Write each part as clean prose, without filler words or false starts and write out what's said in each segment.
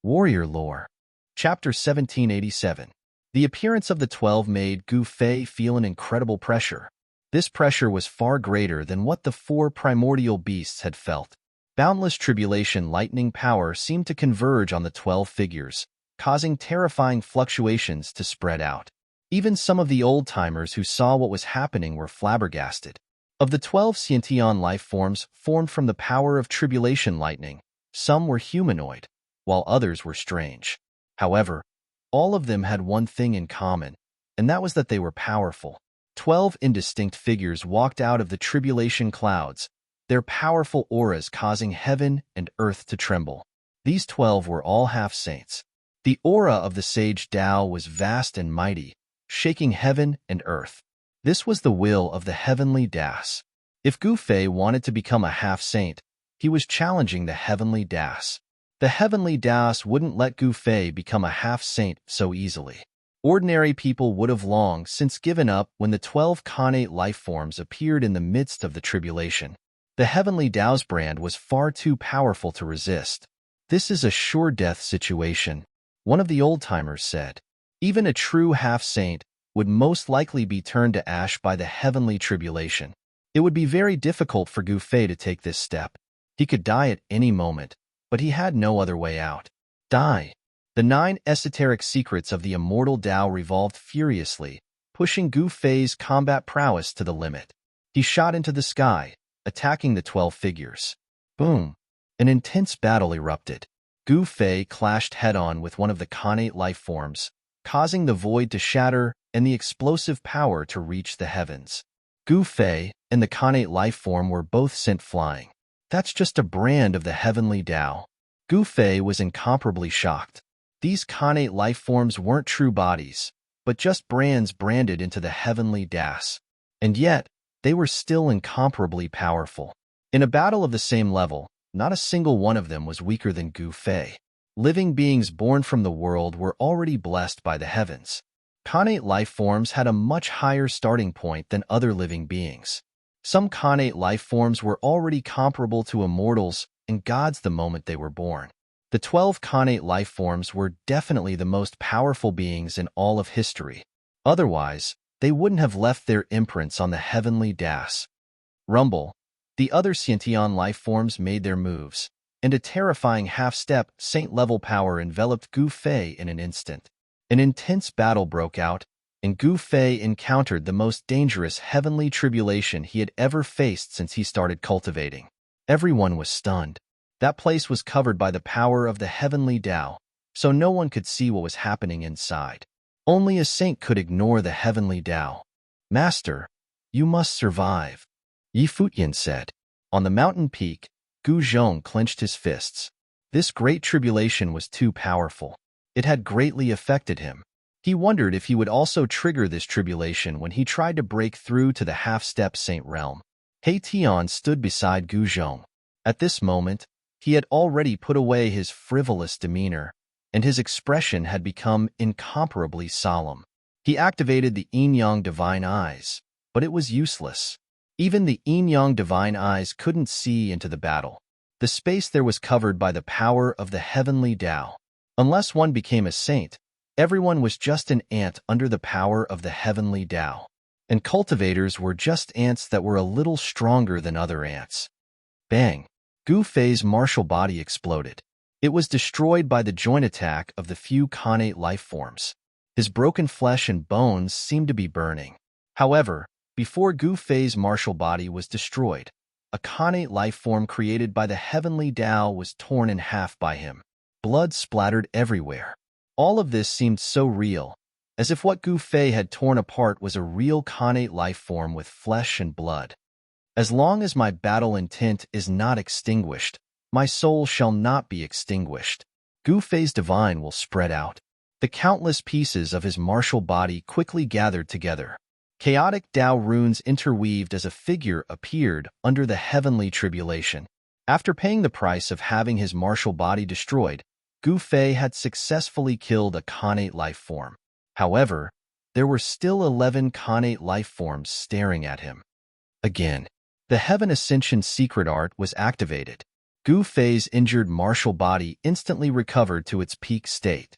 Warrior Lore. Chapter 1787. The appearance of the 12 made Gu Fei feel an incredible pressure. This pressure was far greater than what the 4 primordial beasts had felt. Boundless tribulation lightning power seemed to converge on the 12 figures, causing terrifying fluctuations to spread out. Even some of the old-timers who saw what was happening were flabbergasted. Of the 12 Sciention life forms formed from the power of tribulation lightning, some were humanoid, while others were strange. However, all of them had one thing in common, and that was that they were powerful. 12 indistinct figures walked out of the tribulation clouds, their powerful auras causing heaven and earth to tremble. These 12 were all half-saints. The aura of the sage Tao was vast and mighty, shaking heaven and earth. This was the will of the heavenly Das. If Gu Fei wanted to become a half-saint, he was challenging the heavenly Das. The heavenly Das wouldn't let Gu Fei become a half-saint so easily. Ordinary people would have long since given up when the 12 Khanate life forms appeared in the midst of the tribulation. The heavenly Tao's brand was far too powerful to resist. This is a sure death situation, one of the old-timers said. Even a true half-saint would most likely be turned to ash by the heavenly tribulation. It would be very difficult for Gu Fei to take this step. He could die at any moment, but he had no other way out. Die. The 9 esoteric secrets of the immortal Tao revolved furiously, pushing Gu Fei's combat prowess to the limit. He shot into the sky, attacking the 12 figures. Boom! An intense battle erupted. Gu Fei clashed head-on with one of the Khanate life forms, causing the void to shatter and the explosive power to reach the heavens. Gu Fei and the Khanate life form were both sent flying. That's just a brand of the heavenly Tao. Gu Fei was incomparably shocked. These Khanate life forms weren't true bodies, but just brands branded into the heavenly Das. And yet, they were still incomparably powerful. In a battle of the same level, not a single one of them was weaker than Gu Fei. Living beings born from the world were already blessed by the heavens. Khanate life forms had a much higher starting point than other living beings. Some Khanate life forms were already comparable to immortals and gods the moment they were born. The 12 Khanate life forms were definitely the most powerful beings in all of history. Otherwise, they wouldn't have left their imprints on the heavenly Das. Rumble. The other Sciention life forms made their moves, and a terrifying half-step saint-level power enveloped Gu Fei in an instant. An intense battle broke out, and Gu Fei encountered the most dangerous heavenly tribulation he had ever faced since he started cultivating. Everyone was stunned. That place was covered by the power of the heavenly Tao, so no one could see what was happening inside. Only a saint could ignore the heavenly Tao. Master, you must survive, Yi Fuyan said. On the mountain peak, Gu Zhong clenched his fists. This great tribulation was too powerful. It had greatly affected him. He wondered if he would also trigger this tribulation when he tried to break through to the half-step saint realm. He Tian stood beside Gu Zhong. At this moment, he had already put away his frivolous demeanor, and his expression had become incomparably solemn. He activated the Yin-Yang Divine Eyes, but it was useless. Even the Yin-Yang Divine Eyes couldn't see into the battle. The space there was covered by the power of the heavenly Tao. Unless one became a saint, everyone was just an ant under the power of the heavenly Tao. And cultivators were just ants that were a little stronger than other ants. Bang! Gu Fei's martial body exploded. It was destroyed by the joint attack of the few Khanate life forms. His broken flesh and bones seemed to be burning. However, before Gu Fei's martial body was destroyed, a Khanate life form created by the heavenly Tao was torn in half by him. Blood splattered everywhere. All of this seemed so real, as if what Gu Fei had torn apart was a real Khanate life form with flesh and blood. As long as my battle intent is not extinguished, my soul shall not be extinguished. Gu Fei's divine will spread out. The countless pieces of his martial body quickly gathered together. Chaotic Tao runes interweaved as a figure appeared under the heavenly tribulation. After paying the price of having his martial body destroyed, Gu Fei had successfully killed a Khanate life form. However, there were still 11 Khanate life forms staring at him. Again, the Heaven Ascension secret art was activated. Gu Fei's injured martial body instantly recovered to its peak state.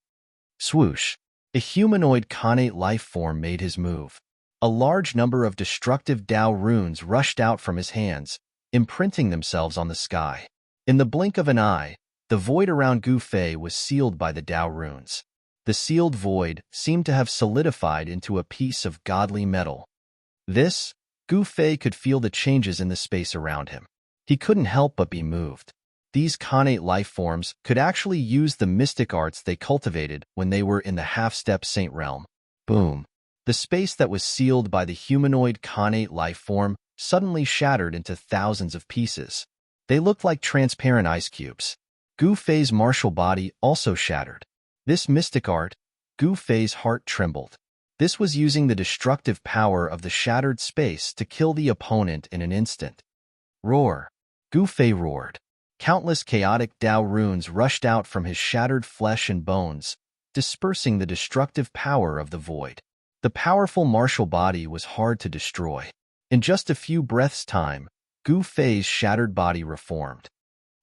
Swoosh! A humanoid Khanate life form made his move. A large number of destructive Dao runes rushed out from his hands, imprinting themselves on the sky. In the blink of an eye, the void around Gu Fei was sealed by the Dao runes. The sealed void seemed to have solidified into a piece of godly metal. Gu Fei could feel the changes in the space around him. He couldn't help but be moved. These Khanate life forms could actually use the mystic arts they cultivated when they were in the half-step saint realm. Boom! The space that was sealed by the humanoid Khanate life form suddenly shattered into thousands of pieces. They looked like transparent ice cubes. Gu Fei's martial body also shattered. This mystic art, Gu Fei's heart trembled. This was using the destructive power of the shattered space to kill the opponent in an instant. Roar! Gu Fei roared. Countless chaotic Dao runes rushed out from his shattered flesh and bones, dispersing the destructive power of the void. The powerful martial body was hard to destroy. In just a few breaths' time, Gu Fei's shattered body reformed.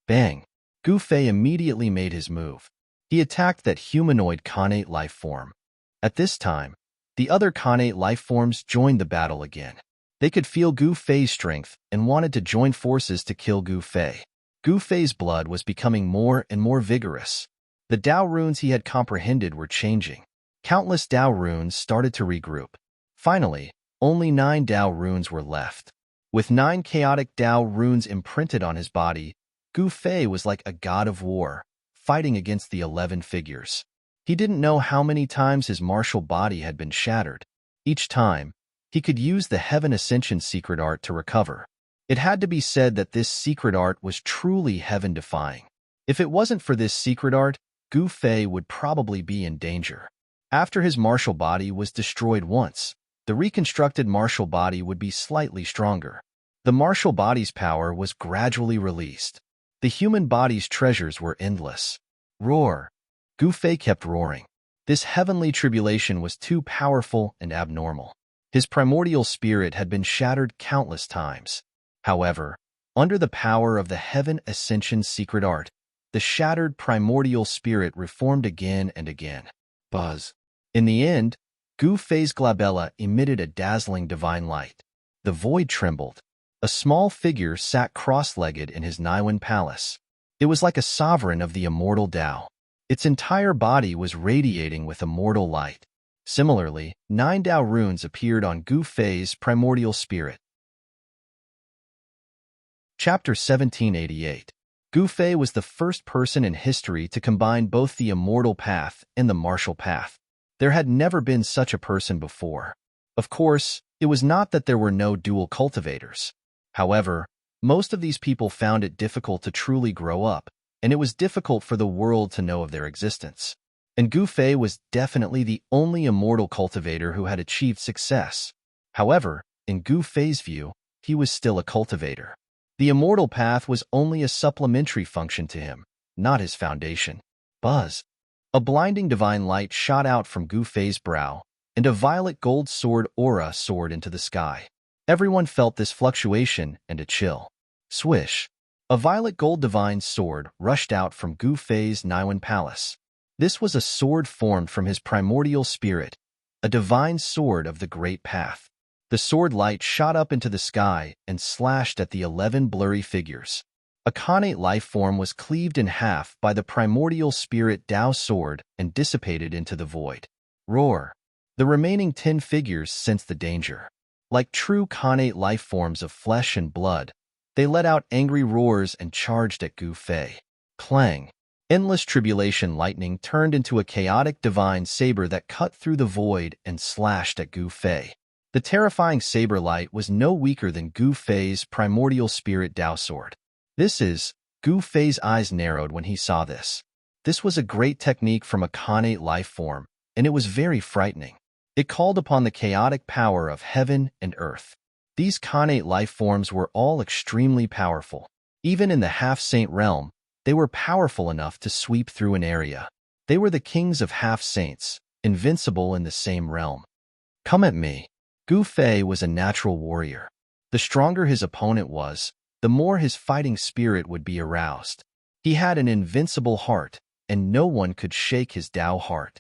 Bang! Gu Fei immediately made his move. He attacked that humanoid Khanate life form. At this time, the other Khanate life forms joined the battle again. They could feel Gu Fei's strength and wanted to join forces to kill Gu Fei. Gu Fei's blood was becoming more and more vigorous. The Dao runes he had comprehended were changing. Countless Dao runes started to regroup. Finally, only 9 Dao runes were left. With 9 chaotic Dao runes imprinted on his body, Gu Fei was like a god of war, fighting against the 11 figures. He didn't know how many times his martial body had been shattered. Each time, he could use the Heaven Ascension secret art to recover. It had to be said that this secret art was truly heaven-defying. If it wasn't for this secret art, Gu Fei would probably be in danger. After his martial body was destroyed once, the reconstructed martial body would be slightly stronger. The martial body's power was gradually released. The human body's treasures were endless. Roar! Gu Fei kept roaring. This heavenly tribulation was too powerful and abnormal. His primordial spirit had been shattered countless times. However, under the power of the Heaven Ascension secret art, the shattered primordial spirit reformed again and again. Buzz! In the end, Gu Fei's glabella emitted a dazzling divine light. The void trembled. A small figure sat cross-legged in his Niwen palace. It was like a sovereign of the immortal Tao. Its entire body was radiating with immortal light. Similarly, 9 Dao runes appeared on Gu Fei's primordial spirit. Chapter 1788. Gu Fei was the first person in history to combine both the immortal path and the martial path. There had never been such a person before. Of course, it was not that there were no dual cultivators. However, most of these people found it difficult to truly grow up, and it was difficult for the world to know of their existence. And Gu Fei was definitely the only immortal cultivator who had achieved success. However, in Gu Fei's view, he was still a cultivator. The immortal path was only a supplementary function to him, not his foundation. Buzz! A blinding divine light shot out from Gu Fei's brow, and a violet gold sword aura soared into the sky. Everyone felt this fluctuation and a chill. Swish! A violet gold divine sword rushed out from Gu Fei's Niwen palace. This was a sword formed from his primordial spirit, a divine sword of the great path. The sword light shot up into the sky and slashed at the 11 blurry figures. A Khanate life form was cleaved in half by the primordial spirit Dao sword and dissipated into the void. Roar! The remaining 10 figures sensed the danger. Like true Khanate life forms of flesh and blood, they let out angry roars and charged at Gu Fei. Clang! Endless tribulation lightning turned into a chaotic divine saber that cut through the void and slashed at Gu Fei. The terrifying saber light was no weaker than Gu Fei's primordial spirit Dao sword. Gu Fei's eyes narrowed when he saw this. This was a great technique from a Khanate life form, and it was very frightening. It called upon the chaotic power of heaven and earth. These Khanate life forms were all extremely powerful. Even in the half-saint realm, they were powerful enough to sweep through an area. They were the kings of half-saints, invincible in the same realm. Come at me. Gu Fei was a natural warrior. The stronger his opponent was, the more his fighting spirit would be aroused. He had an invincible heart, and no one could shake his Dao heart.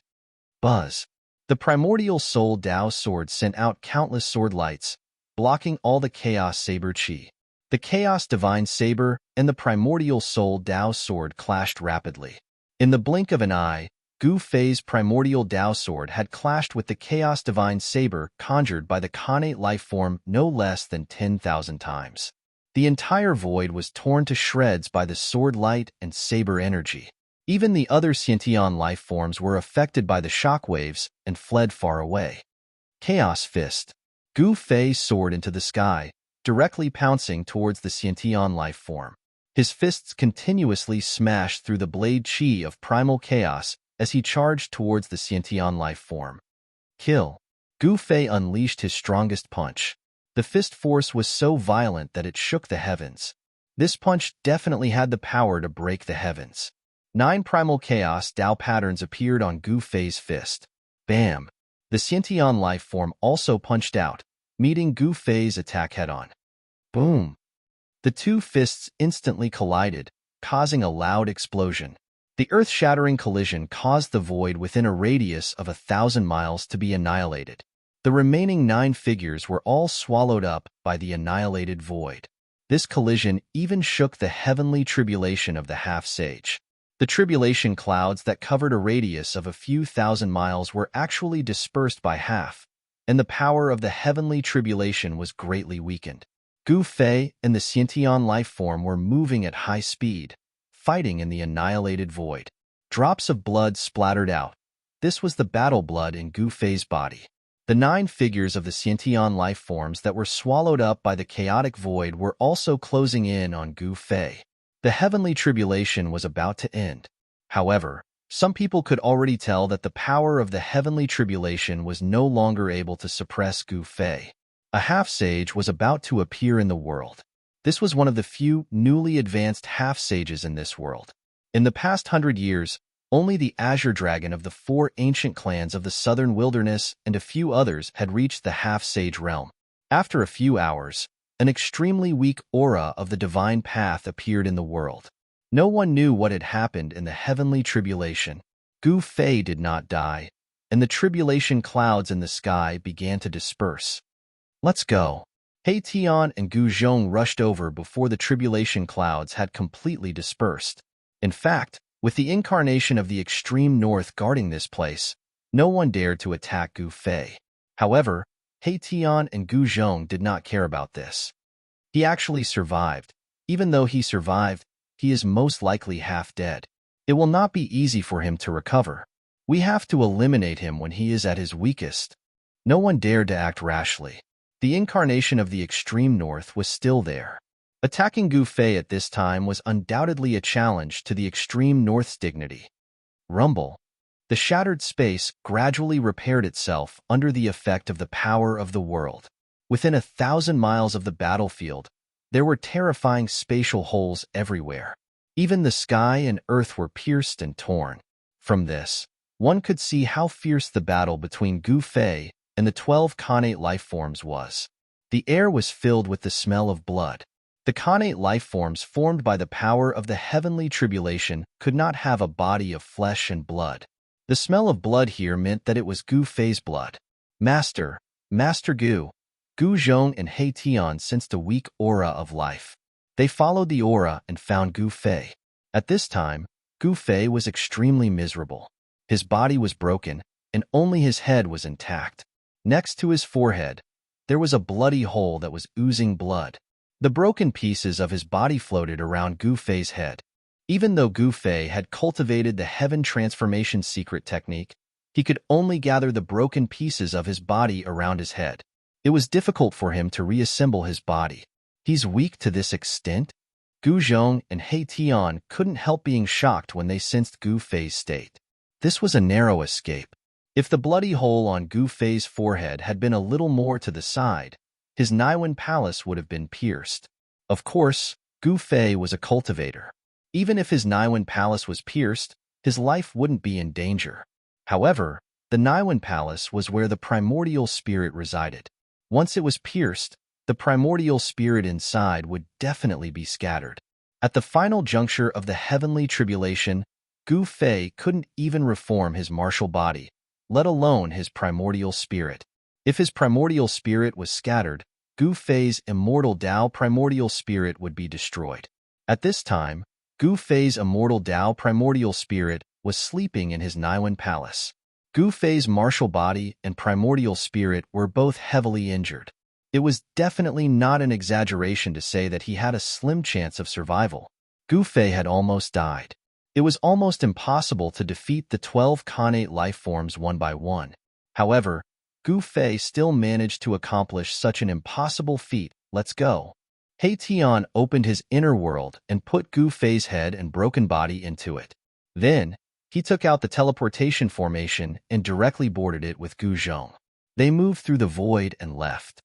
Buzz. The primordial soul Dao sword sent out countless sword lights, blocking all the chaos saber chi. The chaos divine saber and the primordial soul Dao sword clashed rapidly. In the blink of an eye, Gu Fei's primordial Dao sword had clashed with the chaos divine saber conjured by the Khanate life form no less than 10,000 times. The entire void was torn to shreds by the sword light and saber energy. Even the other Xiantian life forms were affected by the shockwaves and fled far away. Chaos Fist. Gu Fei soared into the sky, directly pouncing towards the Xiantian life form. His fists continuously smashed through the blade chi of primal chaos as he charged towards the Xiantian life form. Kill. Gu Fei unleashed his strongest punch. The fist force was so violent that it shook the heavens. This punch definitely had the power to break the heavens. 9 primal chaos Dao patterns appeared on Gu Fei's fist. Bam! The Xiantian life form also punched out, meeting Gu Fei's attack head-on. Boom! The two fists instantly collided, causing a loud explosion. The earth-shattering collision caused the void within a radius of 1,000 miles to be annihilated. The remaining 9 figures were all swallowed up by the annihilated void. This collision even shook the heavenly tribulation of the half-sage. The tribulation clouds that covered a radius of a few thousand miles were actually dispersed by half, and the power of the heavenly tribulation was greatly weakened. Gu Fei and the Xiantian life form were moving at high speed, fighting in the annihilated void. Drops of blood splattered out. This was the battle blood in Gu Fei's body. The 9 figures of the Xiantian life forms that were swallowed up by the chaotic void were also closing in on Gu Fei. The heavenly tribulation was about to end. However, some people could already tell that the power of the heavenly tribulation was no longer able to suppress Gu Fei. A half-sage was about to appear in the world. This was one of the few newly advanced half-sages in this world. In the past 100 years, only the Azure Dragon of the 4 ancient clans of the southern wilderness and a few others had reached the half-sage realm. After a few hours, an extremely weak aura of the divine path appeared in the world. No one knew what had happened in the heavenly tribulation. Gu Fei did not die, and the tribulation clouds in the sky began to disperse. Let's go. He Tian and Gu Zhong rushed over before the tribulation clouds had completely dispersed. In fact, with the incarnation of the extreme north guarding this place, no one dared to attack Gu Fei. However, He Tian and Gu Zhong did not care about this. He actually survived. Even though he survived, he is most likely half dead. It will not be easy for him to recover. We have to eliminate him when he is at his weakest. No one dared to act rashly. The incarnation of the extreme north was still there. Attacking Gu Fei at this time was undoubtedly a challenge to the extreme north's dignity. Rumble. The shattered space gradually repaired itself under the effect of the power of the world. Within 1,000 miles of the battlefield, there were terrifying spatial holes everywhere. Even the sky and earth were pierced and torn. From this, one could see how fierce the battle between Gu Fei and the 12 Khanate life forms was. The air was filled with the smell of blood. The Khanate life forms formed by the power of the heavenly tribulation could not have a body of flesh and blood. The smell of blood here meant that it was Gu Fei's blood. Master Gu. Gu Zhong and He Tian sensed a weak aura of life. They followed the aura and found Gu Fei. At this time, Gu Fei was extremely miserable. His body was broken, and only his head was intact. Next to his forehead, there was a bloody hole that was oozing blood. The broken pieces of his body floated around Gu Fei's head. Even though Gu Fei had cultivated the heaven transformation secret technique, he could only gather the broken pieces of his body around his head. It was difficult for him to reassemble his body. He's weak to this extent? Gu Zhong and He Tian couldn't help being shocked when they sensed Gu Fei's state. This was a narrow escape. If the bloody hole on Gu Fei's forehead had been a little more to the side, his Naiwen palace would have been pierced. Of course, Gu Fei was a cultivator. Even if his Naiwen palace was pierced, his life wouldn't be in danger. However, the Naiwen palace was where the primordial spirit resided. Once it was pierced, the primordial spirit inside would definitely be scattered. At the final juncture of the heavenly tribulation, Gu Fei couldn't even reform his martial body, let alone his primordial spirit. If his primordial spirit was scattered, Gu Fei's immortal Tao primordial spirit would be destroyed. At this time, Gu Fei's immortal Tao primordial spirit was sleeping in his Niwen palace. Gu Fei's martial body and primordial spirit were both heavily injured. It was definitely not an exaggeration to say that he had a slim chance of survival. Gu Fei had almost died. It was almost impossible to defeat the 12 Khanate life forms one by one. However, Gu Fei still managed to accomplish such an impossible feat. Let's go. He Tian opened his inner world and put Gu Fei's head and broken body into it. Then, he took out the teleportation formation and directly boarded it with Gu Zhong. They moved through the void and left.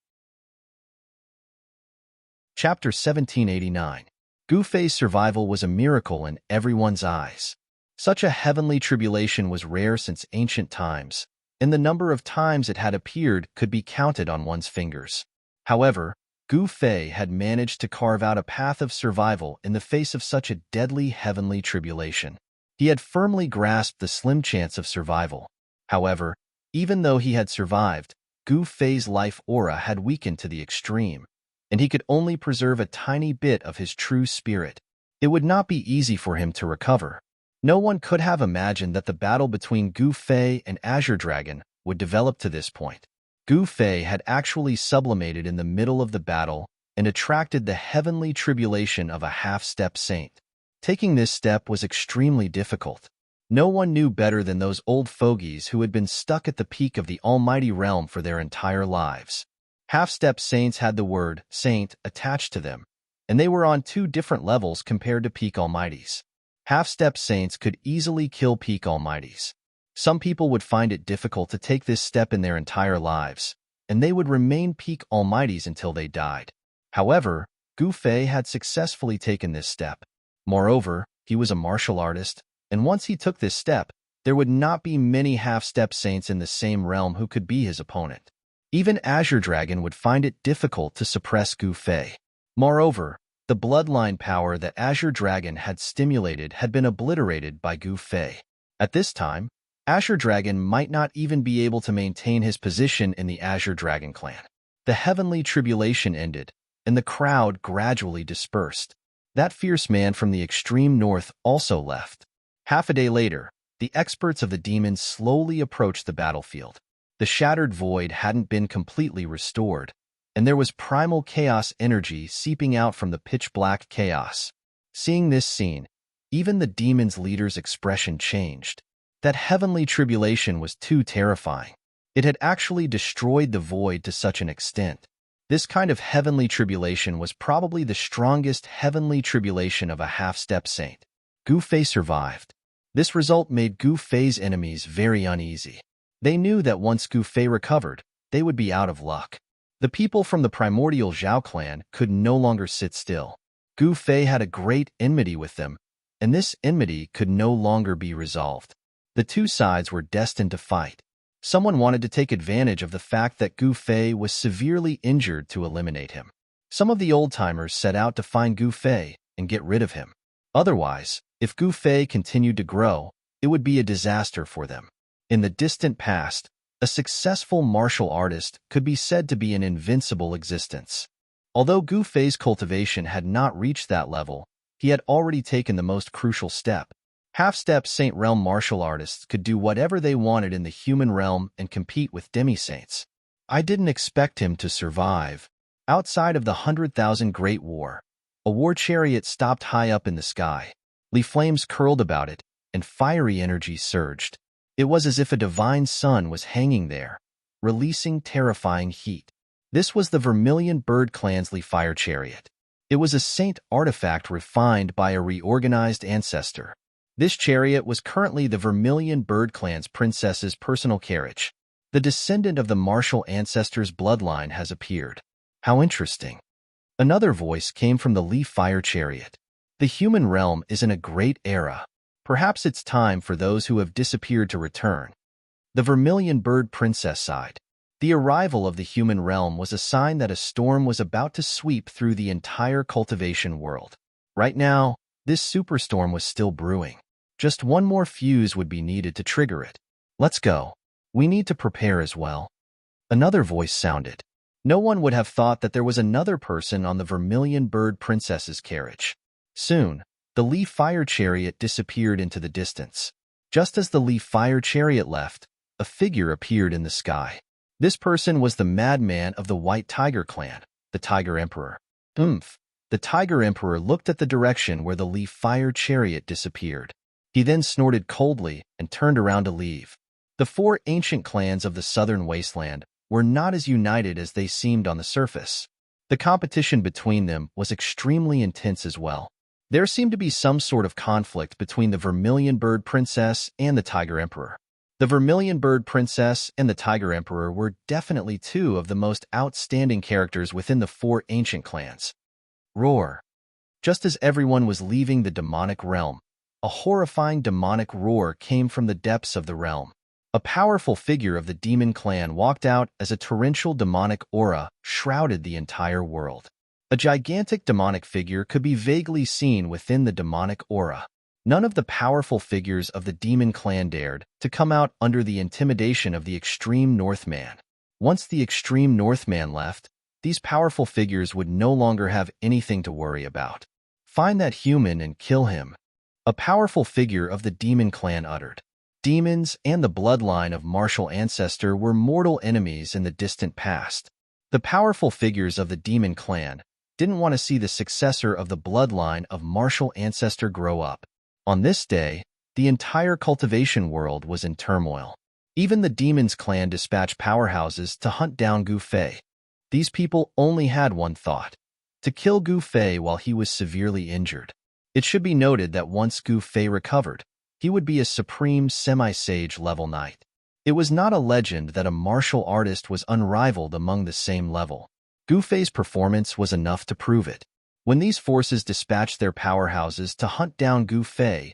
Chapter 1789. Gu Fei's survival was a miracle in everyone's eyes. Such a heavenly tribulation was rare since ancient times, and the number of times it had appeared could be counted on one's fingers. However, Gu Fei had managed to carve out a path of survival in the face of such a deadly heavenly tribulation. He had firmly grasped the slim chance of survival. However, even though he had survived, Gu Fei's life aura had weakened to the extreme, and he could only preserve a tiny bit of his true spirit. It would not be easy for him to recover. No one could have imagined that the battle between Gu Fei and Azure Dragon would develop to this point. Gu Fei had actually sublimated in the middle of the battle and attracted the heavenly tribulation of a half-step saint. Taking this step was extremely difficult. No one knew better than those old fogies who had been stuck at the peak of the almighty realm for their entire lives. Half-step saints had the word saint attached to them, and they were on two different levels compared to peak almighties. Half-step saints could easily kill peak almighties. Some people would find it difficult to take this step in their entire lives, and they would remain peak almighties until they died. However, Gu Fei had successfully taken this step. Moreover, he was a martial artist, and once he took this step, there would not be many half-step saints in the same realm who could be his opponent. Even Azure Dragon would find it difficult to suppress Gu Fei. Moreover, the bloodline power that Azure Dragon had stimulated had been obliterated by Gu Fei. At this time, Azure Dragon might not even be able to maintain his position in the Azure Dragon clan. The heavenly tribulation ended, and the crowd gradually dispersed. That fierce man from the extreme north also left. Half a day later, the experts of the demons slowly approached the battlefield. The shattered void hadn't been completely restored, and there was primal chaos energy seeping out from the pitch-black chaos. Seeing this scene, even the demons' leader's expression changed. That heavenly tribulation was too terrifying. It had actually destroyed the void to such an extent. This kind of heavenly tribulation was probably the strongest heavenly tribulation of a half-step saint. Gu Fei survived. This result made Gu Fei's enemies very uneasy. They knew that once Gu Fei recovered, they would be out of luck. The people from the primordial Zhao clan could no longer sit still. Gu Fei had a great enmity with them, and this enmity could no longer be resolved. The two sides were destined to fight. Someone wanted to take advantage of the fact that Gu Fei was severely injured to eliminate him. Some of the old-timers set out to find Gu Fei and get rid of him. Otherwise, if Gu Fei continued to grow, it would be a disaster for them. In the distant past, a successful martial artist could be said to be an invincible existence. Although Gu Fei's cultivation had not reached that level, he had already taken the most crucial step. Half-step Saint Realm martial artists could do whatever they wanted in the human realm and compete with demi-saints. I didn't expect him to survive. Outside of the 100,000 Great War, a war chariot stopped high up in the sky. Flames curled about it, and fiery energy surged. It was as if a divine sun was hanging there, releasing terrifying heat. This was the Vermilion Bird Clan's fire chariot. It was a saint artifact refined by a reorganized ancestor. This chariot was currently the Vermilion Bird Clan's princess's personal carriage. The descendant of the martial ancestor's bloodline has appeared. How interesting. Another voice came from the Leaf Fire Chariot. The human realm is in a great era. Perhaps it's time for those who have disappeared to return. The Vermilion Bird Princess sighed. The arrival of the human realm was a sign that a storm was about to sweep through the entire cultivation world. Right now, this superstorm was still brewing. Just one more fuse would be needed to trigger it. Let's go. We need to prepare as well. Another voice sounded. No one would have thought that there was another person on the Vermilion Bird Princess's carriage. Soon, the Leaf Fire Chariot disappeared into the distance. Just as the Leaf Fire Chariot left, a figure appeared in the sky. This person was the madman of the White Tiger clan, the Tiger Emperor. Oomph! The Tiger Emperor looked at the direction where the Leaf Fire Chariot disappeared. He then snorted coldly and turned around to leave. The four ancient clans of the southern wasteland were not as united as they seemed on the surface. The competition between them was extremely intense as well. There seemed to be some sort of conflict between the Vermilion Bird Princess and the Tiger Emperor. The Vermilion Bird Princess and the Tiger Emperor were definitely two of the most outstanding characters within the four ancient clans. Roar. Just as everyone was leaving the demonic realm, a horrifying demonic roar came from the depths of the realm. A powerful figure of the demon clan walked out as a torrential demonic aura shrouded the entire world. A gigantic demonic figure could be vaguely seen within the demonic aura. None of the powerful figures of the demon clan dared to come out under the intimidation of the extreme Northman. Once the extreme Northman left, these powerful figures would no longer have anything to worry about. Find that human and kill him. A powerful figure of the demon clan uttered. Demons and the bloodline of martial ancestor were mortal enemies in the distant past. The powerful figures of the demon clan didn't want to see the successor of the bloodline of martial ancestor grow up. On this day, the entire cultivation world was in turmoil. Even the demons clan dispatched powerhouses to hunt down Gu Fei. These people only had one thought: to kill Gu Fei while he was severely injured. It should be noted that once Gu Fei recovered, he would be a supreme semi-sage level knight. It was not a legend that a martial artist was unrivaled among the same level. Gu Fei's performance was enough to prove it. When these forces dispatched their powerhouses to hunt down Gu Fei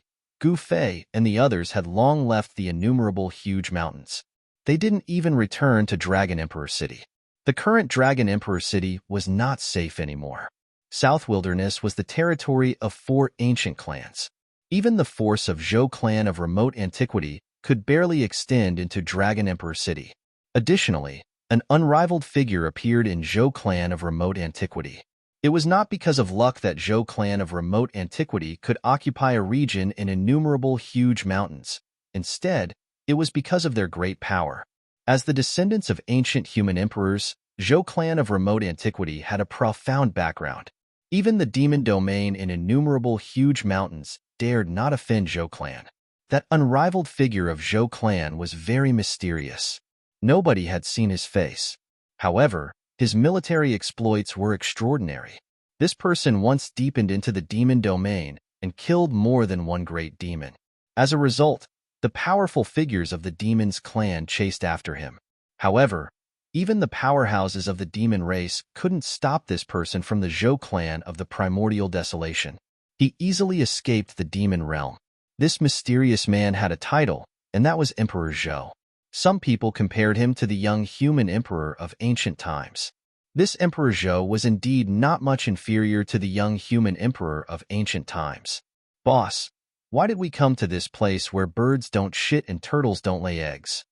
and the others had long left the innumerable huge mountains. They didn't even return to Dragon Emperor City. The current Dragon Emperor City was not safe anymore. South Wilderness was the territory of four ancient clans. Even the force of Zhou clan of remote antiquity could barely extend into Dragon Emperor City. Additionally, an unrivaled figure appeared in Zhou clan of remote antiquity. It was not because of luck that Zhou clan of remote antiquity could occupy a region in innumerable huge mountains. Instead, it was because of their great power. As the descendants of ancient human emperors, Zhou clan of remote antiquity had a profound background. Even the demon domain in innumerable huge mountains dared not offend Zhou clan. That unrivaled figure of Zhou clan was very mysterious. Nobody had seen his face. However, his military exploits were extraordinary. This person once deepened into the demon domain and killed more than one great demon. As a result, the powerful figures of the demon's clan chased after him. However, even the powerhouses of the demon race couldn't stop this person from the Zhou clan of the primordial desolation. He easily escaped the demon realm. This mysterious man had a title, and that was Emperor Zhou. Some people compared him to the young human emperor of ancient times. This Emperor Zhou was indeed not much inferior to the young human emperor of ancient times. Boss, why did we come to this place where birds don't shit and turtles don't lay eggs?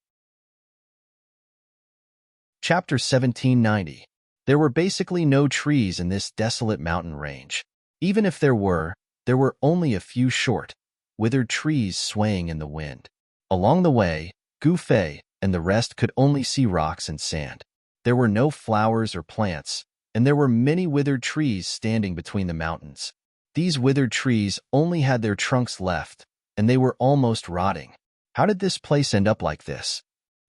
Chapter 1790. There were basically no trees in this desolate mountain range. Even if there were only a few short, withered trees swaying in the wind. Along the way, Gu Fei and the rest could only see rocks and sand. There were no flowers or plants, and there were many withered trees standing between the mountains. These withered trees only had their trunks left, and they were almost rotting. How did this place end up like this?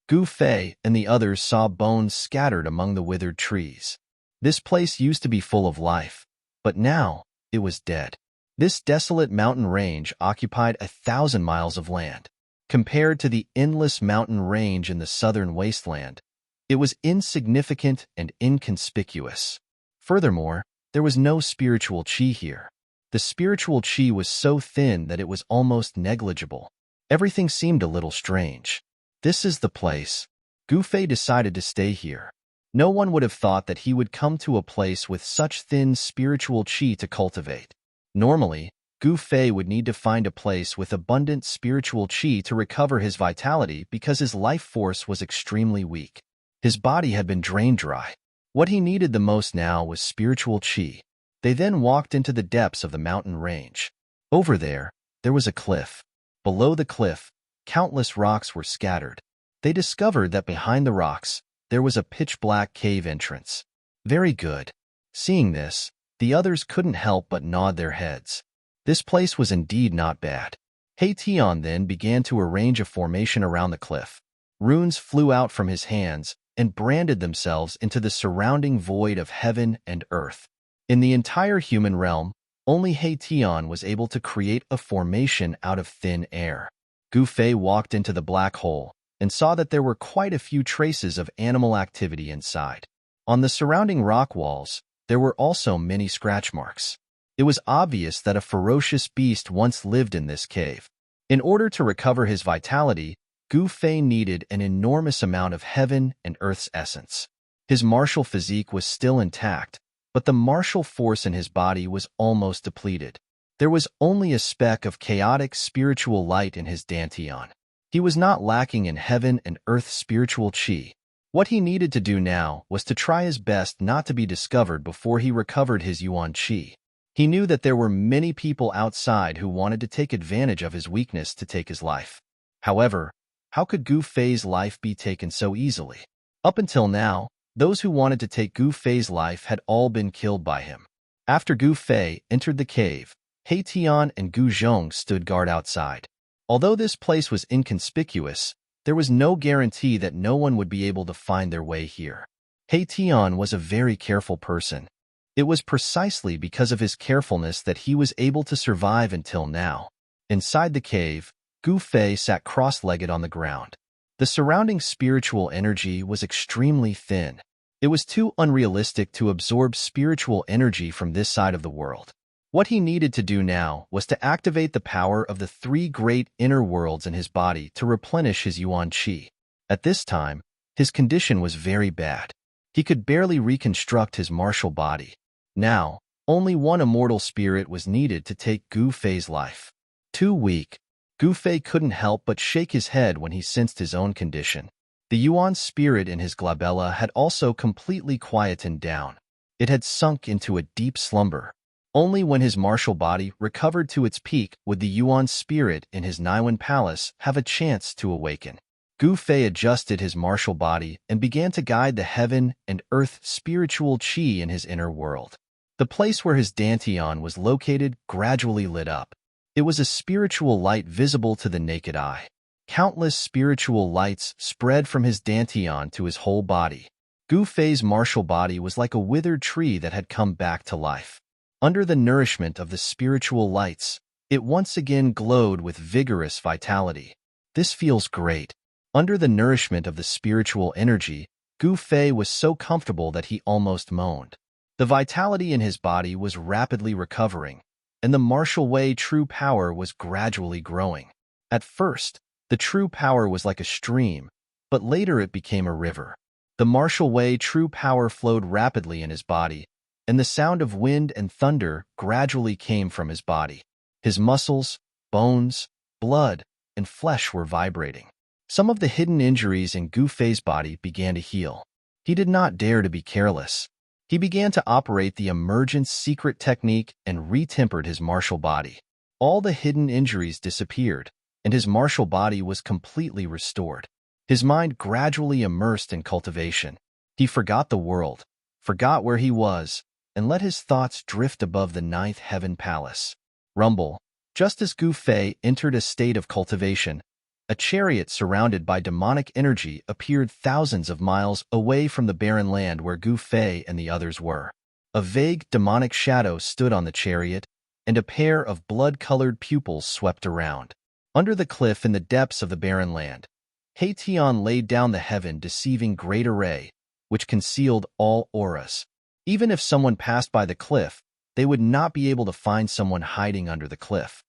Gu Fei and the others saw bones scattered among the withered trees. This place used to be full of life, but now it was dead. This desolate mountain range occupied 1,000 miles of land. Compared to the endless mountain range in the southern wasteland, it was insignificant and inconspicuous. Furthermore, there was no spiritual qi here. The spiritual qi was so thin that it was almost negligible. Everything seemed a little strange. This is the place. Gu Fei decided to stay here. No one would have thought that he would come to a place with such thin spiritual qi to cultivate. Normally, Gu Fei would need to find a place with abundant spiritual qi to recover his vitality because his life force was extremely weak. His body had been drained dry. What he needed the most now was spiritual qi. They then walked into the depths of the mountain range. Over there was a cliff. Below the cliff, countless rocks were scattered. They discovered that behind the rocks, there was a pitch-black cave entrance. Very good. Seeing this, the others couldn't help but nod their heads. This place was indeed not bad. He Tian then began to arrange a formation around the cliff. Runes flew out from his hands and branded themselves into the surrounding void of heaven and earth. In the entire human realm, only He Tian was able to create a formation out of thin air. Gu Fei walked into the black hole and saw that there were quite a few traces of animal activity inside. On the surrounding rock walls, there were also many scratch marks. It was obvious that a ferocious beast once lived in this cave. In order to recover his vitality, Gu Fei needed an enormous amount of heaven and earth's essence. His martial physique was still intact, but the martial force in his body was almost depleted. There was only a speck of chaotic spiritual light in his dantian. He was not lacking in heaven and earth spiritual qi. What he needed to do now was to try his best not to be discovered before he recovered his yuan qi. He knew that there were many people outside who wanted to take advantage of his weakness to take his life. However, how could Gu Fei's life be taken so easily? Up until now, those who wanted to take Gu Fei's life had all been killed by him. After Gu Fei entered the cave, He Tian and Gu Zhong stood guard outside. Although this place was inconspicuous, there was no guarantee that no one would be able to find their way here. He Tian was a very careful person. It was precisely because of his carefulness that he was able to survive until now. Inside the cave, Gu Fei sat cross-legged on the ground. The surrounding spiritual energy was extremely thin. It was too unrealistic to absorb spiritual energy from this side of the world. What he needed to do now was to activate the power of the three great inner worlds in his body to replenish his yuan qi. At this time, his condition was very bad. He could barely reconstruct his martial body. Now, only one immortal spirit was needed to take Gu Fei's life. Too weak, Gu Fei couldn't help but shake his head when he sensed his own condition. The yuan spirit in his glabella had also completely quietened down. It had sunk into a deep slumber. Only when his martial body recovered to its peak would the yuan spirit in his Niwen palace have a chance to awaken. Gu Fei adjusted his martial body and began to guide the heaven and earth spiritual qi in his inner world. The place where his dantian was located gradually lit up. It was a spiritual light visible to the naked eye. Countless spiritual lights spread from his dantian to his whole body. Gu Fei's martial body was like a withered tree that had come back to life. Under the nourishment of the spiritual lights, it once again glowed with vigorous vitality. This feels great. Under the nourishment of the spiritual energy, Gu Fei was so comfortable that he almost moaned. The vitality in his body was rapidly recovering, and the martial way true power was gradually growing. At first, the true power was like a stream, but later it became a river. The martial way true power flowed rapidly in his body, and the sound of wind and thunder gradually came from his body. His muscles, bones, blood, and flesh were vibrating. Some of the hidden injuries in Gu Fei's body began to heal. He did not dare to be careless. He began to operate the emergence secret technique and retempered his martial body. All the hidden injuries disappeared, and his martial body was completely restored. His mind gradually immersed in cultivation. He forgot the world, forgot where he was, and let his thoughts drift above the ninth heaven palace. Rumble. Just as Gu Fei entered a state of cultivation, a chariot surrounded by demonic energy appeared thousands of miles away from the barren land where Gu Fei and the others were. A vague demonic shadow stood on the chariot, and a pair of blood-colored pupils swept around. Under the cliff in the depths of the barren land, He Tian laid down the heaven-deceiving great array, which concealed all auras. Even if someone passed by the cliff, they would not be able to find someone hiding under the cliff.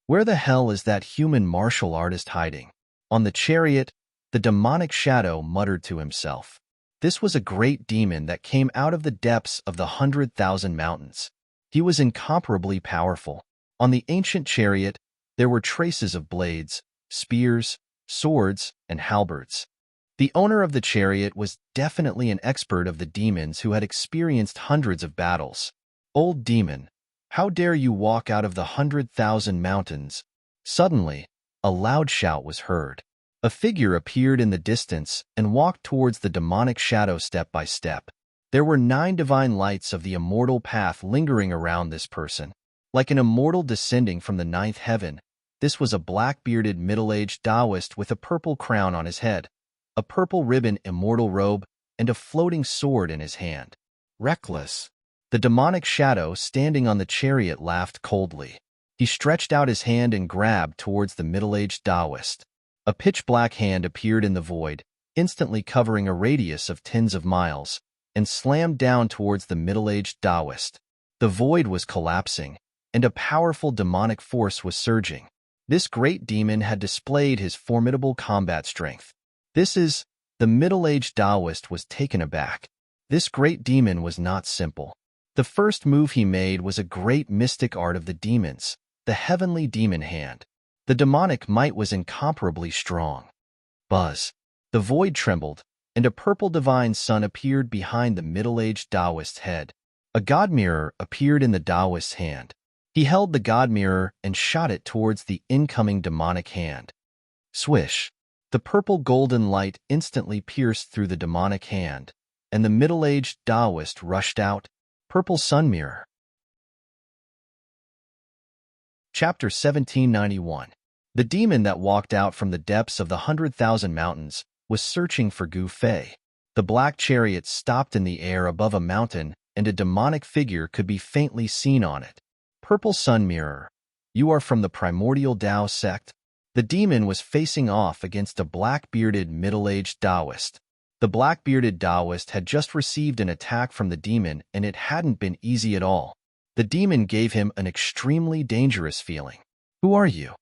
Where the hell is that human martial artist hiding? On the chariot, The demonic shadow muttered to himself. This was a great demon that came out of the depths of the 100,000 mountains. He was incomparably powerful. On the ancient chariot, there were traces of blades, spears, swords, and halberds. The owner of the chariot was definitely an expert of the demons who had experienced hundreds of battles. "Old demon, how dare you walk out of the 100,000 mountains?" Suddenly, a loud shout was heard. A figure appeared in the distance and walked towards the demonic shadow step by step. There were 9 divine lights of the immortal path lingering around this person. Like an immortal descending from the 9th heaven, this was a black-bearded middle-aged Taoist with a purple crown on his head, a purple ribbon immortal robe, and a floating sword in his hand. Reckless. The demonic shadow standing on the chariot laughed coldly. He stretched out his hand and grabbed towards the middle-aged Taoist. A pitch-black hand appeared in the void, instantly covering a radius of tens of miles, and slammed down towards the middle-aged Taoist. The void was collapsing, and a powerful demonic force was surging. This great demon had displayed his formidable combat strength. The middle-aged Taoist was taken aback. This great demon was not simple. The first move he made was a great mystic art of the demons, the heavenly demon hand. The demonic might was incomparably strong. Buzz. The void trembled, and a purple divine sun appeared behind the middle-aged Taoist's head. A god mirror appeared in the Taoist's hand. He held the god mirror and shot it towards the incoming demonic hand. Swish. The purple golden light instantly pierced through the demonic hand, and the middle-aged Taoist rushed out. Purple Sun Mirror. Chapter 1791. The demon that walked out from the depths of the 100,000 mountains was searching for Gu Fei. The black chariot stopped in the air above a mountain, and a demonic figure could be faintly seen on it. Purple Sun Mirror. You are from the primordial Tao sect? The demon was facing off against a black-bearded middle-aged Taoist. The black-bearded Taoist had just received an attack from the demon, and it hadn't been easy at all. The demon gave him an extremely dangerous feeling. Who are you?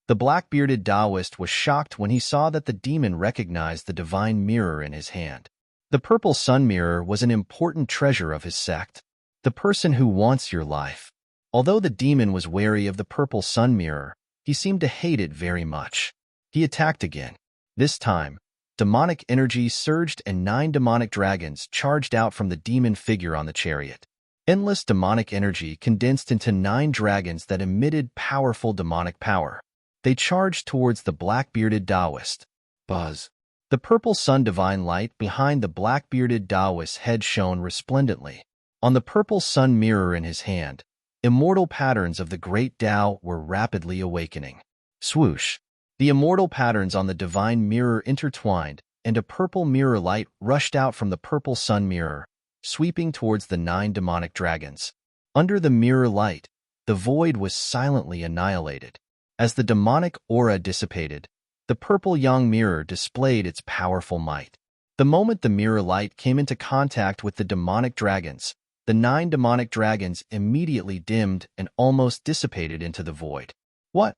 The black-bearded Taoist was shocked when he saw that the demon recognized the divine mirror in his hand. The purple sun mirror was an important treasure of his sect. The person who wants your life. Although the demon was wary of the purple sun mirror, he seemed to hate it very much. He attacked again. This time, demonic energy surged and 9 demonic dragons charged out from the demon figure on the chariot. Endless demonic energy condensed into 9 dragons that emitted powerful demonic power. They charged towards the black-bearded Taoist. Buzz. The purple sun divine light behind the black-bearded Taoist's head shone resplendently. On the purple sun mirror in his hand, immortal patterns of the great Tao were rapidly awakening. Swoosh. The immortal patterns on the divine mirror intertwined, and a purple mirror light rushed out from the purple sun mirror, sweeping towards the 9 demonic dragons. Under the mirror light, the void was silently annihilated. As the demonic aura dissipated, the purple yang mirror displayed its powerful might. The moment the mirror light came into contact with the demonic dragons, the 9 demonic dragons immediately dimmed and almost dissipated into the void. What?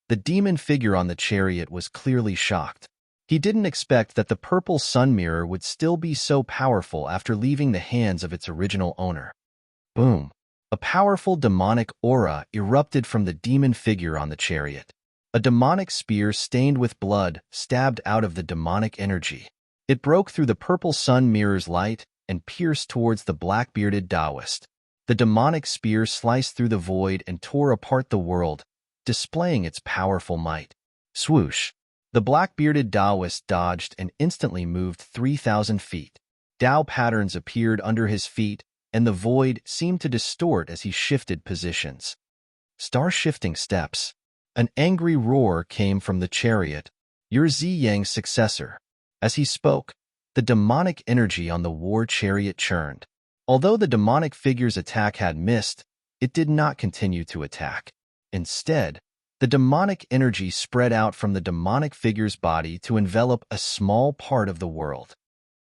The demon figure on the chariot was clearly shocked. He didn't expect that the purple sun mirror would still be so powerful after leaving the hands of its original owner. Boom! A powerful demonic aura erupted from the demon figure on the chariot. A demonic spear stained with blood stabbed out of the demonic energy. It broke through the purple sun mirror's light and pierced towards the black-bearded Taoist. The demonic spear sliced through the void and tore apart the world, displaying its powerful might. Swoosh! The black-bearded Taoist dodged and instantly moved 3,000 feet. Tao patterns appeared under his feet, and the void seemed to distort as he shifted positions. Star-shifting steps. An angry roar came from the chariot. You're Zi Yang's successor. As he spoke, the demonic energy on the war chariot churned. Although the demonic figure's attack had missed, it did not continue to attack. Instead, the demonic energy spread out from the demonic figure's body to envelop a small part of the world.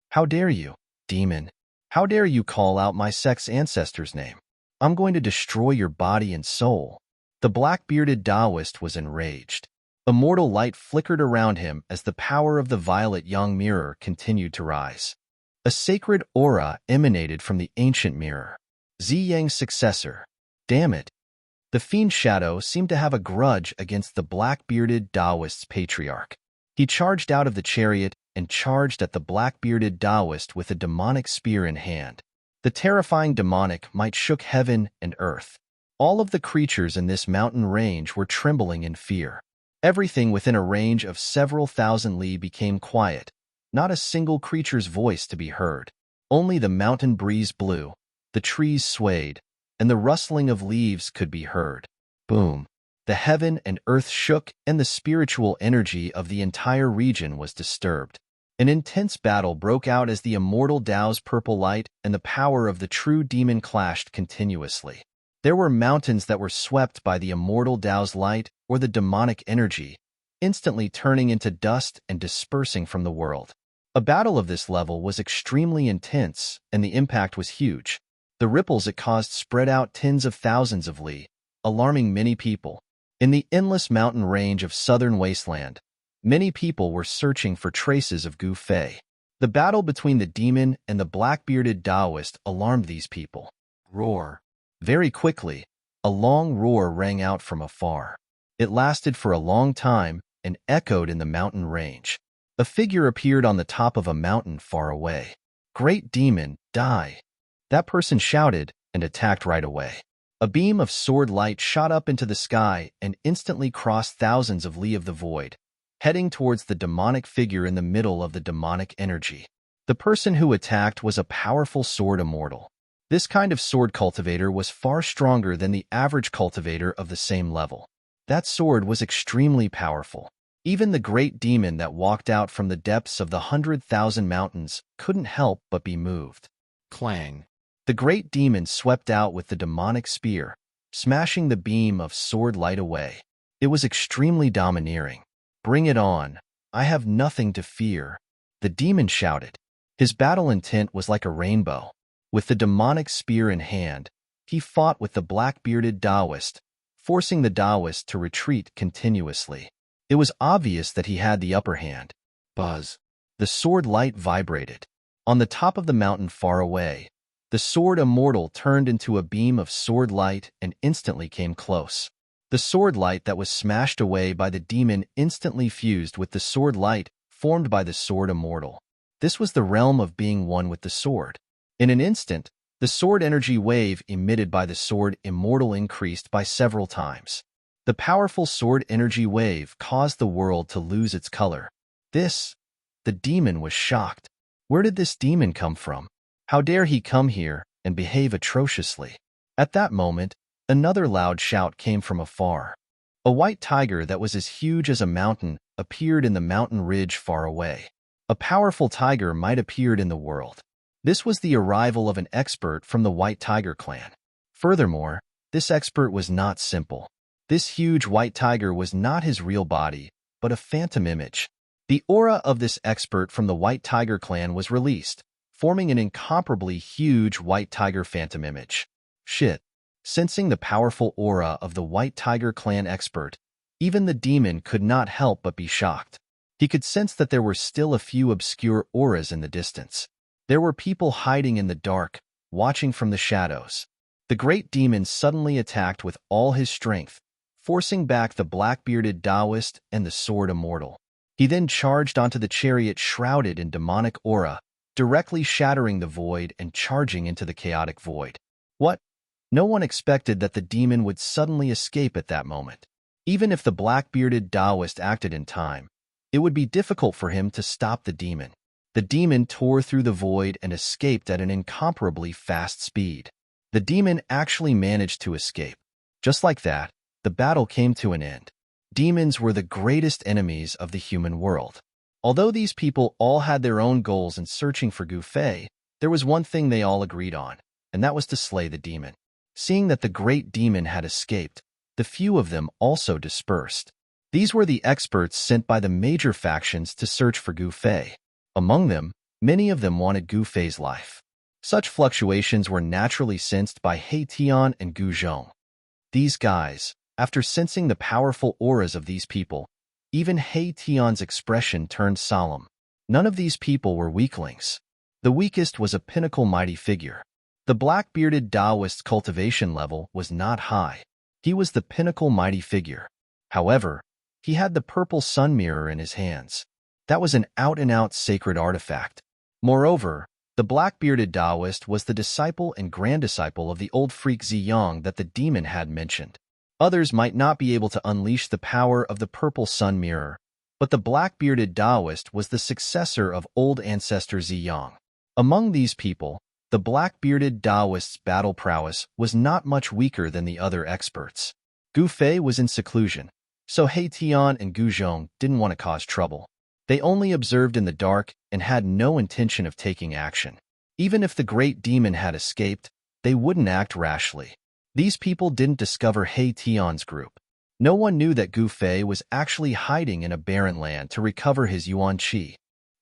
How dare you, demon? How dare you call out my sect's ancestor's name? I'm going to destroy your body and soul. The black-bearded Taoist was enraged. Immortal light flickered around him as the power of the violet yang mirror continued to rise. A sacred aura emanated from the ancient mirror. Zi Yang's successor. Damn it. The fiend shadow seemed to have a grudge against the black-bearded Taoist's patriarch. He charged out of the chariot and charged at the black-bearded Taoist with a demonic spear in hand. The terrifying demonic might shook heaven and earth. All of the creatures in this mountain range were trembling in fear. Everything within a range of several thousand li became quiet, not a single creature's voice to be heard. Only the mountain breeze blew, the trees swayed, and the rustling of leaves could be heard. Boom! The heaven and earth shook, and the spiritual energy of the entire region was disturbed. An intense battle broke out as the immortal Tao's purple light and the power of the true demon clashed continuously. There were mountains that were swept by the immortal Tao's light or the demonic energy, instantly turning into dust and dispersing from the world. A battle of this level was extremely intense, and the impact was huge. The ripples it caused spread out tens of thousands of li, alarming many people. In the endless mountain range of southern wasteland, many people were searching for traces of Gu Fei. The battle between the demon and the black-bearded Taoist alarmed these people. Roar. Very quickly, a long roar rang out from afar. It lasted for a long time and echoed in the mountain range. A figure appeared on the top of a mountain far away. Great demon, die! That person shouted and attacked right away. A beam of sword light shot up into the sky and instantly crossed thousands of li of the void, heading towards the demonic figure in the middle of the demonic energy. The person who attacked was a powerful sword immortal. This kind of sword cultivator was far stronger than the average cultivator of the same level. That sword was extremely powerful. Even the great demon that walked out from the depths of the 100,000 mountains couldn't help but be moved. Clang. The great demon swept out with the demonic spear, smashing the beam of sword light away. It was extremely domineering. Bring it on. I have nothing to fear, the demon shouted. His battle intent was like a rainbow. With the demonic spear in hand, he fought with the black-bearded Taoist, forcing the Taoist to retreat continuously. It was obvious that he had the upper hand. Buzz. The sword light vibrated. On the top of the mountain far away, the sword immortal turned into a beam of sword light and instantly came close. The sword light that was smashed away by the demon instantly fused with the sword light formed by the sword immortal. This was the realm of being one with the sword. In an instant, the sword energy wave emitted by the sword immortal increased by several times. The powerful sword energy wave caused the world to lose its color. The demon was shocked. Where did this demon come from? How dare he come here and behave atrociously? At that moment, another loud shout came from afar. A white tiger that was as huge as a mountain appeared in the mountain ridge far away. A powerful tiger might appeared in the world. This was the arrival of an expert from the White Tiger clan. Furthermore, this expert was not simple. This huge white tiger was not his real body, but a phantom image. The aura of this expert from the White Tiger clan was released, forming an incomparably huge white tiger phantom image. Shit. Sensing the powerful aura of the White Tiger clan expert, even the demon could not help but be shocked. He could sense that there were still a few obscure auras in the distance. There were people hiding in the dark, watching from the shadows. The great demon suddenly attacked with all his strength, forcing back the black-bearded Taoist and the sword immortal. He then charged onto the chariot shrouded in demonic aura, directly shattering the void and charging into the chaotic void. What? No one expected that the demon would suddenly escape at that moment. Even if the black-bearded Taoist acted in time, it would be difficult for him to stop the demon. The demon tore through the void and escaped at an incomparably fast speed. The demon actually managed to escape. Just like that, the battle came to an end. Demons were the greatest enemies of the human world. Although these people all had their own goals in searching for Gu Fei, there was one thing they all agreed on, and that was to slay the demon. Seeing that the great demon had escaped, the few of them also dispersed. These were the experts sent by the major factions to search for Gu Fei. Among them, many of them wanted Gu Fei's life. Such fluctuations were naturally sensed by He Tian and Gu Zhong. These guys, after sensing the powerful auras of these people, Even He Tian's expression turned solemn. None of these people were weaklings. The weakest was a pinnacle mighty figure. The black-bearded Taoist's cultivation level was not high. He was the pinnacle mighty figure. However, he had the purple sun mirror in his hands. That was an out-and-out sacred artifact. Moreover, the black-bearded Taoist was the disciple and grand-disciple of the old freak Ziyang that the demon had mentioned. Others might not be able to unleash the power of the purple sun mirror, but the black-bearded Taoist was the successor of old ancestor Ziyang. Among these people, the black-bearded Taoist's battle prowess was not much weaker than the other experts. Gu Fei was in seclusion, so He Tian and Gu Zhong didn't want to cause trouble. They only observed in the dark and had no intention of taking action. Even if the great demon had escaped, they wouldn't act rashly. These people didn't discover He Tian's group. No one knew that Gu Fei was actually hiding in a barren land to recover his yuan qi.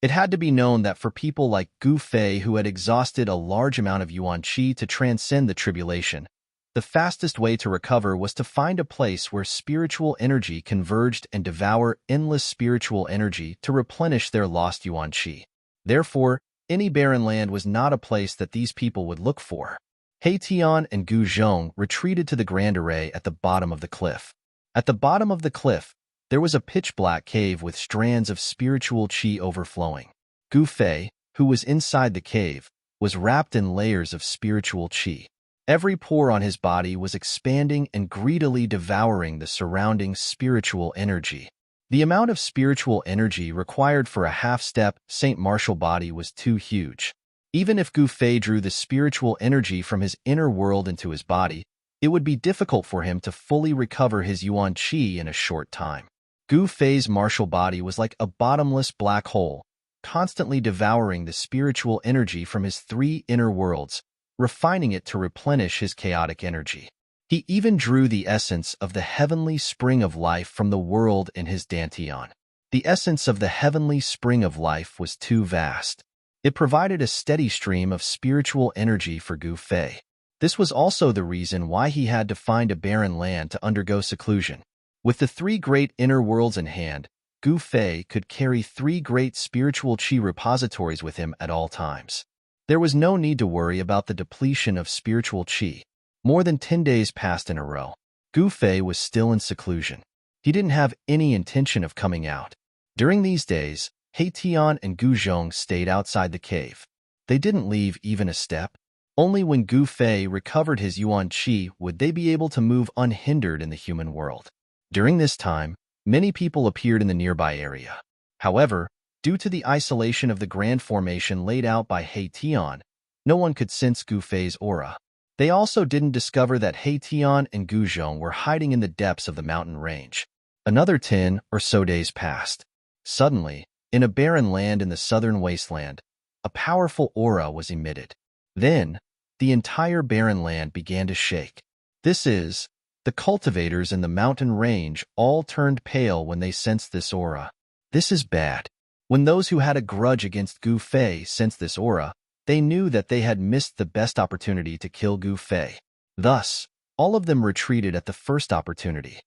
It had to be known that for people like Gu Fei who had exhausted a large amount of yuan qi to transcend the tribulation, the fastest way to recover was to find a place where spiritual energy converged and devour endless spiritual energy to replenish their lost yuan qi. Therefore, any barren land was not a place that these people would look for. He Tian and Gu Zhong retreated to the grand array at the bottom of the cliff. At the bottom of the cliff, there was a pitch-black cave with strands of spiritual qi overflowing. Gu Fei, who was inside the cave, was wrapped in layers of spiritual qi. Every pore on his body was expanding and greedily devouring the surrounding spiritual energy. The amount of spiritual energy required for a half-step Saint Martial body was too huge. Even if Gu Fei drew the spiritual energy from his inner world into his body, it would be difficult for him to fully recover his yuan qi in a short time. Gu Fei's martial body was like a bottomless black hole, constantly devouring the spiritual energy from his three inner worlds, refining it to replenish his chaotic energy. He even drew the essence of the heavenly spring of life from the world in his dantian. The essence of the heavenly spring of life was too vast. It provided a steady stream of spiritual energy for Gu Fei. This was also the reason why he had to find a barren land to undergo seclusion. With the three great inner worlds in hand, Gu Fei could carry three great spiritual qi repositories with him at all times. There was no need to worry about the depletion of spiritual qi. More than 10 days passed in a row. Gu Fei was still in seclusion. He didn't have any intention of coming out. During these days, He Tian and Gu Zhong stayed outside the cave. They didn't leave even a step. Only when Gu Fei recovered his yuan qi would they be able to move unhindered in the human world. During this time, many people appeared in the nearby area. However, due to the isolation of the grand formation laid out by He Tian, no one could sense Gu Fei's aura. They also didn't discover that He Tian and Gu Zhong were hiding in the depths of the mountain range. Another 10 or so days passed. Suddenly, in a barren land in the southern wasteland, a powerful aura was emitted. Then, the entire barren land began to shake. The cultivators in the mountain range all turned pale when they sensed this aura. This is bad. When those who had a grudge against Gu Fei sensed this aura, they knew that they had missed the best opportunity to kill Gu Fei. Thus, all of them retreated at the first opportunity.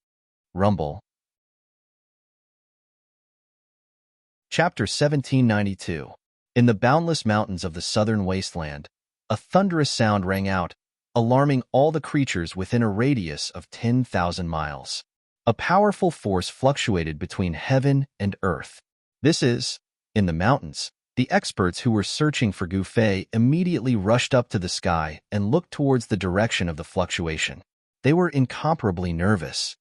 Rumble. Chapter 1792. In the boundless mountains of the southern wasteland, a thunderous sound rang out, alarming all the creatures within a radius of 10,000 miles. A powerful force fluctuated between heaven and earth. In the mountains, the experts who were searching for Gu Fei immediately rushed up to the sky and looked towards the direction of the fluctuation. They were incomparably nervous.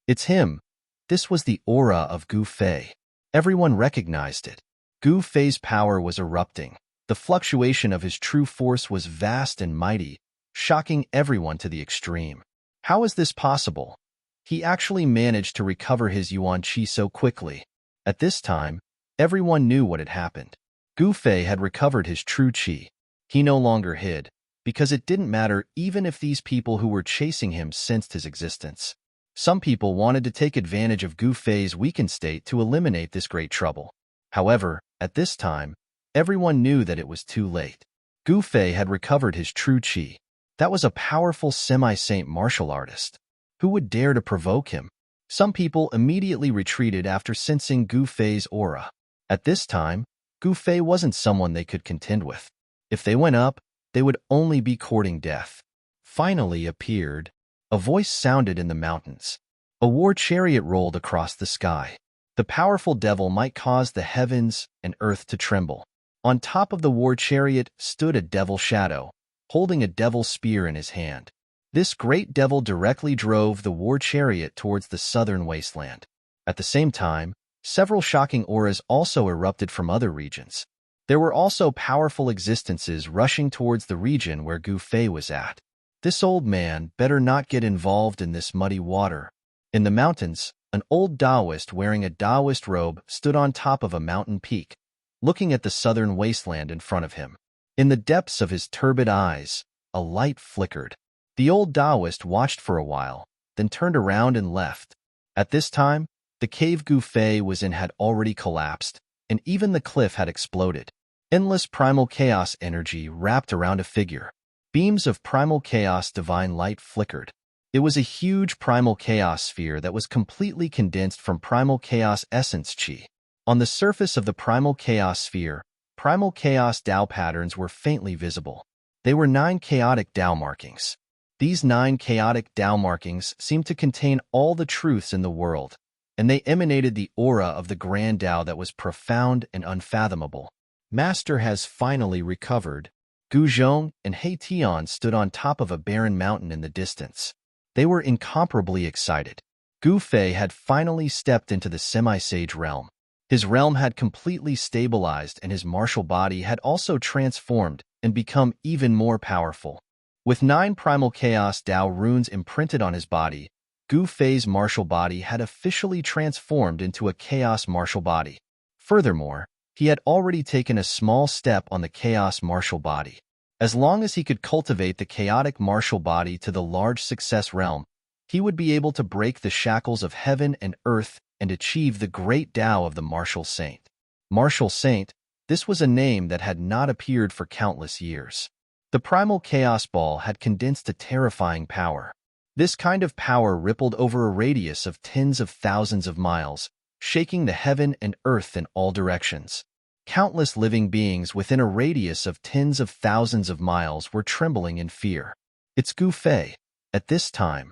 It's him. This was the aura of Gu Fei. Everyone recognized it. Gu Fei's power was erupting. The fluctuation of his true force was vast and mighty, shocking everyone to the extreme. How is this possible? He actually managed to recover his yuan qi so quickly. At this time, everyone knew what had happened. Gu Fei had recovered his true qi. He no longer hid, because it didn't matter even if these people who were chasing him sensed his existence. Some people wanted to take advantage of Gu Fei's weakened state to eliminate this great trouble. However, at this time, everyone knew that it was too late. Gu Fei had recovered his true qi. That was a powerful semi-saint martial artist. Who would dare to provoke him? Some people immediately retreated after sensing Gu Fei's aura. At this time, Gu Fei wasn't someone they could contend with. If they went up, they would only be courting death. Finally appeared. A voice sounded in the mountains. A war chariot rolled across the sky. The powerful devil might cause the heavens and earth to tremble. On top of the war chariot stood a devil shadow, holding a devil spear in his hand. This great devil directly drove the war chariot towards the southern wasteland. At the same time, several shocking auras also erupted from other regions. There were also powerful existences rushing towards the region where Gu Fei was at. This old man better not get involved in this muddy water. In the mountains, an old Taoist wearing a Taoist robe stood on top of a mountain peak, looking at the southern wasteland in front of him. In the depths of his turbid eyes, a light flickered. The old Taoist watched for a while, then turned around and left. At this time, the cave Gu Fei was in had already collapsed, and even the cliff had exploded. Endless primal chaos energy wrapped around a figure. Beams of primal chaos divine light flickered. It was a huge primal chaos sphere that was completely condensed from primal chaos essence chi. On the surface of the primal chaos sphere, primal chaos Tao patterns were faintly visible. They were 9 chaotic Tao markings. These 9 chaotic Tao markings seemed to contain all the truths in the world, and they emanated the aura of the grand Tao that was profound and unfathomable. Master has finally recovered. Gu Zhong and He Tian stood on top of a barren mountain in the distance. They were incomparably excited. Gu Fei had finally stepped into the semi-sage realm. His realm had completely stabilized and his martial body had also transformed and become even more powerful. With 9 primal chaos Tao runes imprinted on his body, Gu Fei's martial body had officially transformed into a chaos martial body. Furthermore, he had already taken a small step on the chaos martial body. As long as he could cultivate the chaotic martial body to the large success realm, he would be able to break the shackles of heaven and earth and achieve the great Tao of the martial saint. Martial saint, this was a name that had not appeared for countless years. The primal chaos ball had condensed a terrifying power. This kind of power rippled over a radius of tens of thousands of miles, shaking the heaven and earth in all directions. Countless living beings within a radius of tens of thousands of miles were trembling in fear. It's Gu Fei. At this time,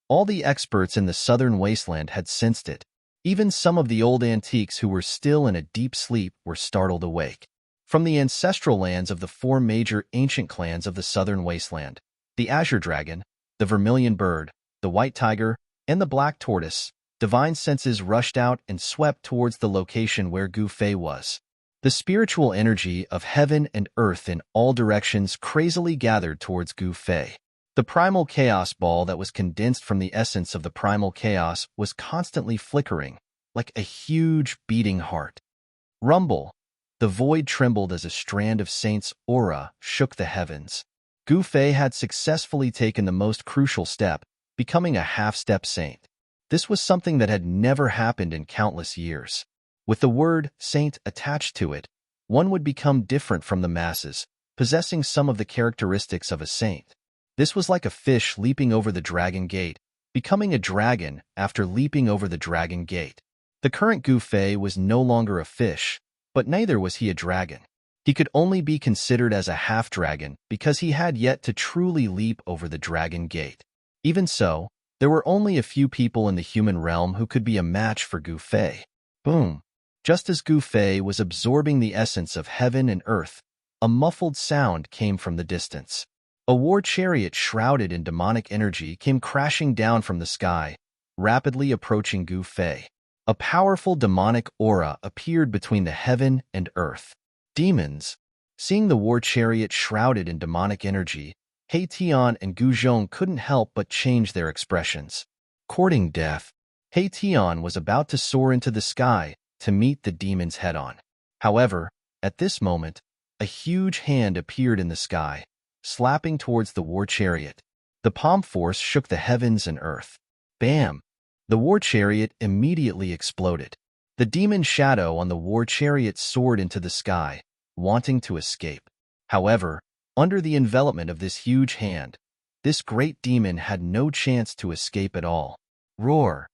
all the experts in the southern wasteland had sensed it. Even some of the old antiques who were still in a deep sleep were startled awake. From the ancestral lands of the 4 major ancient clans of the southern wasteland, the Azure Dragon, the Vermilion Bird, the White Tiger, and the Black Tortoise, divine senses rushed out and swept towards the location where Gu Fei was. The spiritual energy of heaven and earth in all directions crazily gathered towards Gu Fei. The primal chaos ball that was condensed from the essence of the primal chaos was constantly flickering, like a huge beating heart. Rumble. The void trembled as a strand of Saint's aura shook the heavens. Gu Fei had successfully taken the most crucial step, becoming a half-step saint. This was something that had never happened in countless years. With the word saint attached to it, one would become different from the masses, possessing some of the characteristics of a saint. This was like a fish leaping over the dragon gate, becoming a dragon after leaping over the dragon gate. The current Gu Fei was no longer a fish, but neither was he a dragon. He could only be considered as a half-dragon because he had yet to truly leap over the dragon gate. Even so, there were only a few people in the human realm who could be a match for Gu Fei. Boom! Just as Gu Fei was absorbing the essence of heaven and earth, a muffled sound came from the distance. A war chariot shrouded in demonic energy came crashing down from the sky, rapidly approaching Gu Fei. A powerful demonic aura appeared between the heaven and earth. Demons. Seeing the war chariot shrouded in demonic energy, He Tian and Gu Zhong couldn't help but change their expressions. Courting death, He Tian was about to soar into the sky to meet the demons head-on. However, at this moment, a huge hand appeared in the sky, slapping towards the war chariot. The palm force shook the heavens and earth. Bam! The war chariot immediately exploded. The demon shadow on the war chariot soared into the sky, wanting to escape. However, under the envelopment of this huge hand, this great demon had no chance to escape at all. Roar!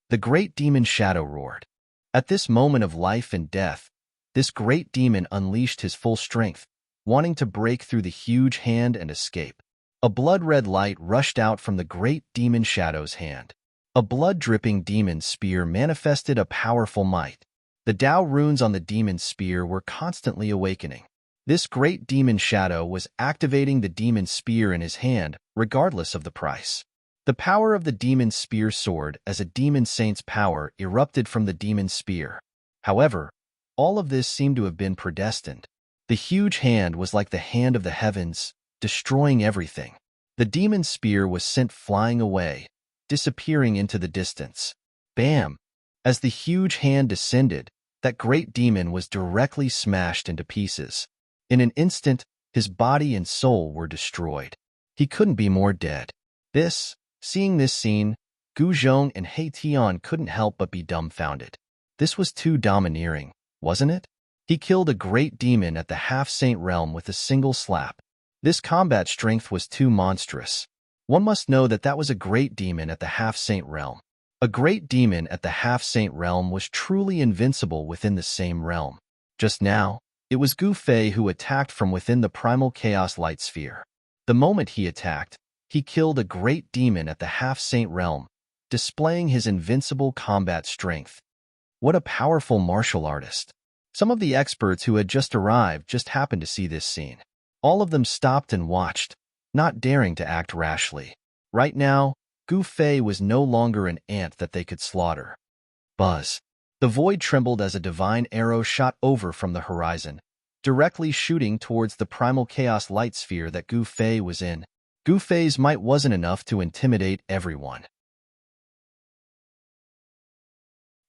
The great demon shadow roared. At this moment of life and death, this great demon unleashed his full strength, wanting to break through the huge hand and escape. A blood-red light rushed out from the great demon shadow's hand. A blood-dripping demon spear manifested a powerful might. The Tao runes on the demon spear were constantly awakening. This great demon shadow was activating the demon spear in his hand, regardless of the price. The power of the demon spear soared as a demon saint's power erupted from the demon spear. However, all of this seemed to have been predestined. The huge hand was like the hand of the heavens, destroying everything. The demon spear was sent flying away, disappearing into the distance. Bam! As the huge hand descended, that great demon was directly smashed into pieces. In an instant, his body and soul were destroyed. He couldn't be more dead. Seeing this scene, Gu Zhong and He Tian couldn't help but be dumbfounded. This was too domineering, wasn't it? He killed a great demon at the half-saint realm with a single slap. This combat strength was too monstrous. One must know that was a great demon at the half-saint realm. A great demon at the half-saint realm was truly invincible within the same realm. Just now, it was Gu Fei who attacked from within the primal chaos light sphere. The moment he attacked, he killed a great demon at the half-saint realm, displaying his invincible combat strength. What a powerful martial artist. Some of the experts who had just arrived just happened to see this scene. All of them stopped and watched, not daring to act rashly. Right now, Gu Fei was no longer an ant that they could slaughter. Buzz. The void trembled as a divine arrow shot over from the horizon, directly shooting towards the primal chaos light sphere that Gu Fei was in. Gu Fei's might wasn't enough to intimidate everyone.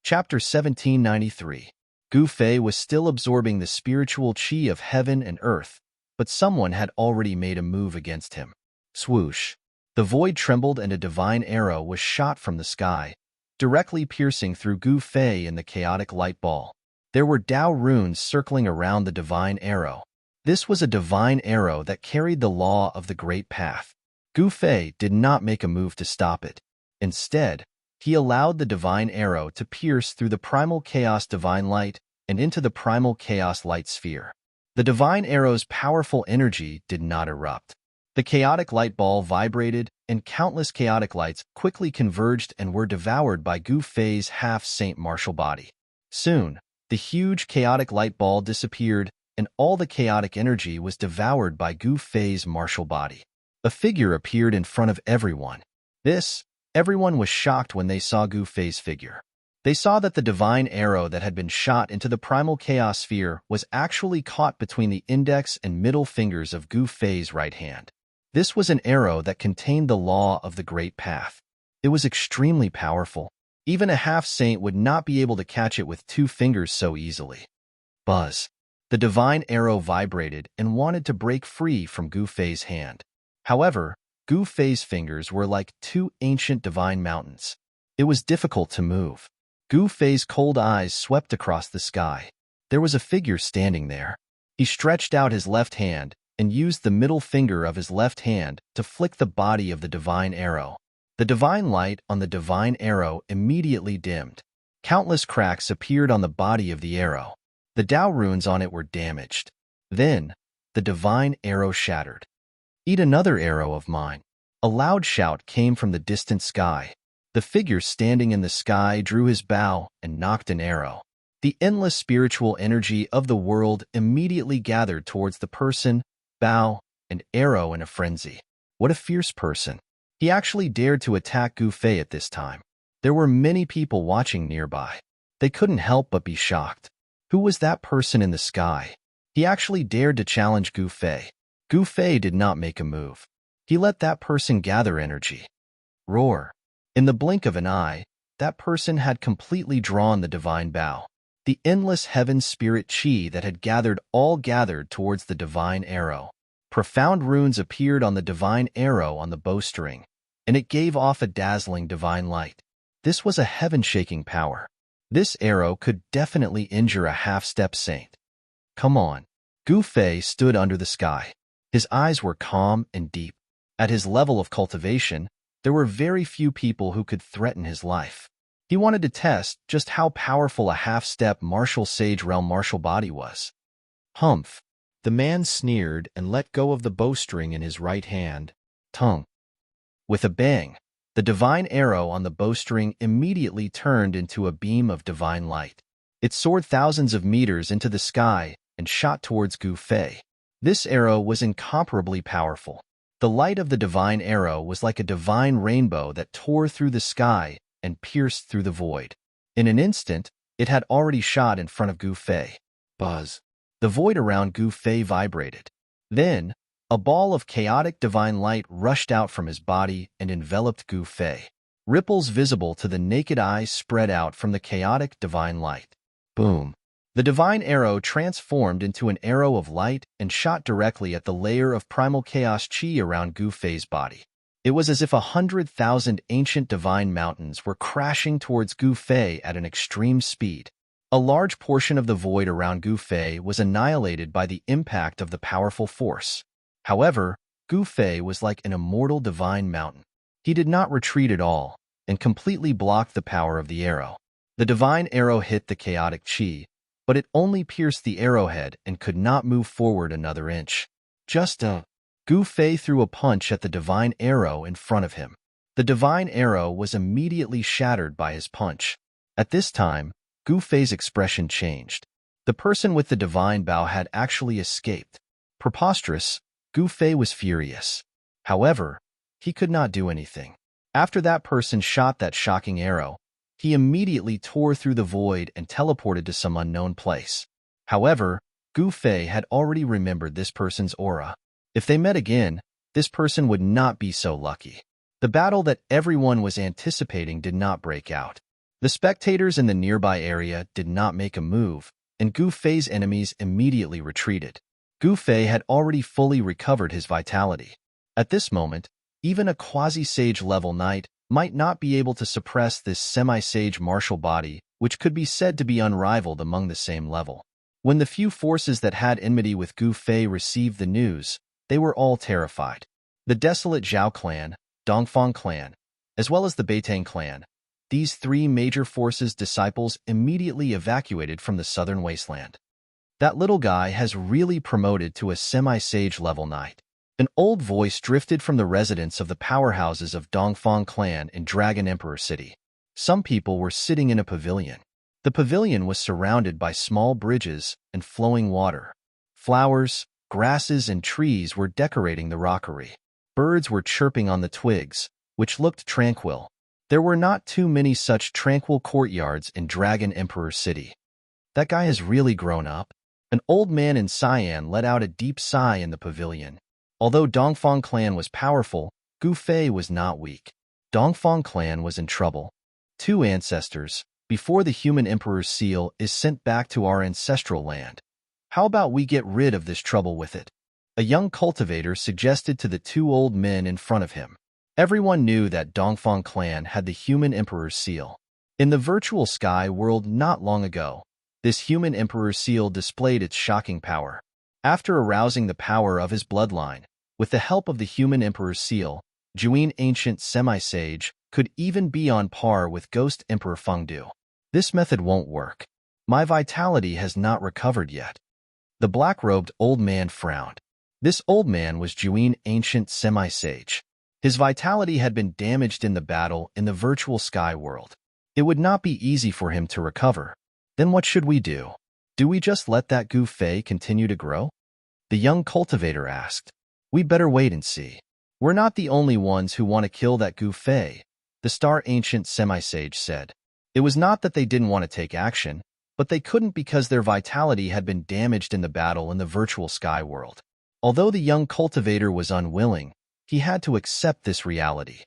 Chapter 1793. Gu Fei was still absorbing the spiritual qi of heaven and earth, but someone had already made a move against him. Swoosh. The void trembled and a divine arrow was shot from the sky, directly piercing through Gu Fei and the chaotic light ball. There were Tao runes circling around the divine arrow. This was a divine arrow that carried the law of the Great Path. Gu Fei did not make a move to stop it. Instead, he allowed the divine arrow to pierce through the primal chaos divine light and into the primal chaos light sphere. The divine arrow's powerful energy did not erupt. The chaotic light ball vibrated, and countless chaotic lights quickly converged and were devoured by Gu Fei's half-saint martial body. Soon, the huge chaotic light ball disappeared, and all the chaotic energy was devoured by Gu Fei's martial body. A figure appeared in front of everyone. Everyone was shocked when they saw Gu Fei's figure. They saw that the divine arrow that had been shot into the primal chaos sphere was actually caught between the index and middle fingers of Gu Fei's right hand. This was an arrow that contained the law of the Great Path. It was extremely powerful. Even a half-saint would not be able to catch it with 2 fingers so easily. Buzz. The divine arrow vibrated and wanted to break free from Gu Fei's hand. However, Gu Fei's fingers were like 2 ancient divine mountains. It was difficult to move. Gu Fei's cold eyes swept across the sky. There was a figure standing there. He stretched out his left hand and used the middle finger of his left hand to flick the body of the divine arrow. The divine light on the divine arrow immediately dimmed. Countless cracks appeared on the body of the arrow. The Tao runes on it were damaged. Then, the divine arrow shattered. "Eat another arrow of mine." A loud shout came from the distant sky. The figure standing in the sky drew his bow and knocked an arrow. The endless spiritual energy of the world immediately gathered towards the person, bow, and arrow in a frenzy. What a fierce person. He actually dared to attack Gu Fei at this time. There were many people watching nearby. They couldn't help but be shocked. Who was that person in the sky? He actually dared to challenge Gu Fei. Gu Fei did not make a move. He let that person gather energy. Roar. In the blink of an eye, that person had completely drawn the divine bow. The endless heaven spirit chi that had gathered towards the divine arrow. Profound runes appeared on the divine arrow on the bowstring, and it gave off a dazzling divine light. This was a heaven-shaking power. This arrow could definitely injure a half-step saint. Come on. Gu Fei stood under the sky. His eyes were calm and deep. At his level of cultivation, there were very few people who could threaten his life. He wanted to test just how powerful a half-step martial sage realm martial body was. Humph! The man sneered and let go of the bowstring in his right hand. Tongue. With a bang, the divine arrow on the bowstring immediately turned into a beam of divine light. It soared thousands of meters into the sky and shot towards Gu Fei. This arrow was incomparably powerful. The light of the divine arrow was like a divine rainbow that tore through the sky and pierced through the void. In an instant, it had already shot in front of Gu Fei. Buzz. The void around Gu Fei vibrated. Then, a ball of chaotic divine light rushed out from his body and enveloped Gu Fei. Ripples visible to the naked eye spread out from the chaotic divine light. Boom. The divine arrow transformed into an arrow of light and shot directly at the layer of primal chaos chi around Gu Fei's body. It was as if 100,000 ancient divine mountains were crashing towards Gu Fei at an extreme speed. A large portion of the void around Gu Fei was annihilated by the impact of the powerful force. However, Gu Fei was like an immortal divine mountain. He did not retreat at all and completely blocked the power of the arrow. The divine arrow hit the chaotic chi, but it only pierced the arrowhead and could not move forward another inch. Gu Fei threw a punch at the divine arrow in front of him. The divine arrow was immediately shattered by his punch. At this time, Gu Fei's expression changed. The person with the divine bow had actually escaped. Preposterous, Gu Fei was furious. However, he could not do anything. After that person shot that shocking arrow, he immediately tore through the void and teleported to some unknown place. However, Gu Fei had already remembered this person's aura. If they met again, this person would not be so lucky. The battle that everyone was anticipating did not break out. The spectators in the nearby area did not make a move, and Gu Fei's enemies immediately retreated. Gu Fei had already fully recovered his vitality. At this moment, even a quasi-sage level knight might not be able to suppress this semi-sage martial body, which could be said to be unrivaled among the same level. When the few forces that had enmity with Gu Fei received the news, they were all terrified. The desolate Zhao clan, Dongfang clan, as well as the Beitang clan, these three major forces' disciples immediately evacuated from the southern wasteland. That little guy has really promoted to a semi-sage level knight. An old voice drifted from the residence of the powerhouses of Dongfang clan in Dragon Emperor City. Some people were sitting in a pavilion. The pavilion was surrounded by small bridges and flowing water. Flowers, grasses, and trees were decorating the rockery. Birds were chirping on the twigs, which looked tranquil. There were not too many such tranquil courtyards in Dragon Emperor City. That guy has really grown up. An old man in cyan let out a deep sigh in the pavilion. Although Dongfang clan was powerful, Gu Fei was not weak. Dongfang clan was in trouble. Two ancestors, before the human emperor's seal is sent back to our ancestral land. How about we get rid of this trouble with it? A young cultivator suggested to the two old men in front of him. Everyone knew that Dongfang clan had the human emperor's seal. In the virtual sky world not long ago, this human emperor's seal displayed its shocking power. After arousing the power of his bloodline, with the help of the human emperor's seal, Juin ancient semi-sage could even be on par with Ghost Emperor Fengdu. This method won't work. My vitality has not recovered yet. The black-robed old man frowned. This old man was Juin ancient semi-sage. His vitality had been damaged in the battle in the virtual sky world. It would not be easy for him to recover. Then what should we do? Do we just let that Gu Fei continue to grow? The young cultivator asked. We'd better wait and see. We're not the only ones who want to kill that Gu Fei, the star ancient semi-sage said. It was not that they didn't want to take action, but they couldn't because their vitality had been damaged in the battle in the virtual sky world. Although the young cultivator was unwilling, he had to accept this reality.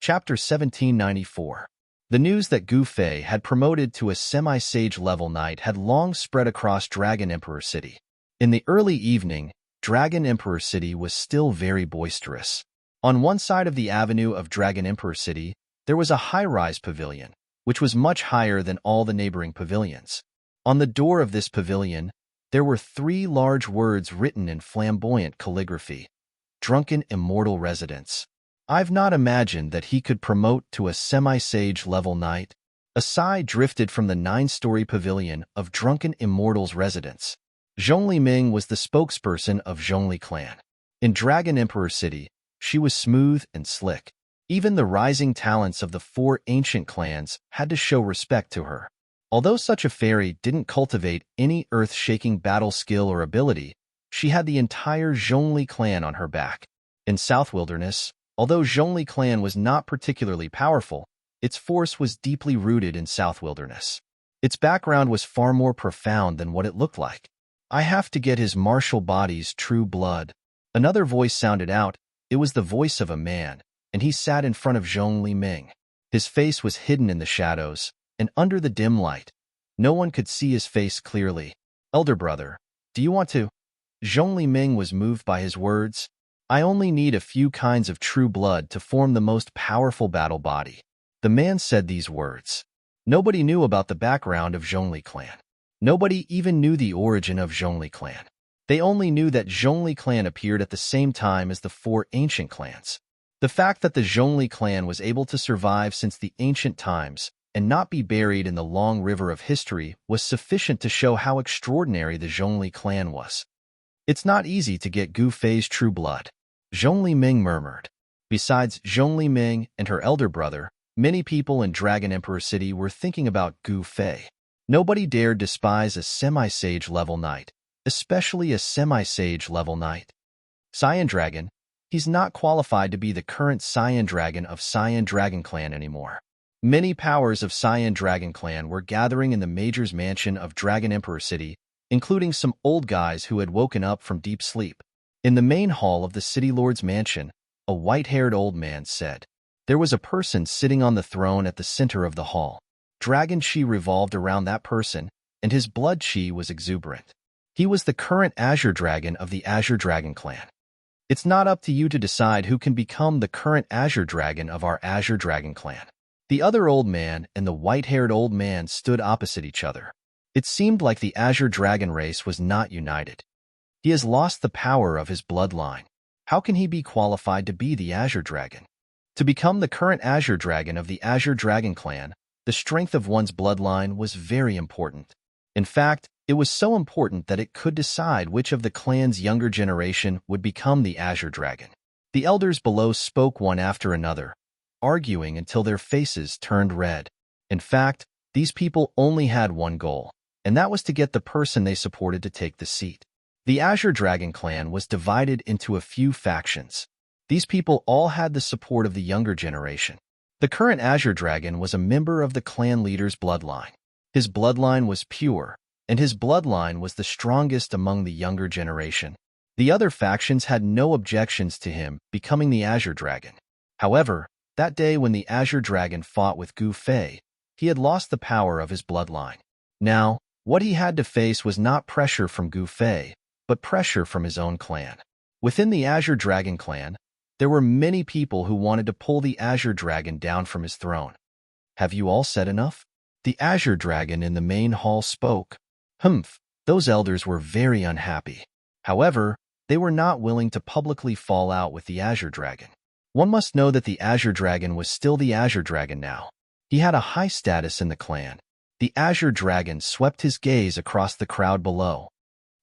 Chapter 1794. The news that Gu Fei had promoted to a semi-sage level knight had long spread across Dragon Emperor City. In the early evening, Dragon Emperor City was still very boisterous. On one side of the avenue of Dragon Emperor City, there was a high-rise pavilion, which was much higher than all the neighboring pavilions. On the door of this pavilion, there were 3 large words written in flamboyant calligraphy. Drunken Immortal Residence. I've not imagined that he could promote to a semi-sage level knight. A sigh drifted from the 9-story pavilion of drunken immortals' residence. Zhongli Ming was the spokesperson of Zhongli clan. In Dragon Emperor City, she was smooth and slick. Even the rising talents of the 4 ancient clans had to show respect to her. Although such a fairy didn't cultivate any earth-shaking battle skill or ability, she had the entire Zhongli clan on her back. In South Wilderness, although Zhongli clan was not particularly powerful, its force was deeply rooted in South Wilderness. Its background was far more profound than what it looked like. I have to get his martial body's true blood. Another voice sounded out. It was the voice of a man, and he sat in front of Zhongli Ming. His face was hidden in the shadows, and under the dim light, no one could see his face clearly. Elder brother, do you want to? Zhongli Ming was moved by his words. I only need a few kinds of true blood to form the most powerful battle body. The man said these words. Nobody knew about the background of Zhongli clan. Nobody even knew the origin of Zhongli clan. They only knew that Zhongli clan appeared at the same time as the 4 ancient clans. The fact that the Zhongli clan was able to survive since the ancient times and not be buried in the long river of history was sufficient to show how extraordinary the Zhongli clan was. It's not easy to get Gu Fei's true blood, Zhongli Ming murmured. Besides Zhongli Ming and her elder brother, many people in Dragon Emperor City were thinking about Gu Fei. Nobody dared despise a semi-sage level knight, especially a semi-sage level knight. Cyan Dragon, he's not qualified to be the current Cyan Dragon of Cyan Dragon Clan anymore. Many powers of Cyan Dragon Clan were gathering in the Major's mansion of Dragon Emperor City, including some old guys who had woken up from deep sleep. In the main hall of the City Lord's mansion, a white-haired old man said. There was a person sitting on the throne at the center of the hall. Dragon Chi revolved around that person, and his blood chi was exuberant. He was the current Azure Dragon of the Azure Dragon Clan. It's not up to you to decide who can become the current Azure Dragon of our Azure Dragon Clan. The other old man and the white-haired old man stood opposite each other. It seemed like the Azure Dragon race was not united. He has lost the power of his bloodline. How can he be qualified to be the Azure Dragon? To become the current Azure Dragon of the Azure Dragon Clan, the strength of one's bloodline was very important. In fact, it was so important that it could decide which of the clan's younger generation would become the Azure Dragon. The elders below spoke one after another, arguing until their faces turned red. In fact, these people only had one goal, and that was to get the person they supported to take the seat. The Azure Dragon Clan was divided into a few factions. These people all had the support of the younger generation. The current Azure Dragon was a member of the clan leader's bloodline. His bloodline was pure, and his bloodline was the strongest among the younger generation. The other factions had no objections to him becoming the Azure Dragon. However, that day when the Azure Dragon fought with Gu Fei, he had lost the power of his bloodline. Now, what he had to face was not pressure from Gu Fei, but pressure from his own clan. Within the Azure Dragon Clan, there were many people who wanted to pull the Azure Dragon down from his throne. Have you all said enough? The Azure Dragon in the main hall spoke. Humph, those elders were very unhappy. However, they were not willing to publicly fall out with the Azure Dragon. One must know that the Azure Dragon was still the Azure Dragon now. He had a high status in the clan. The Azure Dragon swept his gaze across the crowd below.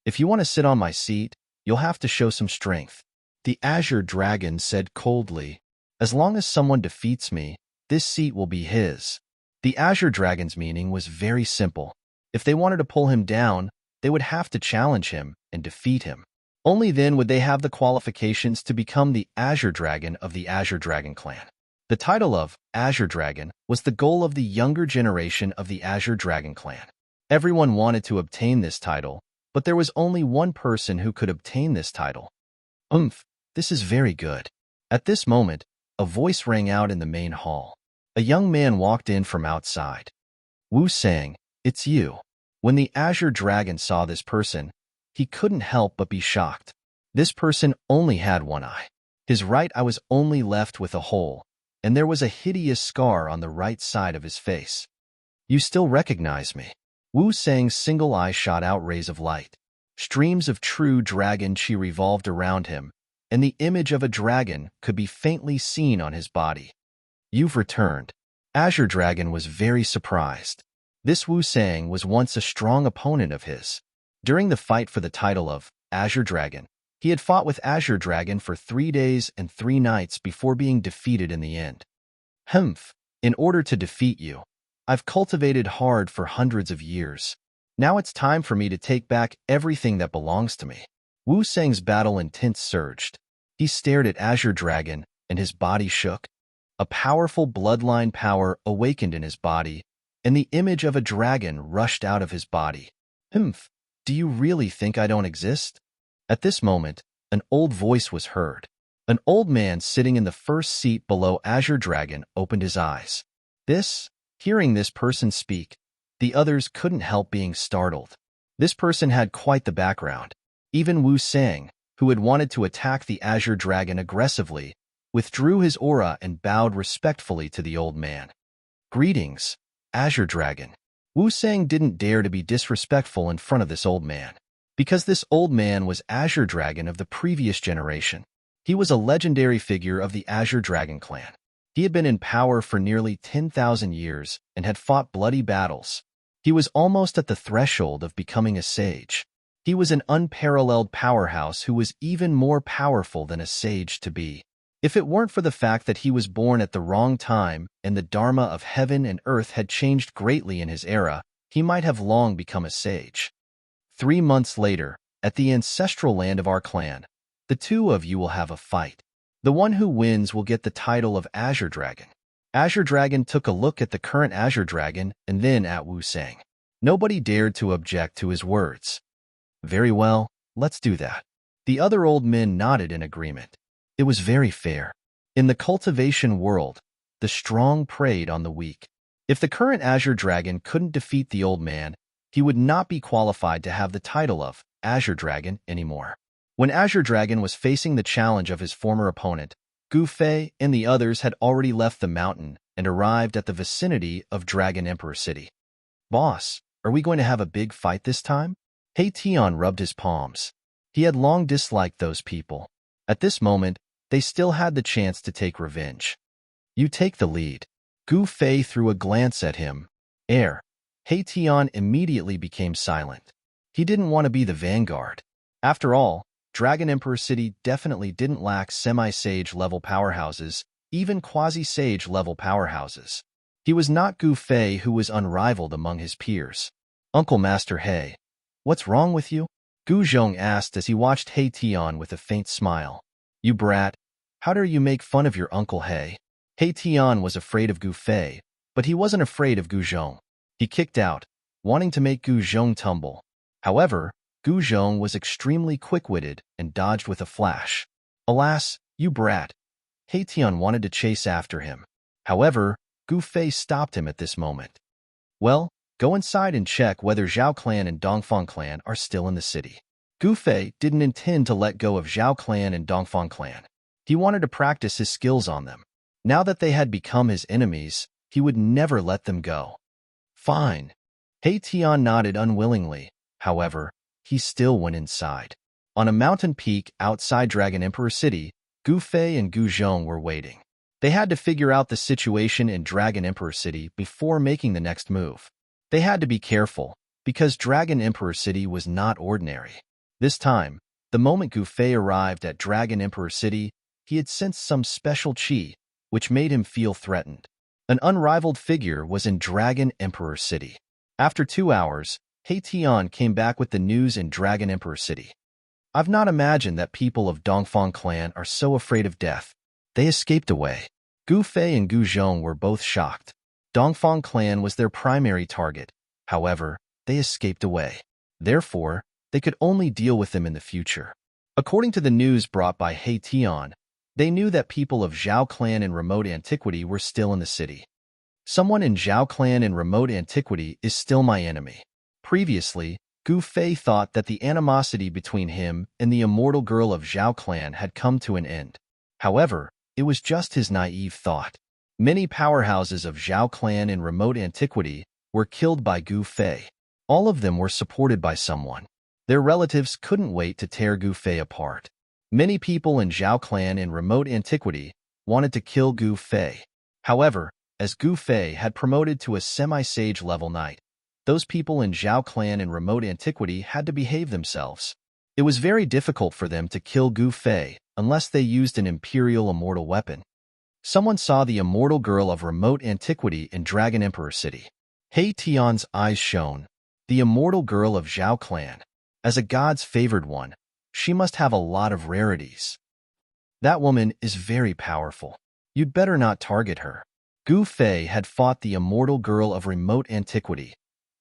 If you want to sit on my seat, you'll have to show some strength. The Azure Dragon said coldly, as long as someone defeats me, this seat will be his. The Azure Dragon's meaning was very simple. If they wanted to pull him down, they would have to challenge him and defeat him. Only then would they have the qualifications to become the Azure Dragon of the Azure Dragon Clan. The title of Azure Dragon was the goal of the younger generation of the Azure Dragon Clan. Everyone wanted to obtain this title, but there was only one person who could obtain this title. This is very good. At this moment, a voice rang out in the main hall. A young man walked in from outside. Wu sang, "It's you." When the Azure Dragon saw this person, he couldn't help but be shocked. This person only had one eye. His right eye was only left with a hole, and there was a hideous scar on the right side of his face. You still recognize me? Wu Sang's single eye shot out rays of light. Streams of true dragon chi revolved around him, and the image of a dragon could be faintly seen on his body. You've returned. Azure Dragon was very surprised. This Wu Sang was once a strong opponent of his. During the fight for the title of Azure Dragon, he had fought with Azure Dragon for 3 days and 3 nights before being defeated in the end. Humph, in order to defeat you, I've cultivated hard for hundreds of years. Now it's time for me to take back everything that belongs to me. Wu Sang's battle intent surged. He stared at Azure Dragon, and his body shook. A powerful bloodline power awakened in his body, and the image of a dragon rushed out of his body. Humph, do you really think I don't exist? At this moment, an old voice was heard. An old man sitting in the first seat below Azure Dragon opened his eyes. Hearing this person speak, the others couldn't help being startled. This person had quite the background. Even Wu Sang, who had wanted to attack the Azure Dragon aggressively, withdrew his aura and bowed respectfully to the old man. Greetings, Azure Dragon. Wu Sang didn't dare to be disrespectful in front of this old man, because this old man was Azure Dragon of the previous generation. He was a legendary figure of the Azure Dragon clan. He had been in power for nearly 10,000 years and had fought bloody battles. He was almost at the threshold of becoming a sage. He was an unparalleled powerhouse who was even more powerful than a sage to be. If it weren't for the fact that he was born at the wrong time and the dharma of heaven and earth had changed greatly in his era, he might have long become a sage. 3 months later, at the ancestral land of our clan, the two of you will have a fight. The one who wins will get the title of Azure Dragon. Azure Dragon took a look at the current Azure Dragon and then at Wu Sang. Nobody dared to object to his words. Very well, let's do that. The other old men nodded in agreement. It was very fair. In the cultivation world, the strong preyed on the weak. If the current Azure Dragon couldn't defeat the old man, he would not be qualified to have the title of Azure Dragon anymore. When Azure Dragon was facing the challenge of his former opponent, Gu Fei and the others had already left the mountain and arrived at the vicinity of Dragon Emperor City. Boss, are we going to have a big fight this time? He Tian rubbed his palms. He had long disliked those people. At this moment, they still had the chance to take revenge. You take the lead. Gu Fei threw a glance at him. He Tian immediately became silent. He didn't want to be the vanguard. After all, Dragon Emperor City definitely didn't lack semi-sage level powerhouses, even quasi-sage level powerhouses. He was not Gu Fei, who was unrivaled among his peers. Uncle Master He, what's wrong with you? Gu Zhong asked as he watched He Tian with a faint smile. You brat, how dare you make fun of your Uncle He? He Tian was afraid of Gu Fei, but he wasn't afraid of Gu Zhong. He kicked out, wanting to make Gu Zhong tumble. However, Gu Zhong was extremely quick-witted and dodged with a flash. Alas, you brat! He Tian wanted to chase after him. However, Gu Fei stopped him at this moment. Well, go inside and check whether Zhao Clan and Dongfang Clan are still in the city. Gu Fei didn't intend to let go of Zhao Clan and Dongfang Clan. He wanted to practice his skills on them. Now that they had become his enemies, he would never let them go. Fine. He Tian nodded unwillingly. However, he still went inside. On a mountain peak outside Dragon Emperor City, Gu Fei and Gu Zhong were waiting. They had to figure out the situation in Dragon Emperor City before making the next move. They had to be careful, because Dragon Emperor City was not ordinary. This time, the moment Gu Fei arrived at Dragon Emperor City, he had sensed some special qi, which made him feel threatened. An unrivaled figure was in Dragon Emperor City. After 2 hours, He Tian came back with the news in Dragon Emperor City. I've not imagined that people of Dongfang Clan are so afraid of death. They escaped away. Gu Fei and Gu Zhong were both shocked. Dongfang Clan was their primary target. However, they escaped away. Therefore, they could only deal with them in the future. According to the news brought by He Tian, they knew that people of Zhao Clan in remote antiquity were still in the city. Someone in Zhao Clan in remote antiquity is still my enemy. Previously, Gu Fei thought that the animosity between him and the immortal girl of Zhao Clan had come to an end. However, it was just his naive thought. Many powerhouses of Zhao Clan in remote antiquity were killed by Gu Fei. All of them were supported by someone. Their relatives couldn't wait to tear Gu Fei apart. Many people in Zhao clan in remote antiquity wanted to kill Gu Fei. However, as Gu Fei had promoted to a semi-sage level knight, those people in Zhao clan in remote antiquity had to behave themselves. It was very difficult for them to kill Gu Fei unless they used an imperial immortal weapon. Someone saw the immortal girl of remote antiquity in Dragon Emperor City. He Tian's eyes shone. The immortal girl of Zhao clan. As a god's favored one, she must have a lot of rarities. That woman is very powerful. You'd better not target her. Gu Fei had fought the immortal girl of remote antiquity.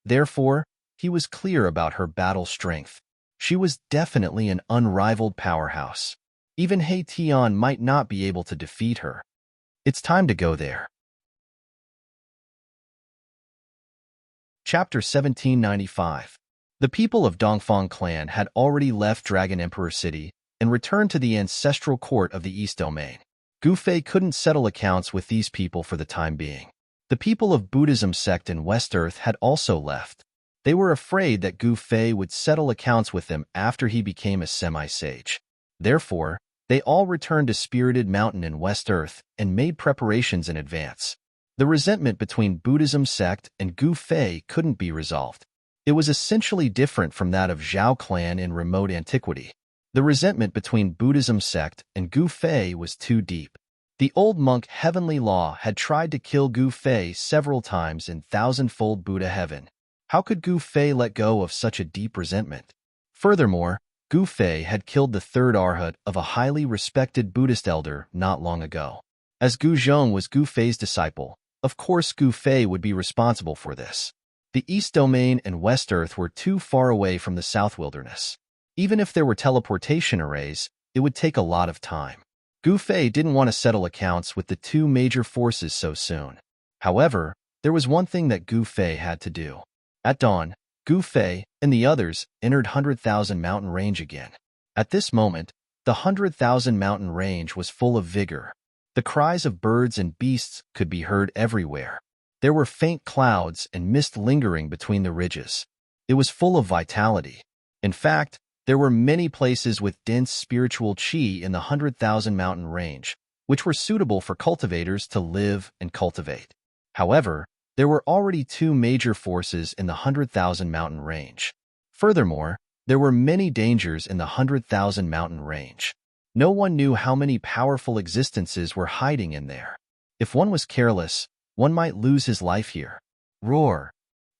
Therefore, he was clear about her battle strength. She was definitely an unrivaled powerhouse. Even He Tian might not be able to defeat her. It's time to go there. Chapter 1795. The people of Dongfang clan had already left Dragon Emperor City and returned to the ancestral court of the East Domain. Gu Fei couldn't settle accounts with these people for the time being. The people of Buddhism sect in West Earth had also left. They were afraid that Gu Fei would settle accounts with them after he became a semi-sage. Therefore, they all returned to Spirited Mountain in West Earth and made preparations in advance. The resentment between Buddhism sect and Gu Fei couldn't be resolved. It was essentially different from that of Zhao clan in remote antiquity. The resentment between Buddhism sect and Gu Fei was too deep. The old monk Heavenly Law had tried to kill Gu Fei several times in thousandfold Buddha heaven. How could Gu Fei let go of such a deep resentment? Furthermore, Gu Fei had killed the third arhat of a highly respected Buddhist elder not long ago. As Gu Zhong was Gu Fei's disciple, of course Gu Fei would be responsible for this. The East Domain and West Earth were too far away from the South Wilderness. Even if there were teleportation arrays, it would take a lot of time. Gu Fei didn't want to settle accounts with the two major forces so soon. However, there was one thing that Gu Fei had to do. At dawn, Gu Fei and the others entered 100,000 Mountain Range again. At this moment, the 100,000 Mountain Range was full of vigor. The cries of birds and beasts could be heard everywhere. There were faint clouds and mist lingering between the ridges. It was full of vitality. In fact, there were many places with dense spiritual qi in the 100,000 Mountain Range, which were suitable for cultivators to live and cultivate. However, there were already two major forces in the 100,000 Mountain Range. Furthermore, there were many dangers in the 100,000 Mountain Range. No one knew how many powerful existences were hiding in there. If one was careless, one might lose his life here. Roar!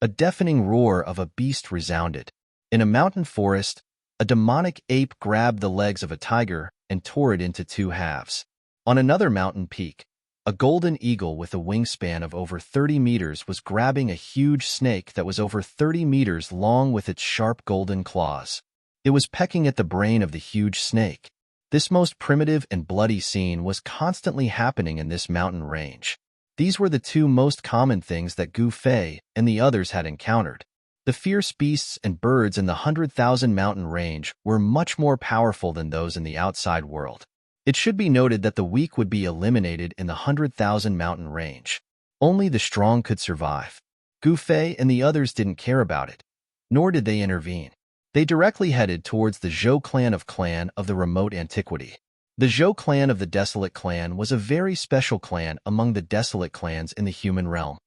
A deafening roar of a beast resounded. In a mountain forest, a demonic ape grabbed the legs of a tiger and tore it into two halves. On another mountain peak, a golden eagle with a wingspan of over 30 meters was grabbing a huge snake that was over 30 meters long with its sharp golden claws. It was pecking at the brain of the huge snake. This most primitive and bloody scene was constantly happening in this mountain range. These were the two most common things that Gu Fei and the others had encountered. The fierce beasts and birds in the 100,000 Mountain Range were much more powerful than those in the outside world. It should be noted that the weak would be eliminated in the 100,000 Mountain Range. Only the strong could survive. Gu Fei and the others didn't care about it, nor did they intervene. They directly headed towards the Zhou clan of the remote antiquity. The Zhou clan of the Desolate clan was a very special clan among the Desolate clans in the human realm.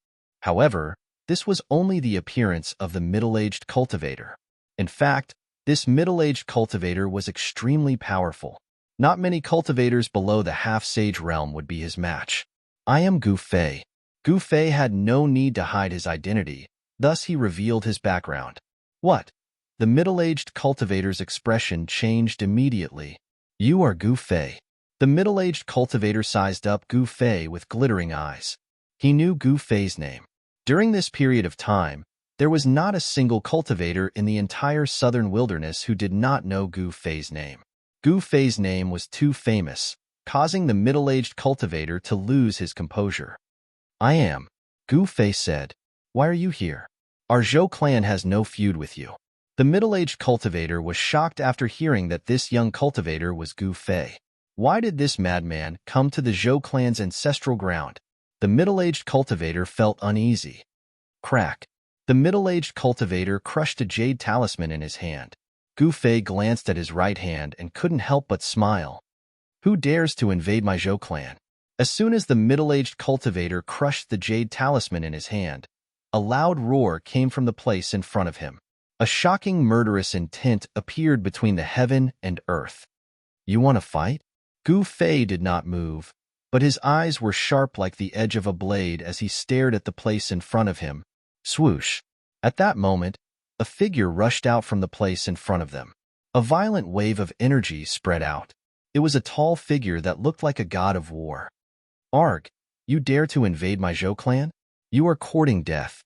However, this was only the appearance of the middle-aged cultivator. In fact, this middle-aged cultivator was extremely powerful. Not many cultivators below the half-sage realm would be his match. I am Gu Fei. Gu Fei had no need to hide his identity, thus he revealed his background. What? The middle-aged cultivator's expression changed immediately. You are Gu Fei. The middle-aged cultivator sized up Gu Fei with glittering eyes. He knew Gu Fei's name. During this period of time, there was not a single cultivator in the entire southern wilderness who did not know Gu Fei's name. Gu Fei's name was too famous, causing the middle-aged cultivator to lose his composure. I am, Gu Fei said. Why are you here? Our Zhou clan has no feud with you. The middle-aged cultivator was shocked after hearing that this young cultivator was Gu Fei. Why did this madman come to the Zhou clan's ancestral ground? The middle-aged cultivator felt uneasy. Crack. The middle-aged cultivator crushed a jade talisman in his hand. Gu Fei glanced at his right hand and couldn't help but smile. Who dares to invade my Zhou clan? As soon as the middle-aged cultivator crushed the jade talisman in his hand, a loud roar came from the place in front of him. A shocking murderous intent appeared between the heaven and earth. You want to fight? Gu Fei did not move, but his eyes were sharp like the edge of a blade as he stared at the place in front of him. Swoosh! At that moment, a figure rushed out from the place in front of them. A violent wave of energy spread out. It was a tall figure that looked like a god of war. Arg, you dare to invade my Zhou clan? You are courting death.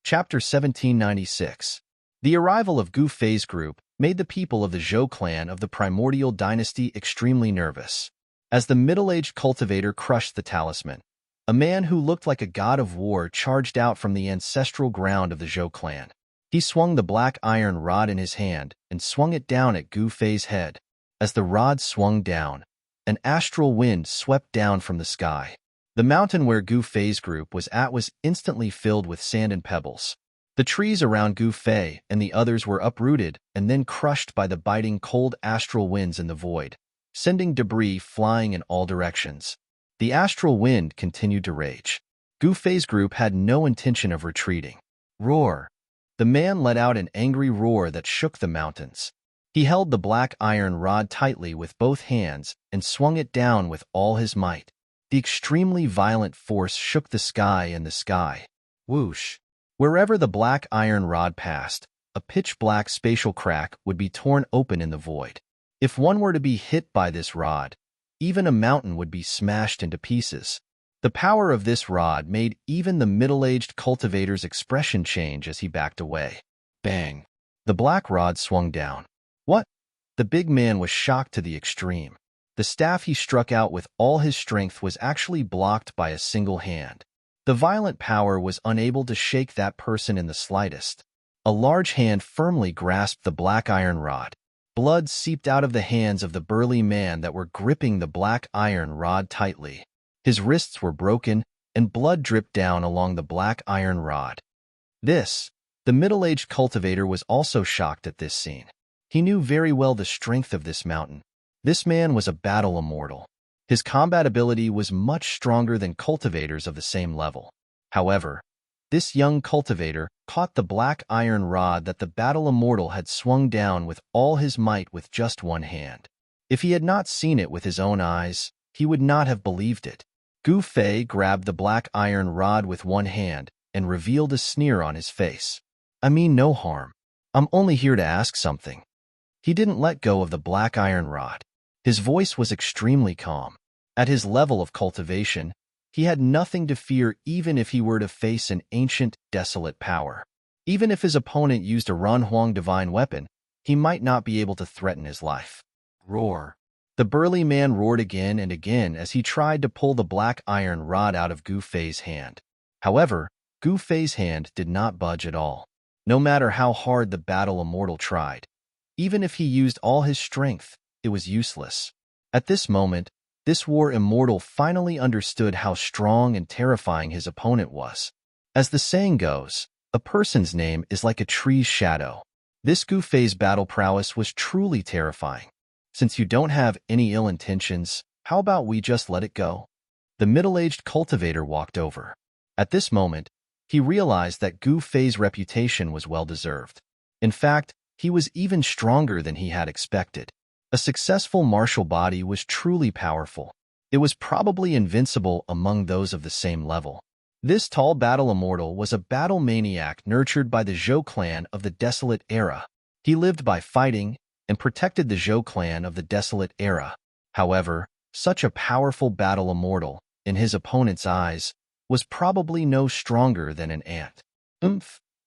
Chapter 1796. The arrival of Gu Fei's group made the people of the Zhou clan of the primordial dynasty extremely nervous. As the middle-aged cultivator crushed the talisman, a man who looked like a god of war charged out from the ancestral ground of the Zhou clan. He swung the black iron rod in his hand and swung it down at Gu Fei's head. As the rod swung down, an astral wind swept down from the sky. The mountain where Gu Fei's group was at was instantly filled with sand and pebbles. The trees around Gu Fei and the others were uprooted and then crushed by the biting cold astral winds in the void, sending debris flying in all directions. The astral wind continued to rage. Gu Fei's group had no intention of retreating. Roar! The man let out an angry roar that shook the mountains. He held the black iron rod tightly with both hands and swung it down with all his might. The extremely violent force shook the sky and the sky. Whoosh! Wherever the black iron rod passed, a pitch-black spatial crack would be torn open in the void. If one were to be hit by this rod, even a mountain would be smashed into pieces. The power of this rod made even the middle-aged cultivator's expression change as he backed away. Bang! The black rod swung down. What? The big man was shocked to the extreme. The staff he struck out with all his strength was actually blocked by a single hand. The violent power was unable to shake that person in the slightest. A large hand firmly grasped the black iron rod. Blood seeped out of the hands of the burly man that were gripping the black iron rod tightly. His wrists were broken, and blood dripped down along the black iron rod. The middle-aged cultivator was also shocked at this scene. He knew very well the strength of this mountain. This man was a battle immortal. His combat ability was much stronger than cultivators of the same level. However, this young cultivator caught the black iron rod that the battle immortal had swung down with all his might with just one hand. If he had not seen it with his own eyes, he would not have believed it. Gu Fei grabbed the black iron rod with one hand and revealed a sneer on his face. I mean no harm. I'm only here to ask something. He didn't let go of the black iron rod. His voice was extremely calm. At his level of cultivation, he had nothing to fear even if he were to face an ancient, desolate power. Even if his opponent used a Ranhuang divine weapon, he might not be able to threaten his life. Roar! The burly man roared again and again as he tried to pull the black iron rod out of Gu Fei's hand. However, Gu Fei's hand did not budge at all, no matter how hard the battle immortal tried. Even if he used all his strength, it was useless. At this moment, this war immortal finally understood how strong and terrifying his opponent was. As the saying goes, a person's name is like a tree's shadow. This Gu Fei's battle prowess was truly terrifying. Since you don't have any ill intentions, how about we just let it go? The middle-aged cultivator walked over. At this moment, he realized that Gu Fei's reputation was well-deserved. In fact, he was even stronger than he had expected. A successful martial body was truly powerful. It was probably invincible among those of the same level. This tall battle immortal was a battle maniac nurtured by the Zhou clan of the Desolate Era. He lived by fighting and protected the Zhou clan of the Desolate Era. However, such a powerful battle immortal, in his opponent's eyes, was probably no stronger than an ant.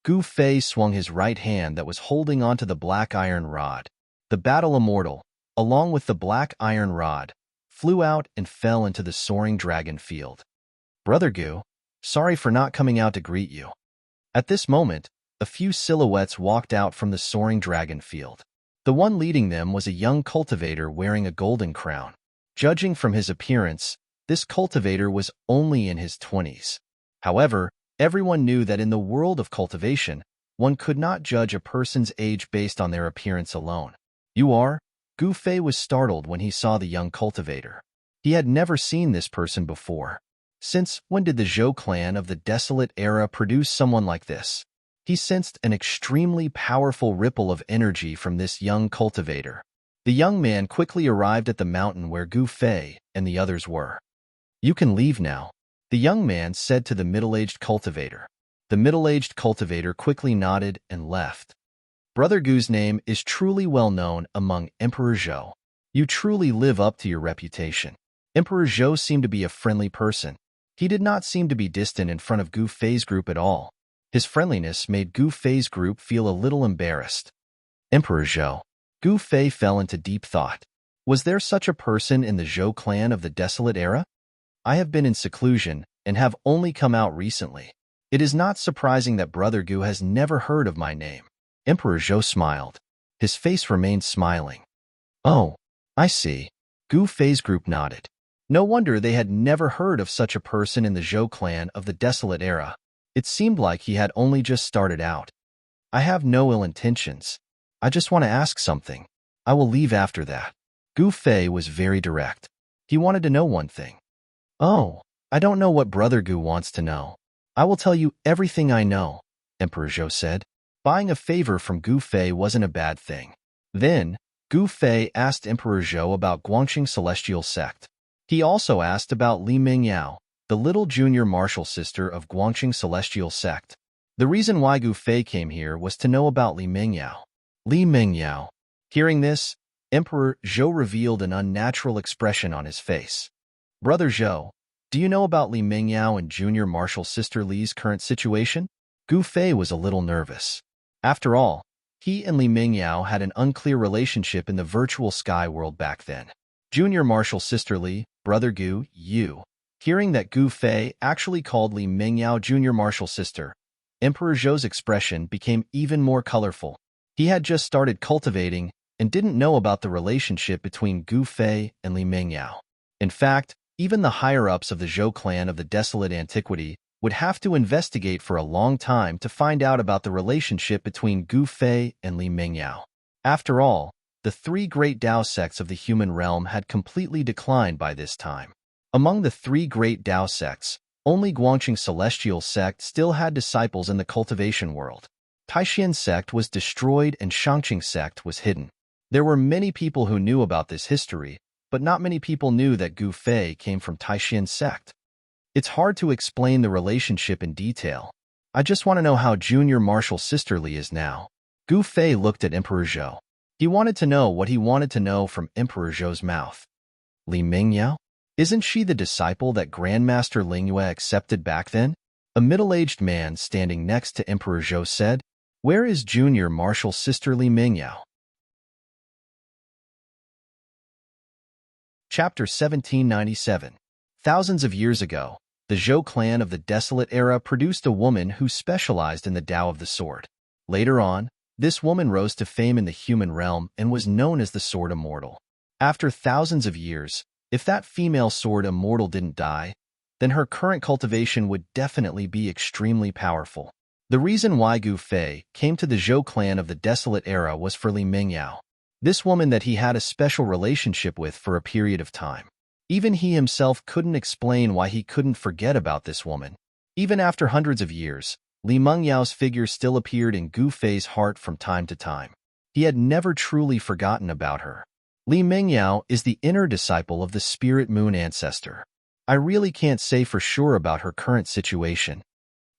Gu Fei swung his right hand that was holding onto the black iron rod. The battle immortal, along with the black iron rod, flew out and fell into the soaring dragon field. Brother Gu, sorry for not coming out to greet you. At this moment, a few silhouettes walked out from the soaring dragon field. The one leading them was a young cultivator wearing a golden crown. Judging from his appearance, this cultivator was only in his 20s. However, everyone knew that in the world of cultivation, one could not judge a person's age based on their appearance alone. You are? Gu Fei was startled when he saw the young cultivator. He had never seen this person before. Since when did the Zhou clan of the Desolate Era produce someone like this? He sensed an extremely powerful ripple of energy from this young cultivator. The young man quickly arrived at the mountain where Gu Fei and the others were. You can leave now, the young man said to the middle-aged cultivator. The middle-aged cultivator quickly nodded and left. Brother Gu's name is truly well known among Emperor Zhou. You truly live up to your reputation. Emperor Zhou seemed to be a friendly person. He did not seem to be distant in front of Gu Fei's group at all. His friendliness made Gu Fei's group feel a little embarrassed. Emperor Zhou. Gu Fei fell into deep thought. Was there such a person in the Zhou clan of the Desolate Era? I have been in seclusion and have only come out recently. It is not surprising that Brother Gu has never heard of my name. Emperor Zhou smiled. His face remained smiling. Oh, I see. Gu Fei's group nodded. No wonder they had never heard of such a person in the Zhou clan of the Desolate Era. It seemed like he had only just started out. I have no ill intentions. I just want to ask something. I will leave after that. Gu Fei was very direct. He wanted to know one thing. Oh, I don't know what Brother Gu wants to know. I will tell you everything I know, Emperor Zhou said. Buying a favor from Gu Fei wasn't a bad thing. Then, Gu Fei asked Emperor Zhou about Guangxing Celestial Sect. He also asked about Li Mingyao, the little junior martial sister of Guangxing Celestial Sect. The reason why Gu Fei came here was to know about Li Mingyao. Li Mingyao. Hearing this, Emperor Zhou revealed an unnatural expression on his face. Brother Zhou, do you know about Li Mingyao and junior martial sister Li's current situation? Gu Fei was a little nervous. After all, he and Li Mingyao had an unclear relationship in the virtual sky world back then. Junior martial sister Li, Brother Gu, you. Hearing that Gu Fei actually called Li Mingyao junior martial sister, Emperor Zhou's expression became even more colorful. He had just started cultivating and didn't know about the relationship between Gu Fei and Li Mingyao. In fact, even the higher-ups of the Zhou clan of the Desolate Antiquity would have to investigate for a long time to find out about the relationship between Gu Fei and Li Mingyao. After all, the three great Dao sects of the human realm had completely declined by this time. Among the three great Dao sects, only Guangxing Celestial Sect still had disciples in the cultivation world. Taishan Sect was destroyed and Shangqing Sect was hidden. There were many people who knew about this history, but not many people knew that Gu Fei came from Taishan Sect. It's hard to explain the relationship in detail. I just want to know how junior martial sister Li is now. Gu Fei looked at Emperor Zhou. He wanted to know what he wanted to know from Emperor Zhou's mouth. Li Mingyao? Isn't she the disciple that Grandmaster Lingyue accepted back then? A middle-aged man standing next to Emperor Zhou said, Where is junior martial sister Li Mingyao? Chapter 1797. Thousands of years ago, the Zhou clan of the Desolate Era produced a woman who specialized in the Tao of the Sword. Later on, this woman rose to fame in the human realm and was known as the Sword Immortal. After thousands of years, if that female Sword Immortal didn't die, then her current cultivation would definitely be extremely powerful. The reason why Gu Fei came to the Zhou clan of the Desolate Era was for Li Mingyao, this woman that he had a special relationship with for a period of time. Even he himself couldn't explain why he couldn't forget about this woman. Even after hundreds of years, Li Mengyao's figure still appeared in Gu Fei's heart from time to time. He had never truly forgotten about her. Li Mingyao is the inner disciple of the Spirit Moon Ancestor. I really can't say for sure about her current situation.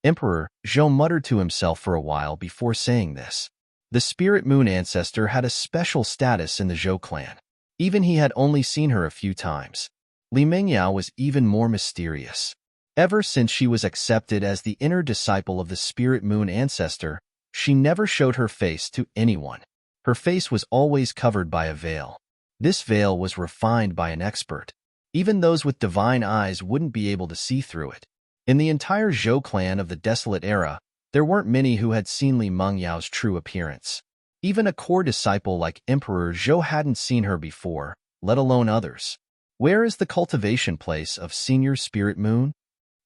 Emperor Zhou muttered to himself for a while before saying this. The Spirit Moon Ancestor had a special status in the Zhou clan. Even he had only seen her a few times. Li Mingyao was even more mysterious. Ever since she was accepted as the inner disciple of the Spirit Moon Ancestor, she never showed her face to anyone. Her face was always covered by a veil. This veil was refined by an expert. Even those with divine eyes wouldn't be able to see through it. In the entire Zhou clan of the Desolate Era, there weren't many who had seen Li Mengyao's true appearance. Even a core disciple like Emperor Zhou hadn't seen her before, let alone others. Where is the cultivation place of Senior Spirit Moon?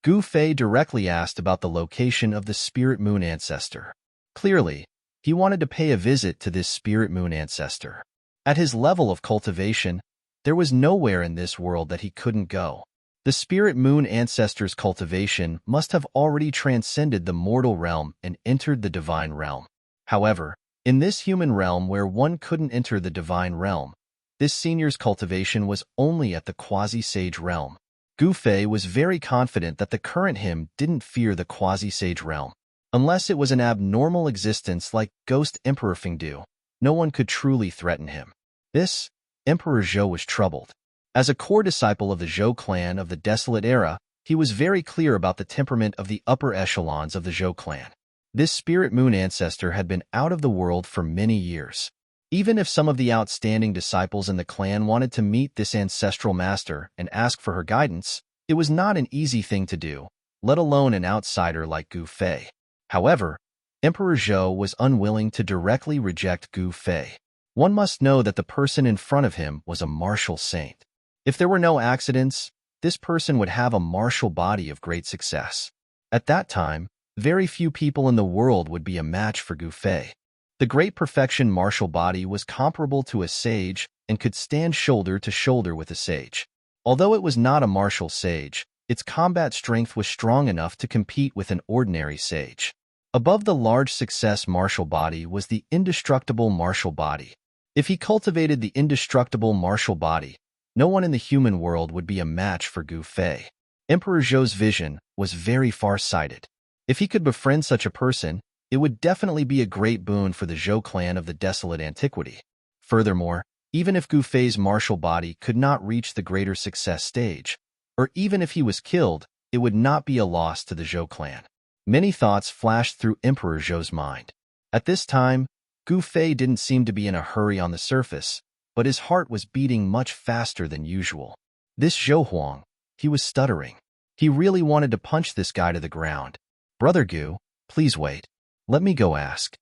Gu Fei directly asked about the location of the Spirit Moon Ancestor. Clearly, he wanted to pay a visit to this spirit moon ancestor. At his level of cultivation, there was nowhere in this world that he couldn't go. The spirit moon ancestor's cultivation must have already transcended the mortal realm and entered the divine realm. However, in this human realm where one couldn't enter the divine realm, this senior's cultivation was only at the quasi-sage realm. Gu Fei was very confident that the current him didn't fear the quasi-sage realm. Unless it was an abnormal existence like Ghost Emperor Fengdu, no one could truly threaten him. This, Emperor Zhou was troubled. As a core disciple of the Zhou clan of the Desolate Era, he was very clear about the temperament of the upper echelons of the Zhou clan. This spirit moon ancestor had been out of the world for many years. Even if some of the outstanding disciples in the clan wanted to meet this ancestral master and ask for her guidance, it was not an easy thing to do, let alone an outsider like Gu Fei. However, Emperor Zhou was unwilling to directly reject Gu Fei. One must know that the person in front of him was a martial saint. If there were no accidents, this person would have a martial body of great success. At that time, very few people in the world would be a match for Gu Fei. The great perfection martial body was comparable to a sage and could stand shoulder to shoulder with a sage. Although it was not a martial sage, its combat strength was strong enough to compete with an ordinary sage. Above the large success martial body was the indestructible martial body. If he cultivated the indestructible martial body, no one in the human world would be a match for Gu Fei. Emperor Zhou's vision was very far-sighted. If he could befriend such a person, it would definitely be a great boon for the Zhou clan of the Desolate Antiquity. Furthermore, even if Gu Fei's martial body could not reach the greater success stage, or even if he was killed, it would not be a loss to the Zhou clan. Many thoughts flashed through Emperor Zhou's mind. At this time, Gu Fei didn't seem to be in a hurry on the surface, but his heart was beating much faster than usual. This Zhou Huang, he was stuttering. He really wanted to punch this guy to the ground. "Brother Gu, please wait. Let me go ask."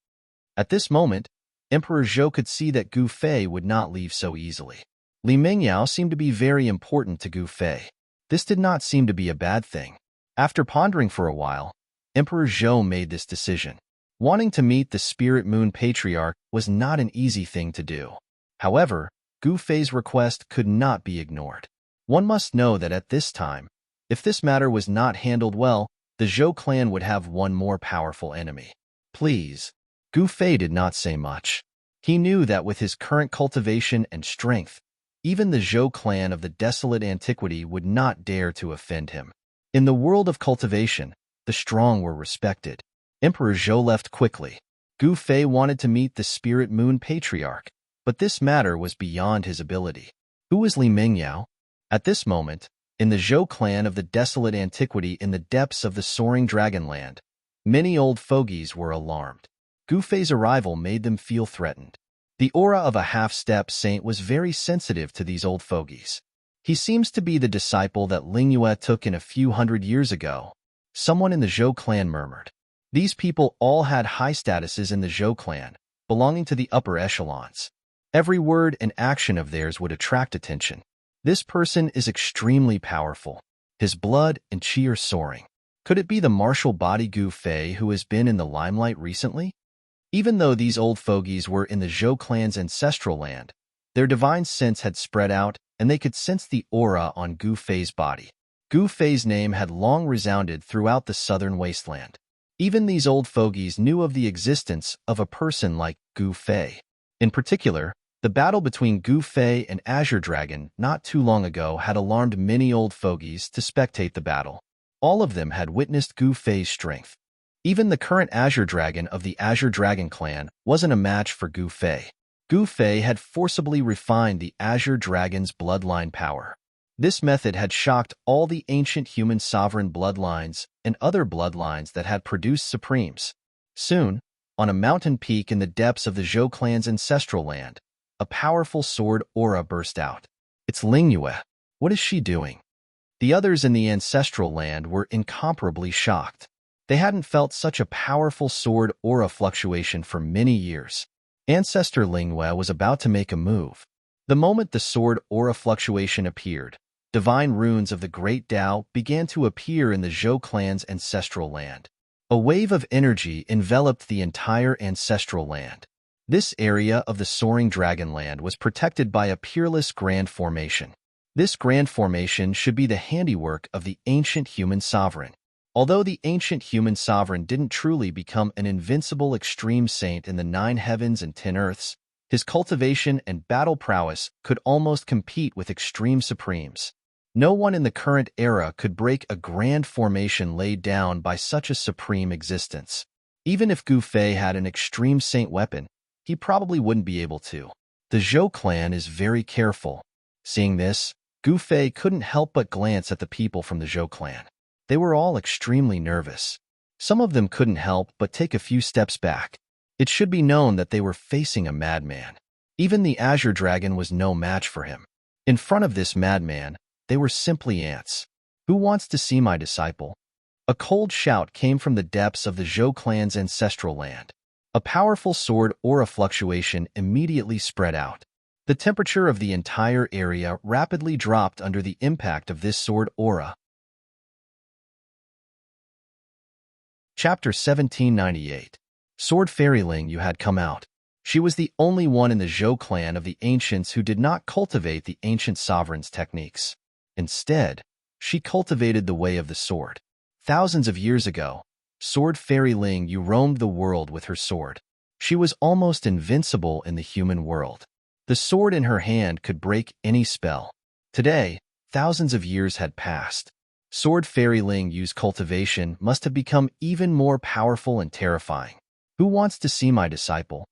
At this moment, Emperor Zhou could see that Gu Fei would not leave so easily. Li Mingyao seemed to be very important to Gu Fei. This did not seem to be a bad thing. After pondering for a while, Emperor Zhou made this decision. Wanting to meet the Spirit Moon Patriarch was not an easy thing to do. However, Gu Fei's request could not be ignored. One must know that at this time, if this matter was not handled well, the Zhou clan would have one more powerful enemy. "Please." Gu Fei did not say much. He knew that with his current cultivation and strength, even the Zhou clan of the Desolate Antiquity would not dare to offend him. In the world of cultivation, the strong were respected. Emperor Zhou left quickly. Gu Fei wanted to meet the Spirit Moon Patriarch, but this matter was beyond his ability. Who was Li Mingyao? At this moment, in the Zhou clan of the Desolate Antiquity in the depths of the soaring Dragonland, many old fogies were alarmed. Gu Fei's arrival made them feel threatened. The aura of a half-step saint was very sensitive to these old fogies. "He seems to be the disciple that Lingyue took in a few hundred years ago," someone in the Zhou clan murmured. These people all had high statuses in the Zhou clan, belonging to the upper echelons. Every word and action of theirs would attract attention. This person is extremely powerful. His blood and qi are soaring. Could it be the martial body Gu Fei who has been in the limelight recently? Even though these old fogies were in the Zhou clan's ancestral land, their divine sense had spread out, and they could sense the aura on Gu Fei's body. Gu Fei's name had long resounded throughout the southern wasteland. Even these old fogies knew of the existence of a person like Gu Fei. In particular, the battle between Gu Fei and Azure Dragon not too long ago had alarmed many old fogies to spectate the battle. All of them had witnessed Gu Fei's strength. Even the current Azure Dragon of the Azure Dragon clan wasn't a match for Gu Fei. Gu Fei had forcibly refined the Azure Dragon's bloodline power. This method had shocked all the ancient human sovereign bloodlines and other bloodlines that had produced supremes. Soon, on a mountain peak in the depths of the Zhou clan's ancestral land, a powerful sword aura burst out. "It's Lingyue. What is she doing?" The others in the ancestral land were incomparably shocked. They hadn't felt such a powerful sword aura fluctuation for many years. Ancestor Lingyue was about to make a move. The moment the sword aura fluctuation appeared, divine runes of the Great Tao began to appear in the Zhou clan's ancestral land. A wave of energy enveloped the entire ancestral land. This area of the soaring dragonland was protected by a peerless grand formation. This grand formation should be the handiwork of the ancient human sovereign. Although the ancient human sovereign didn't truly become an invincible extreme saint in the 9 heavens and 10 earths, his cultivation and battle prowess could almost compete with extreme supremes. No one in the current era could break a grand formation laid down by such a supreme existence. Even if Gu Fei had an extreme saint weapon, he probably wouldn't be able to. The Zhou clan is very careful. Seeing this, Gu Fei couldn't help but glance at the people from the Zhou clan. They were all extremely nervous. Some of them couldn't help but take a few steps back. It should be known that they were facing a madman. Even the Azure Dragon was no match for him. In front of this madman, they were simply ants. Who wants to see my disciple? A cold shout came from the depths of the Zhou clan's ancestral land. A powerful sword aura fluctuation immediately spread out. The temperature of the entire area rapidly dropped under the impact of this sword aura. Chapter 1798. Sword Fairy Ling Yu had come out. She was the only one in the Zhou clan of the ancients who did not cultivate the ancient sovereign's techniques. Instead, she cultivated the way of the sword. Thousands of years ago, Sword Fairy Ling Yu roamed the world with her sword. She was almost invincible in the human world. The sword in her hand could break any spell. Today, thousands of years had passed. Sword Fairy Ling Yu's cultivation must have become even more powerful and terrifying. Who wants to see my disciple?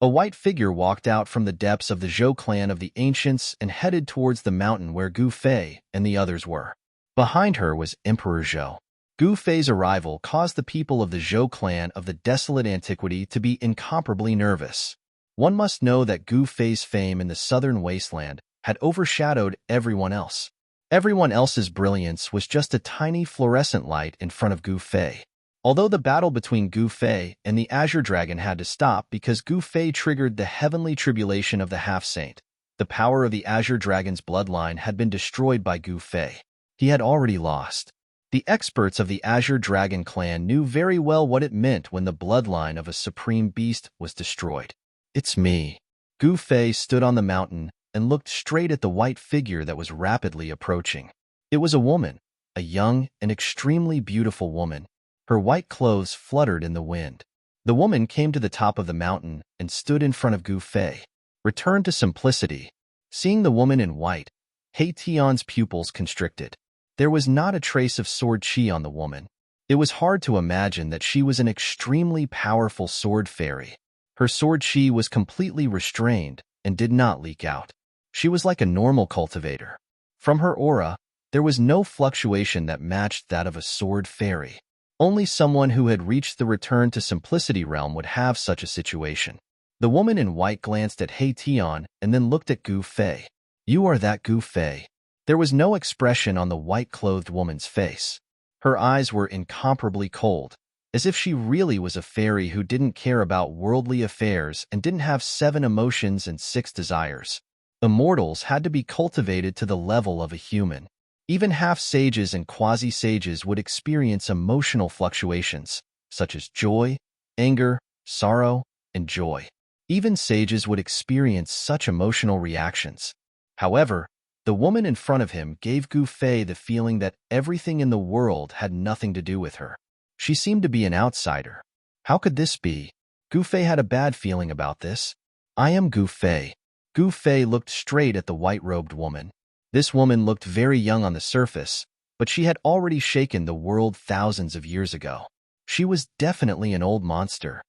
A white figure walked out from the depths of the Zhou clan of the ancients and headed towards the mountain where Gu Fei and the others were. Behind her was Emperor Zhou. Gu Fei's arrival caused the people of the Zhou clan of the desolate antiquity to be incomparably nervous. One must know that Gu Fei's fame in the southern wasteland had overshadowed everyone else. Everyone else's brilliance was just a tiny fluorescent light in front of Gu Fei. Although the battle between Gu Fei and the Azure Dragon had to stop because Gu Fei triggered the heavenly tribulation of the half-saint, the power of the Azure Dragon's bloodline had been destroyed by Gu Fei. He had already lost. The experts of the Azure Dragon clan knew very well what it meant when the bloodline of a supreme beast was destroyed. It's me. Gu Fei stood on the mountain and looked straight at the white figure that was rapidly approaching. It was a woman, a young and extremely beautiful woman. Her white clothes fluttered in the wind. The woman came to the top of the mountain and stood in front of Gu Fei. Return to simplicity. Seeing the woman in white, He Tian's pupils constricted. There was not a trace of sword chi on the woman. It was hard to imagine that she was an extremely powerful sword fairy. Her sword chi was completely restrained and did not leak out. She was like a normal cultivator. From her aura, there was no fluctuation that matched that of a sword fairy. Only someone who had reached the return to simplicity realm would have such a situation. The woman in white glanced at He Tian and then looked at Gu Fei. You are that Gu Fei. There was no expression on the white-clothed woman's face. Her eyes were incomparably cold, as if she really was a fairy who didn't care about worldly affairs and didn't have 7 emotions and 6 desires. Immortals had to be cultivated to the level of a human. Even half-sages and quasi-sages would experience emotional fluctuations, such as joy, anger, sorrow, and joy. Even sages would experience such emotional reactions. However, the woman in front of him gave Gu Fei the feeling that everything in the world had nothing to do with her. She seemed to be an outsider. How could this be? Gu Fei had a bad feeling about this. I am Gu Fei. Gu Fei looked straight at the white-robed woman. This woman looked very young on the surface, but she had already shaken the world thousands of years ago. She was definitely an old monster.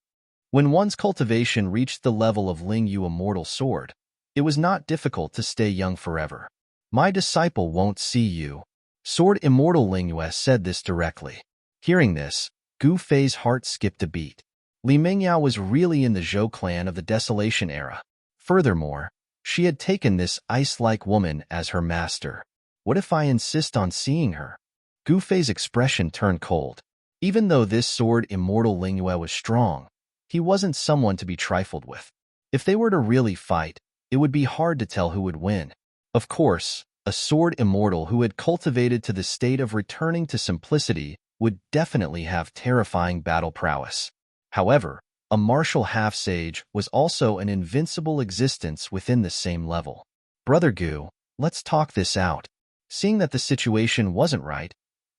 When one's cultivation reached the level of Ling Yu Immortal Sword, it was not difficult to stay young forever. My disciple won't see you. Sword Immortal Ling Yu said this directly. Hearing this, Gu Fei's heart skipped a beat. Li Mingyao was really in the Zhou clan of the Desolation era. Furthermore, she had taken this ice-like woman as her master. What if I insist on seeing her? Gu Fei's expression turned cold. Even though this sword Immortal Ling Yu was strong, he wasn't someone to be trifled with. If they were to really fight, it would be hard to tell who would win. Of course, a sword immortal who had cultivated to the state of returning to simplicity would definitely have terrifying battle prowess. However, a martial half-sage was also an invincible existence within the same level. Brother Gu, let's talk this out. Seeing that the situation wasn't right,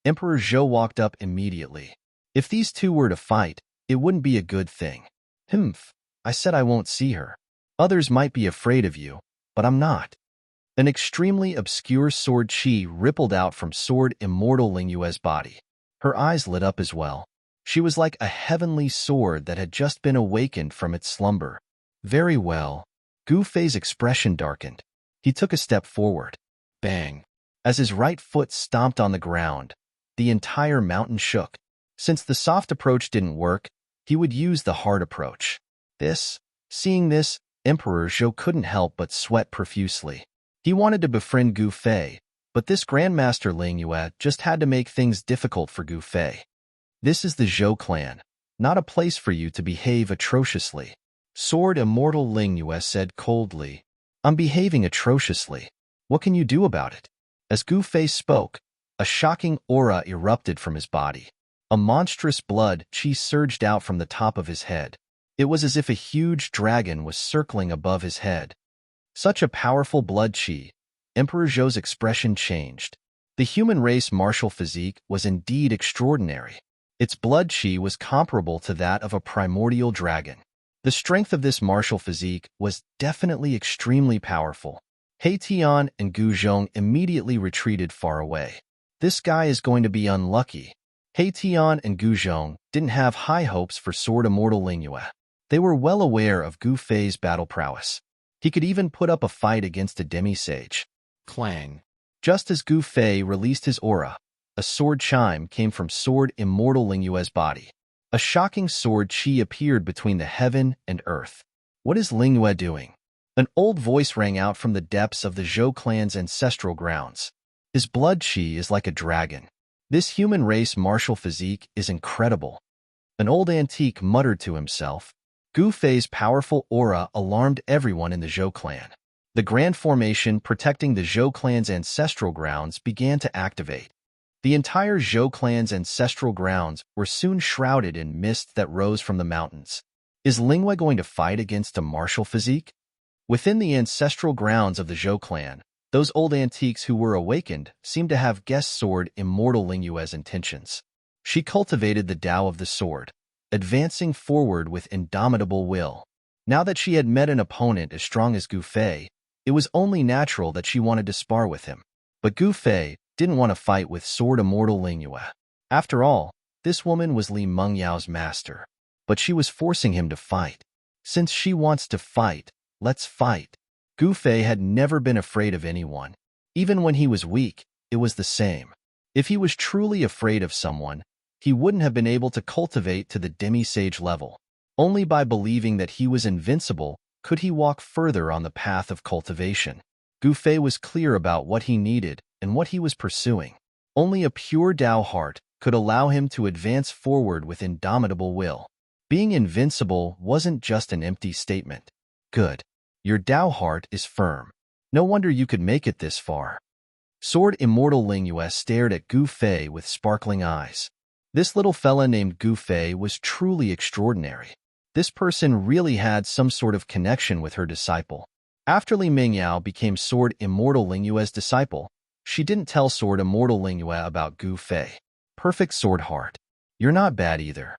Emperor Zhou walked up immediately. If these two were to fight, it wouldn't be a good thing. Humph, I said I won't see her. Others might be afraid of you, but I'm not. An extremely obscure sword chi rippled out from Sword Immortal Lingyue's body. Her eyes lit up as well. She was like a heavenly sword that had just been awakened from its slumber. Very well. Gu Fei's expression darkened. He took a step forward. Bang! As his right foot stomped on the ground, the entire mountain shook. Since the soft approach didn't work, he would use the hard approach. Seeing this, Emperor Zhou couldn't help but sweat profusely. He wanted to befriend Gu Fei, but this Grandmaster Lingyue just had to make things difficult for Gu Fei. This is the Zhou clan, not a place for you to behave atrociously. Sword Immortal Lingyue said coldly. I'm behaving atrociously. What can you do about it? As Gu Fei spoke, a shocking aura erupted from his body. A monstrous blood chi surged out from the top of his head. It was as if a huge dragon was circling above his head. Such a powerful blood chi. Emperor Zhou's expression changed. The human race martial physique was indeed extraordinary. Its blood chi was comparable to that of a primordial dragon. The strength of this martial physique was definitely extremely powerful. He Tian and Gu Zhong immediately retreated far away. This guy is going to be unlucky. He Tian and Gu Zhong didn't have high hopes for Sword Immortal Lingyue. They were well aware of Gu Fei's battle prowess. He could even put up a fight against a demi-sage. Clang! Just as Gu Fei released his aura, a sword chime came from Sword Immortal Lingyue's body. A shocking sword chi appeared between the heaven and earth. What is Lingyue doing? An old voice rang out from the depths of the Zhou clan's ancestral grounds. His blood chi is like a dragon. This human race martial physique is incredible. An old antique muttered to himself. Gu Fei's powerful aura alarmed everyone in the Zhou clan. The grand formation protecting the Zhou clan's ancestral grounds began to activate. The entire Zhou clan's ancestral grounds were soon shrouded in mist that rose from the mountains. Is Lingyue going to fight against a martial physique? Within the ancestral grounds of the Zhou clan, those old antiques who were awakened seemed to have guessed Sword Immortal Lingyue's intentions. She cultivated the Tao of the sword, advancing forward with indomitable will. Now that she had met an opponent as strong as Gu Fei, it was only natural that she wanted to spar with him. But Gu Fei didn't want to fight with Sword Immortal Lingyue. After all, this woman was Li Mengyao's master. But she was forcing him to fight. Since she wants to fight, let's fight. Gu Fei had never been afraid of anyone. Even when he was weak, it was the same. If he was truly afraid of someone, he wouldn't have been able to cultivate to the demi-sage level. Only by believing that he was invincible could he walk further on the path of cultivation. Gu Fei was clear about what he needed and what he was pursuing. Only a pure Tao heart could allow him to advance forward with indomitable will. Being invincible wasn't just an empty statement. Good. Your Tao heart is firm. No wonder you could make it this far. Sword Immortal Lingyue stared at Gu Fei with sparkling eyes. This little fella named Gu Fei was truly extraordinary. This person really had some sort of connection with her disciple. After Li Mengyao became Sword Immortal Lingyue's disciple, she didn't tell Sword Immortal Lingyue about Gu Fei. Perfect sword heart. You're not bad either.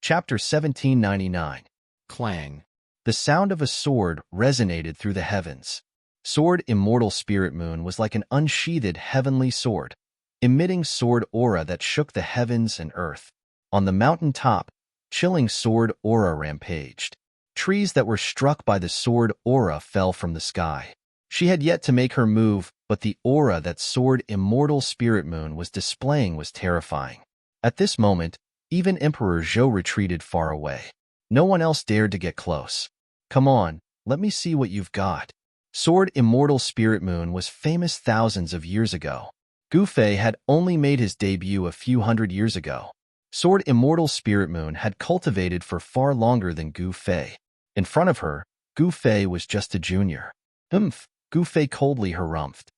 Chapter 1799. Clang. The sound of a sword resonated through the heavens. Sword Immortal Spirit Moon was like an unsheathed heavenly sword, emitting sword aura that shook the heavens and earth. On the mountain top, chilling sword aura rampaged. Trees that were struck by the sword aura fell from the sky. She had yet to make her move, but the aura that Sword Immortal Spirit Moon was displaying was terrifying. At this moment, even Emperor Zhou retreated far away. No one else dared to get close. Come on, let me see what you've got. Sword Immortal Spirit Moon was famous thousands of years ago. Gu Fei had only made his debut a few hundred years ago. Sword Immortal Spirit Moon had cultivated for far longer than Gu Fei. In front of her, Gu Fei was just a junior. Gu Fei coldly harumphed.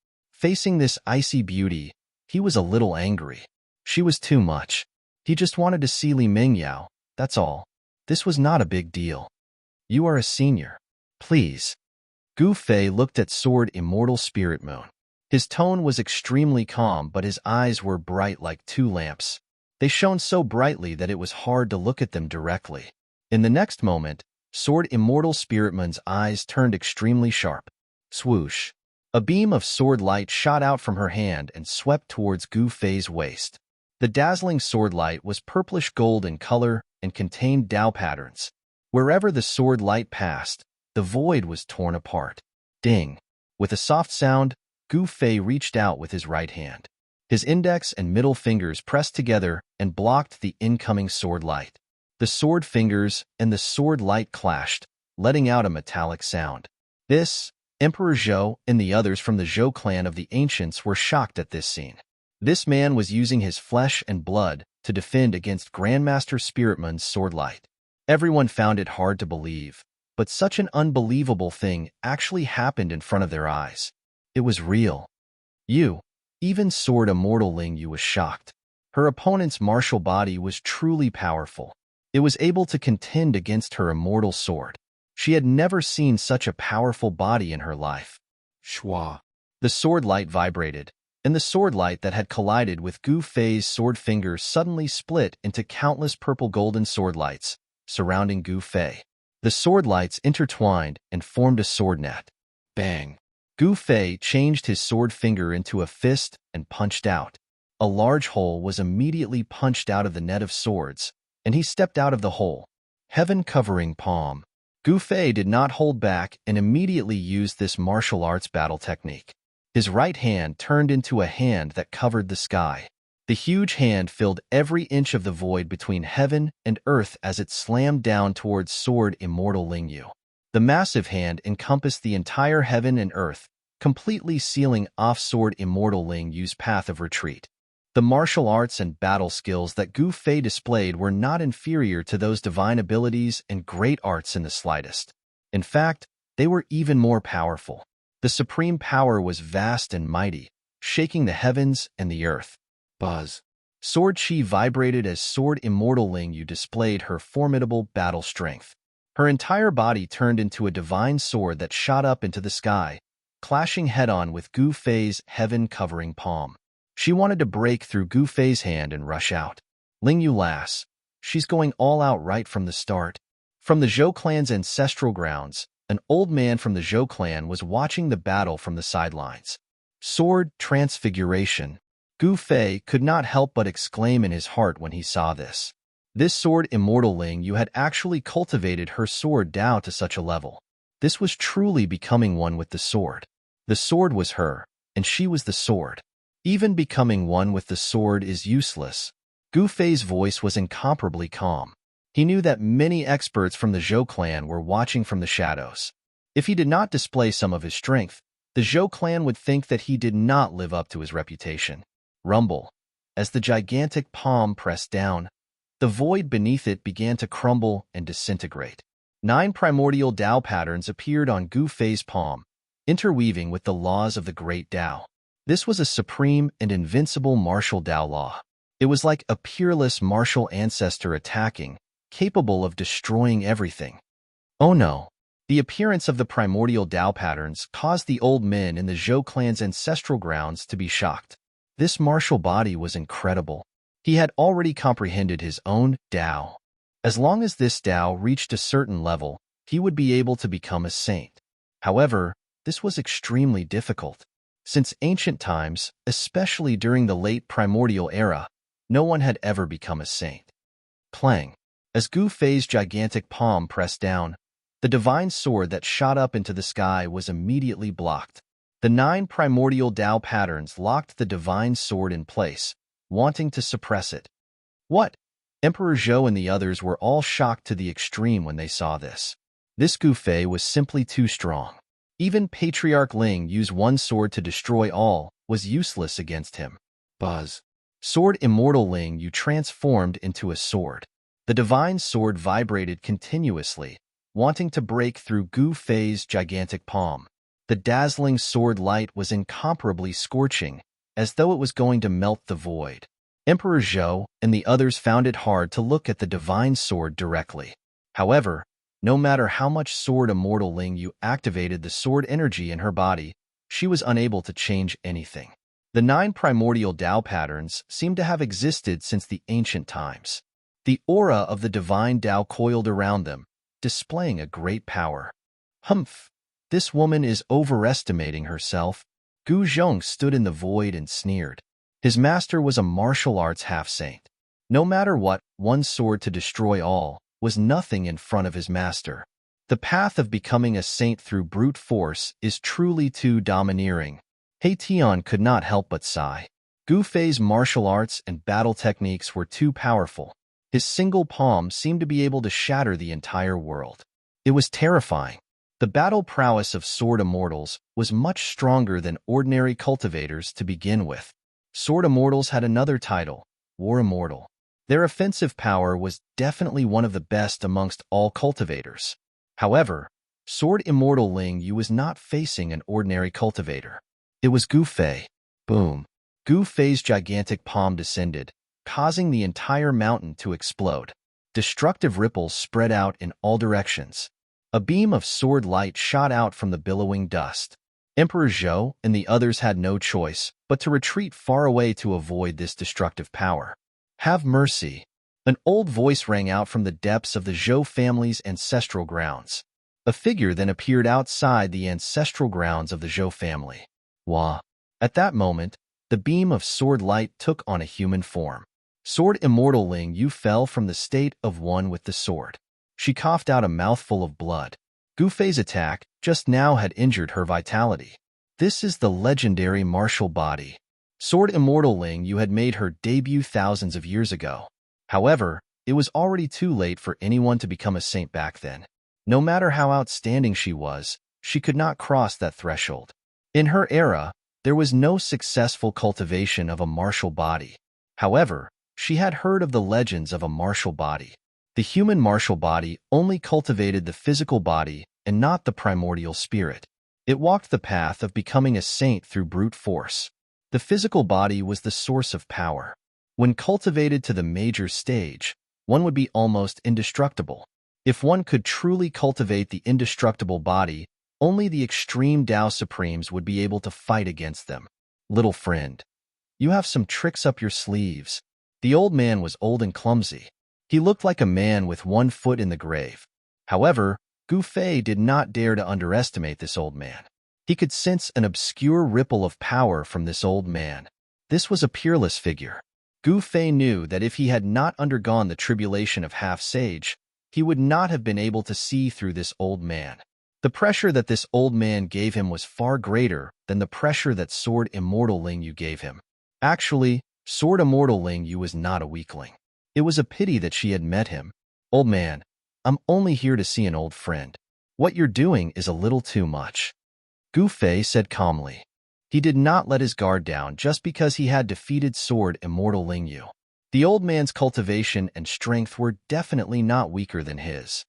Facing this icy beauty, he was a little angry. She was too much. He just wanted to see Li Mingyao, that's all. This was not a big deal. You are a senior. Please. Gu Fei looked at Sword Immortal Spirit Moon. His tone was extremely calm, but his eyes were bright like two lamps. They shone so brightly that it was hard to look at them directly. In the next moment, Sword Immortal Spirit Moon's eyes turned extremely sharp. Swoosh. A beam of sword light shot out from her hand and swept towards Gu Fei's waist. The dazzling sword light was purplish gold in color and contained Dao patterns. Wherever the sword light passed, the void was torn apart. Ding! With a soft sound, Gu Fei reached out with his right hand. His index and middle fingers pressed together and blocked the incoming sword light. The sword fingers and the sword light clashed, letting out a metallic sound. Emperor Zhou and the others from the Zhou clan of the ancients were shocked at this scene. This man was using his flesh and blood to defend against Grandmaster Spiritman's sword light. Everyone found it hard to believe, but such an unbelievable thing actually happened in front of their eyes. It was real. Even Sword Immortal Ling Yu was shocked. Her opponent's martial body was truly powerful. It was able to contend against her immortal sword. She had never seen such a powerful body in her life. Shwa. The sword light vibrated, and the sword light that had collided with Gu Fei's sword finger suddenly split into countless purple golden sword lights, surrounding Gu Fei. The sword lights intertwined and formed a sword net. Bang! Gu Fei changed his sword finger into a fist and punched out. A large hole was immediately punched out of the net of swords, and he stepped out of the hole. Heaven-covering palm. Gu Fei did not hold back and immediately used this martial arts battle technique. His right hand turned into a hand that covered the sky. The huge hand filled every inch of the void between heaven and earth as it slammed down towards Sword Immortal Ling Yu. The massive hand encompassed the entire heaven and earth, completely sealing off Sword Immortal Ling Yu's path of retreat. The martial arts and battle skills that Gu Fei displayed were not inferior to those divine abilities and great arts in the slightest. In fact, they were even more powerful. The supreme power was vast and mighty, shaking the heavens and the earth. Buzz. Sword chi vibrated as Sword Immortal Ling Yu displayed her formidable battle strength. Her entire body turned into a divine sword that shot up into the sky, clashing head-on with Gu Fei's heaven-covering palm. She wanted to break through Gu Fei's hand and rush out. Ling Yu lass. She's going all out right from the start. From the Zhou clan's ancestral grounds, an old man from the Zhou clan was watching the battle from the sidelines. Sword transfiguration. Gu Fei could not help but exclaim in his heart when he saw this. This Sword Immortal Ling Yu had actually cultivated her sword Dao to such a level. This was truly becoming one with the sword. The sword was her, and she was the sword. Even becoming one with the sword is useless. Gu Fei's voice was incomparably calm. He knew that many experts from the Zhou clan were watching from the shadows. If he did not display some of his strength, the Zhou clan would think that he did not live up to his reputation. Rumble. As the gigantic palm pressed down, the void beneath it began to crumble and disintegrate. 9 primordial Dao patterns appeared on Gu Fei's palm, interweaving with the laws of the great Dao. This was a supreme and invincible martial Dao law. It was like a peerless martial ancestor attacking, capable of destroying everything. Oh no! The appearance of the primordial Dao patterns caused the old men in the Zhou clan's ancestral grounds to be shocked. This martial body was incredible. He had already comprehended his own Dao. As long as this Dao reached a certain level, he would be able to become a saint. However, this was extremely difficult. Since ancient times, especially during the late primordial era, no one had ever become a saint. Clang. As Gu Fei's gigantic palm pressed down, the divine sword that shot up into the sky was immediately blocked. The 9 primordial Dao patterns locked the divine sword in place, wanting to suppress it. What? Emperor Zhou and the others were all shocked to the extreme when they saw this. This Gu Fei was simply too strong. Even Patriarch Ling Yu's one sword to destroy all was useless against him. Buzz. Sword Immortal Ling Yu transformed into a sword. The divine sword vibrated continuously, wanting to break through Gu Fei's gigantic palm. The dazzling sword light was incomparably scorching, as though it was going to melt the void. Emperor Zhou and the others found it hard to look at the divine sword directly. However, no matter how much Sword Immortal Ling Yu activated the sword energy in her body, she was unable to change anything. The 9 primordial Tao patterns seemed to have existed since the ancient times. The aura of the divine Tao coiled around them, displaying a great power. Humph! This woman is overestimating herself. Gu Zhong stood in the void and sneered. His master was a martial arts half-saint. No matter what, one sword to destroy all was nothing in front of his master. The path of becoming a saint through brute force is truly too domineering. He Tian could not help but sigh. Gu Fei's martial arts and battle techniques were too powerful. His single palm seemed to be able to shatter the entire world. It was terrifying. The battle prowess of sword immortals was much stronger than ordinary cultivators to begin with. Sword immortals had another title, War Immortal. Their offensive power was definitely one of the best amongst all cultivators. However, Sword Immortal Ling Yu was not facing an ordinary cultivator. It was Gu Fei. Boom. Gu Fei's gigantic palm descended, causing the entire mountain to explode. Destructive ripples spread out in all directions. A beam of sword light shot out from the billowing dust. Emperor Zhou and the others had no choice but to retreat far away to avoid this destructive power. Have mercy. An old voice rang out from the depths of the Zhou family's ancestral grounds. A figure then appeared outside the ancestral grounds of the Zhou family. Wah! At that moment, the beam of sword light took on a human form. Sword Immortal Ling Yu fell from the state of one with the sword. She coughed out a mouthful of blood. Gu Fei's attack just now had injured her vitality. This is the legendary martial body. Sword Immortal Ling Yu had made her debut thousands of years ago. However, it was already too late for anyone to become a saint back then. No matter how outstanding she was, she could not cross that threshold. In her era, there was no successful cultivation of a martial body. However, she had heard of the legends of a martial body. The human martial body only cultivated the physical body and not the primordial spirit. It walked the path of becoming a saint through brute force. The physical body was the source of power. When cultivated to the major stage, one would be almost indestructible. If one could truly cultivate the indestructible body, only the extreme Tao Supremes would be able to fight against them. Little friend, you have some tricks up your sleeves. The old man was old and clumsy. He looked like a man with one foot in the grave. However, Gu Fei did not dare to underestimate this old man. He could sense an obscure ripple of power from this old man. This was a peerless figure. Gu Fei knew that if he had not undergone the tribulation of half-sage, he would not have been able to see through this old man. The pressure that this old man gave him was far greater than the pressure that Sword Immortal Ling Yu gave him. Actually, Sword Immortal Ling Yu was not a weakling. It was a pity that she had met him. Old man, I'm only here to see an old friend. What you're doing is a little too much. Gu Fei said calmly. He did not let his guard down just because he had defeated Sword Immortal Ling Yu. The old man's cultivation and strength were definitely not weaker than his.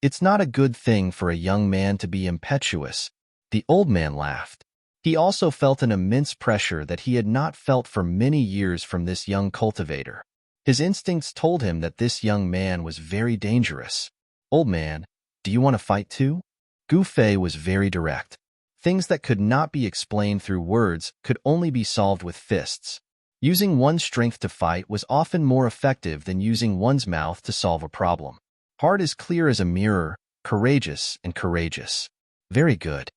It's not a good thing for a young man to be impetuous. The old man laughed. He also felt an immense pressure that he had not felt for many years from this young cultivator. His instincts told him that this young man was very dangerous. Old man, do you want to fight too? Gu Fei was very direct. Things that could not be explained through words could only be solved with fists. Using one's strength to fight was often more effective than using one's mouth to solve a problem. Heart is clear as a mirror, courageous and courageous. Very good.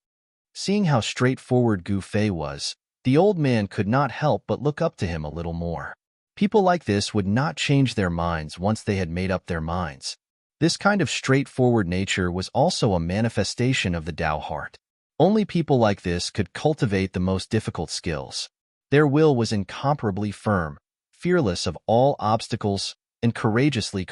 Seeing how straightforward Gu Fei was, the old man could not help but look up to him a little more. People like this would not change their minds once they had made up their minds. This kind of straightforward nature was also a manifestation of the Tao heart. Only people like this could cultivate the most difficult skills. Their will was incomparably firm, fearless of all obstacles, and courageously.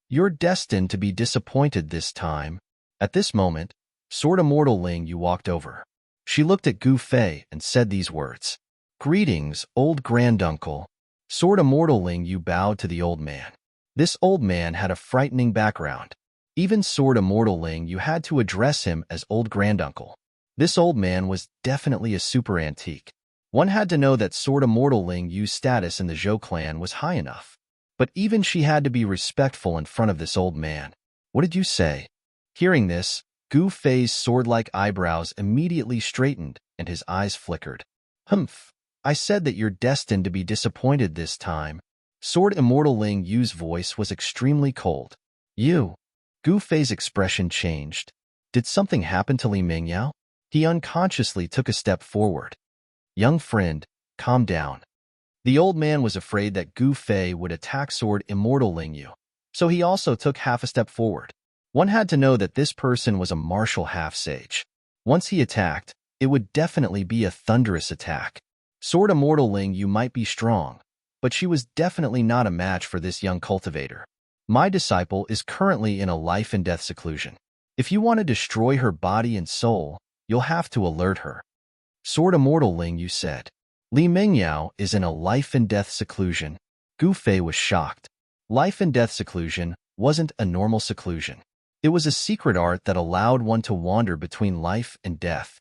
You're destined to be disappointed this time. At this moment, Sword Immortal Ling Yu walked over. She looked at Gu Fei and said these words. Greetings, old granduncle. Sword Immortal Ling Yu bowed to the old man. This old man had a frightening background. Even Sword Immortal Ling, you had to address him as old granduncle. This old man was definitely a super antique. One had to know that Sword Immortal Ling Yu's status in the Zhou clan was high enough. But even she had to be respectful in front of this old man. What did you say? Hearing this, Gu Fei's sword-like eyebrows immediately straightened and his eyes flickered. Humph, I said that you're destined to be disappointed this time. Sword Immortal Ling Yu's voice was extremely cold. You? Gu Fei's expression changed. Did something happen to Li Mingyao? He unconsciously took a step forward. Young friend, calm down. The old man was afraid that Gu Fei would attack Sword Immortal Ling Yu, so he also took half a step forward. One had to know that this person was a martial half-sage. Once he attacked, it would definitely be a thunderous attack. Sword Immortal Ling Yu might be strong, but she was definitely not a match for this young cultivator. My disciple is currently in a life-and-death seclusion. If you want to destroy her body and soul, you'll have to alert her. Sword Immortal Ling Yu said. Li Mingyao is in a life-and-death seclusion. Gu Fei was shocked. Life-and-death seclusion wasn't a normal seclusion. It was a secret art that allowed one to wander between life and death.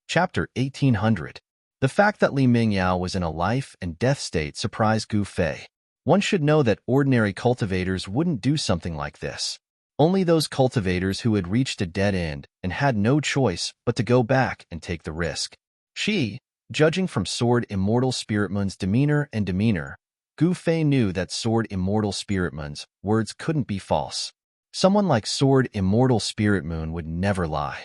Chapter 1800. The fact that Li Mingyao was in a life-and-death state surprised Gu Fei. One should know that ordinary cultivators wouldn't do something like this. Only those cultivators who had reached a dead end and had no choice but to go back and take the risk. She, judging from Sword Immortal Spiritmoon's demeanor, Gu Fei knew that Sword Immortal Spiritmoon's words couldn't be false. Someone like Sword Immortal Spiritmoon would never lie.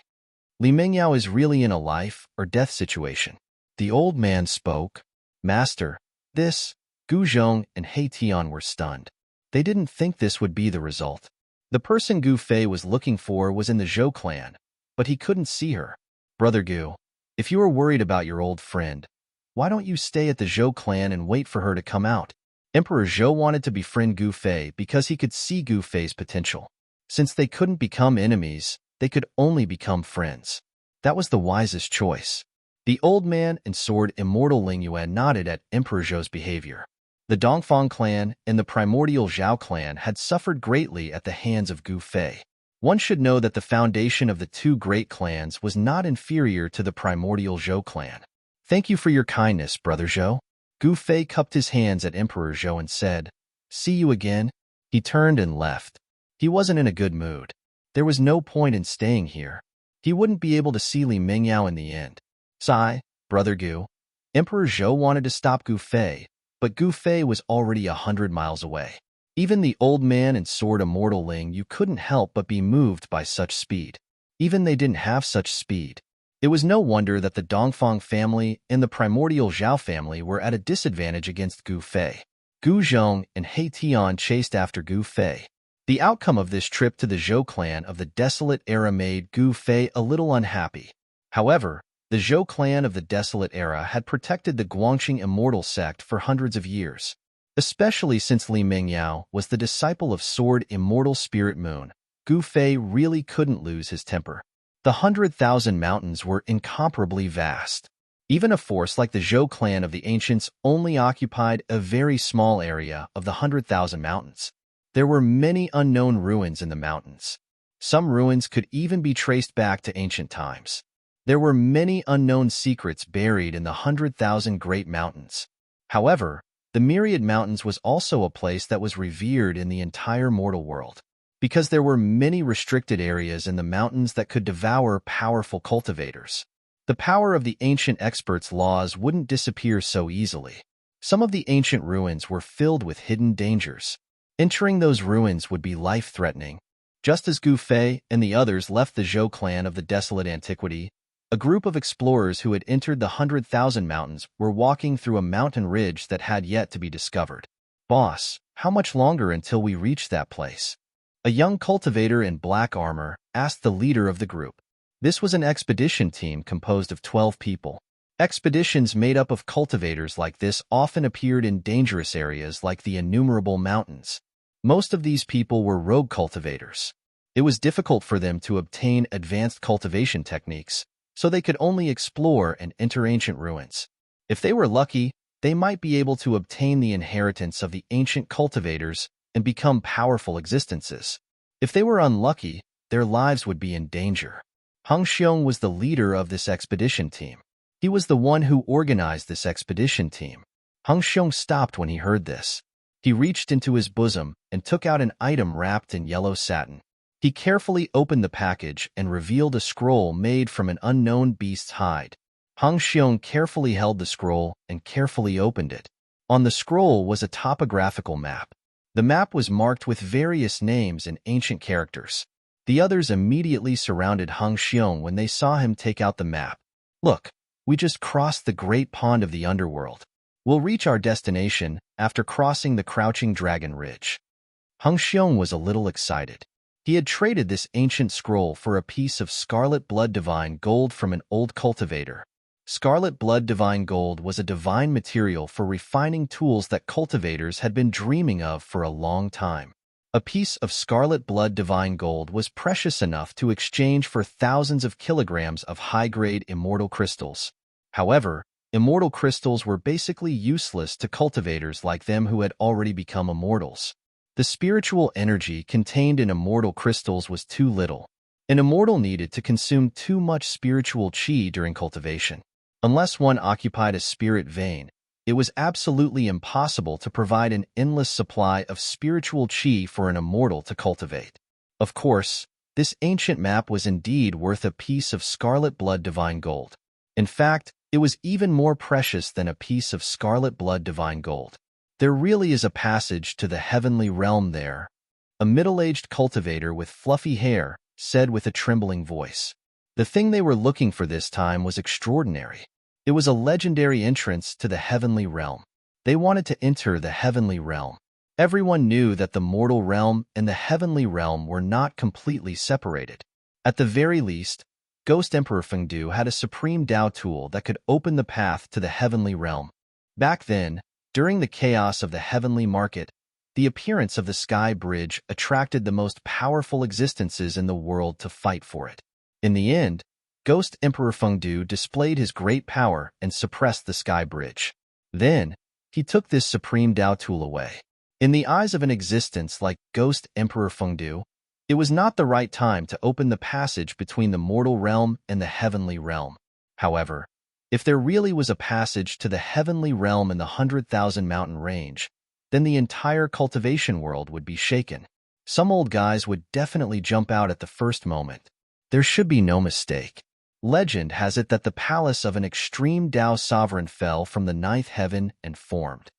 Li Mingyao is really in a life or death situation. The old man spoke. Master, this, Gu Zhong and He Tian were stunned. They didn't think this would be the result. The person Gu Fei was looking for was in the Zhou clan, but he couldn't see her. Brother Gu, if you are worried about your old friend, why don't you stay at the Zhou clan and wait for her to come out? Emperor Zhou wanted to befriend Gu Fei because he could see Gu Fei's potential. Since they couldn't become enemies, they could only become friends. That was the wisest choice. The old man and Sword Immortal Ling Yuan nodded at Emperor Zhou's behavior. The Dongfang clan and the primordial Zhao clan had suffered greatly at the hands of Gu Fei. One should know that the foundation of the two great clans was not inferior to the primordial Zhou clan. Thank you for your kindness, Brother Zhou. Gu Fei cupped his hands at Emperor Zhou and said, See you again. He turned and left. He wasn't in a good mood. There was no point in staying here. He wouldn't be able to see Li Mingyao in the end. Sigh, Brother Gu. Emperor Zhou wanted to stop Gu Fei, but Gu Fei was already 100 miles away. Even the old man and Sword Immortal Ling Yu couldn't help but be moved by such speed. Even they didn't have such speed. It was no wonder that the Dongfang family and the primordial Zhao family were at a disadvantage against Gu Fei. Gu Zhong and He Tian chased after Gu Fei. The outcome of this trip to the Zhou clan of the Desolate Era made Gu Fei a little unhappy. However, the Zhou clan of the Desolate Era had protected the Guangxing Immortal sect for hundreds of years. Especially since Li Mingyao was the disciple of Sword Immortal Spirit Moon, Gu Fei really couldn't lose his temper. The 100,000 mountains were incomparably vast. Even a force like the Zhou clan of the ancients only occupied a very small area of the 100,000 mountains. There were many unknown ruins in the mountains. Some ruins could even be traced back to ancient times. There were many unknown secrets buried in the 100,000 great mountains. However, the Myriad Mountains was also a place that was revered in the entire mortal world, because there were many restricted areas in the mountains that could devour powerful cultivators. The power of the ancient experts' laws wouldn't disappear so easily. Some of the ancient ruins were filled with hidden dangers. Entering those ruins would be life-threatening. Just as Gu Fei and the others left the Zhou clan of the Desolate Antiquity, a group of explorers who had entered the 100,000 mountains were walking through a mountain ridge that had yet to be discovered. Boss, how much longer until we reach that place? A young cultivator in black armor asked the leader of the group. This was an expedition team composed of 12 people. Expeditions made up of cultivators like this often appeared in dangerous areas like the innumerable mountains. Most of these people were rogue cultivators. It was difficult for them to obtain advanced cultivation techniques, so they could only explore and enter ancient ruins. If they were lucky, they might be able to obtain the inheritance of the ancient cultivators and become powerful existences. If they were unlucky, their lives would be in danger. Hung Xiong was the leader of this expedition team. He was the one who organized this expedition team. Hung Xiong stopped when he heard this. He reached into his bosom and took out an item wrapped in yellow satin. He carefully opened the package and revealed a scroll made from an unknown beast's hide. Hung Xiong carefully held the scroll and carefully opened it. On the scroll was a topographical map. The map was marked with various names in ancient characters. The others immediately surrounded Hung Xiong when they saw him take out the map. "Look, we just crossed the great pond of the underworld. We'll reach our destination after crossing the Crouching Dragon Ridge." Hung Xiong was a little excited. He had traded this ancient scroll for a piece of scarlet blood divine gold from an old cultivator. Scarlet blood divine gold was a divine material for refining tools that cultivators had been dreaming of for a long time. A piece of scarlet blood divine gold was precious enough to exchange for thousands of kilograms of high-grade immortal crystals. However, immortal crystals were basically useless to cultivators like them who had already become immortals. The spiritual energy contained in immortal crystals was too little. An immortal needed to consume too much spiritual qi during cultivation. Unless one occupied a spirit vein, it was absolutely impossible to provide an endless supply of spiritual qi for an immortal to cultivate. Of course, this ancient map was indeed worth a piece of scarlet blood divine gold. In fact, it was even more precious than a piece of scarlet blood divine gold. "There really is a passage to the heavenly realm there," a middle-aged cultivator with fluffy hair said with a trembling voice. The thing they were looking for this time was extraordinary. It was a legendary entrance to the heavenly realm. They wanted to enter the heavenly realm. Everyone knew that the mortal realm and the heavenly realm were not completely separated. At the very least, Ghost Emperor Fengdu had a supreme Dao tool that could open the path to the heavenly realm. Back then, during the chaos of the heavenly market, the appearance of the sky bridge attracted the most powerful existences in the world to fight for it. In the end, Ghost Emperor Fengdu displayed his great power and suppressed the sky bridge. Then, he took this supreme Dao tool away. In the eyes of an existence like Ghost Emperor Fengdu, it was not the right time to open the passage between the mortal realm and the heavenly realm. However, if there really was a passage to the heavenly realm in the 100,000 mountain range, then the entire cultivation world would be shaken. Some old guys would definitely jump out at the first moment. There should be no mistake. Legend has it that the palace of an extreme Dao sovereign fell from the ninth heaven and formed.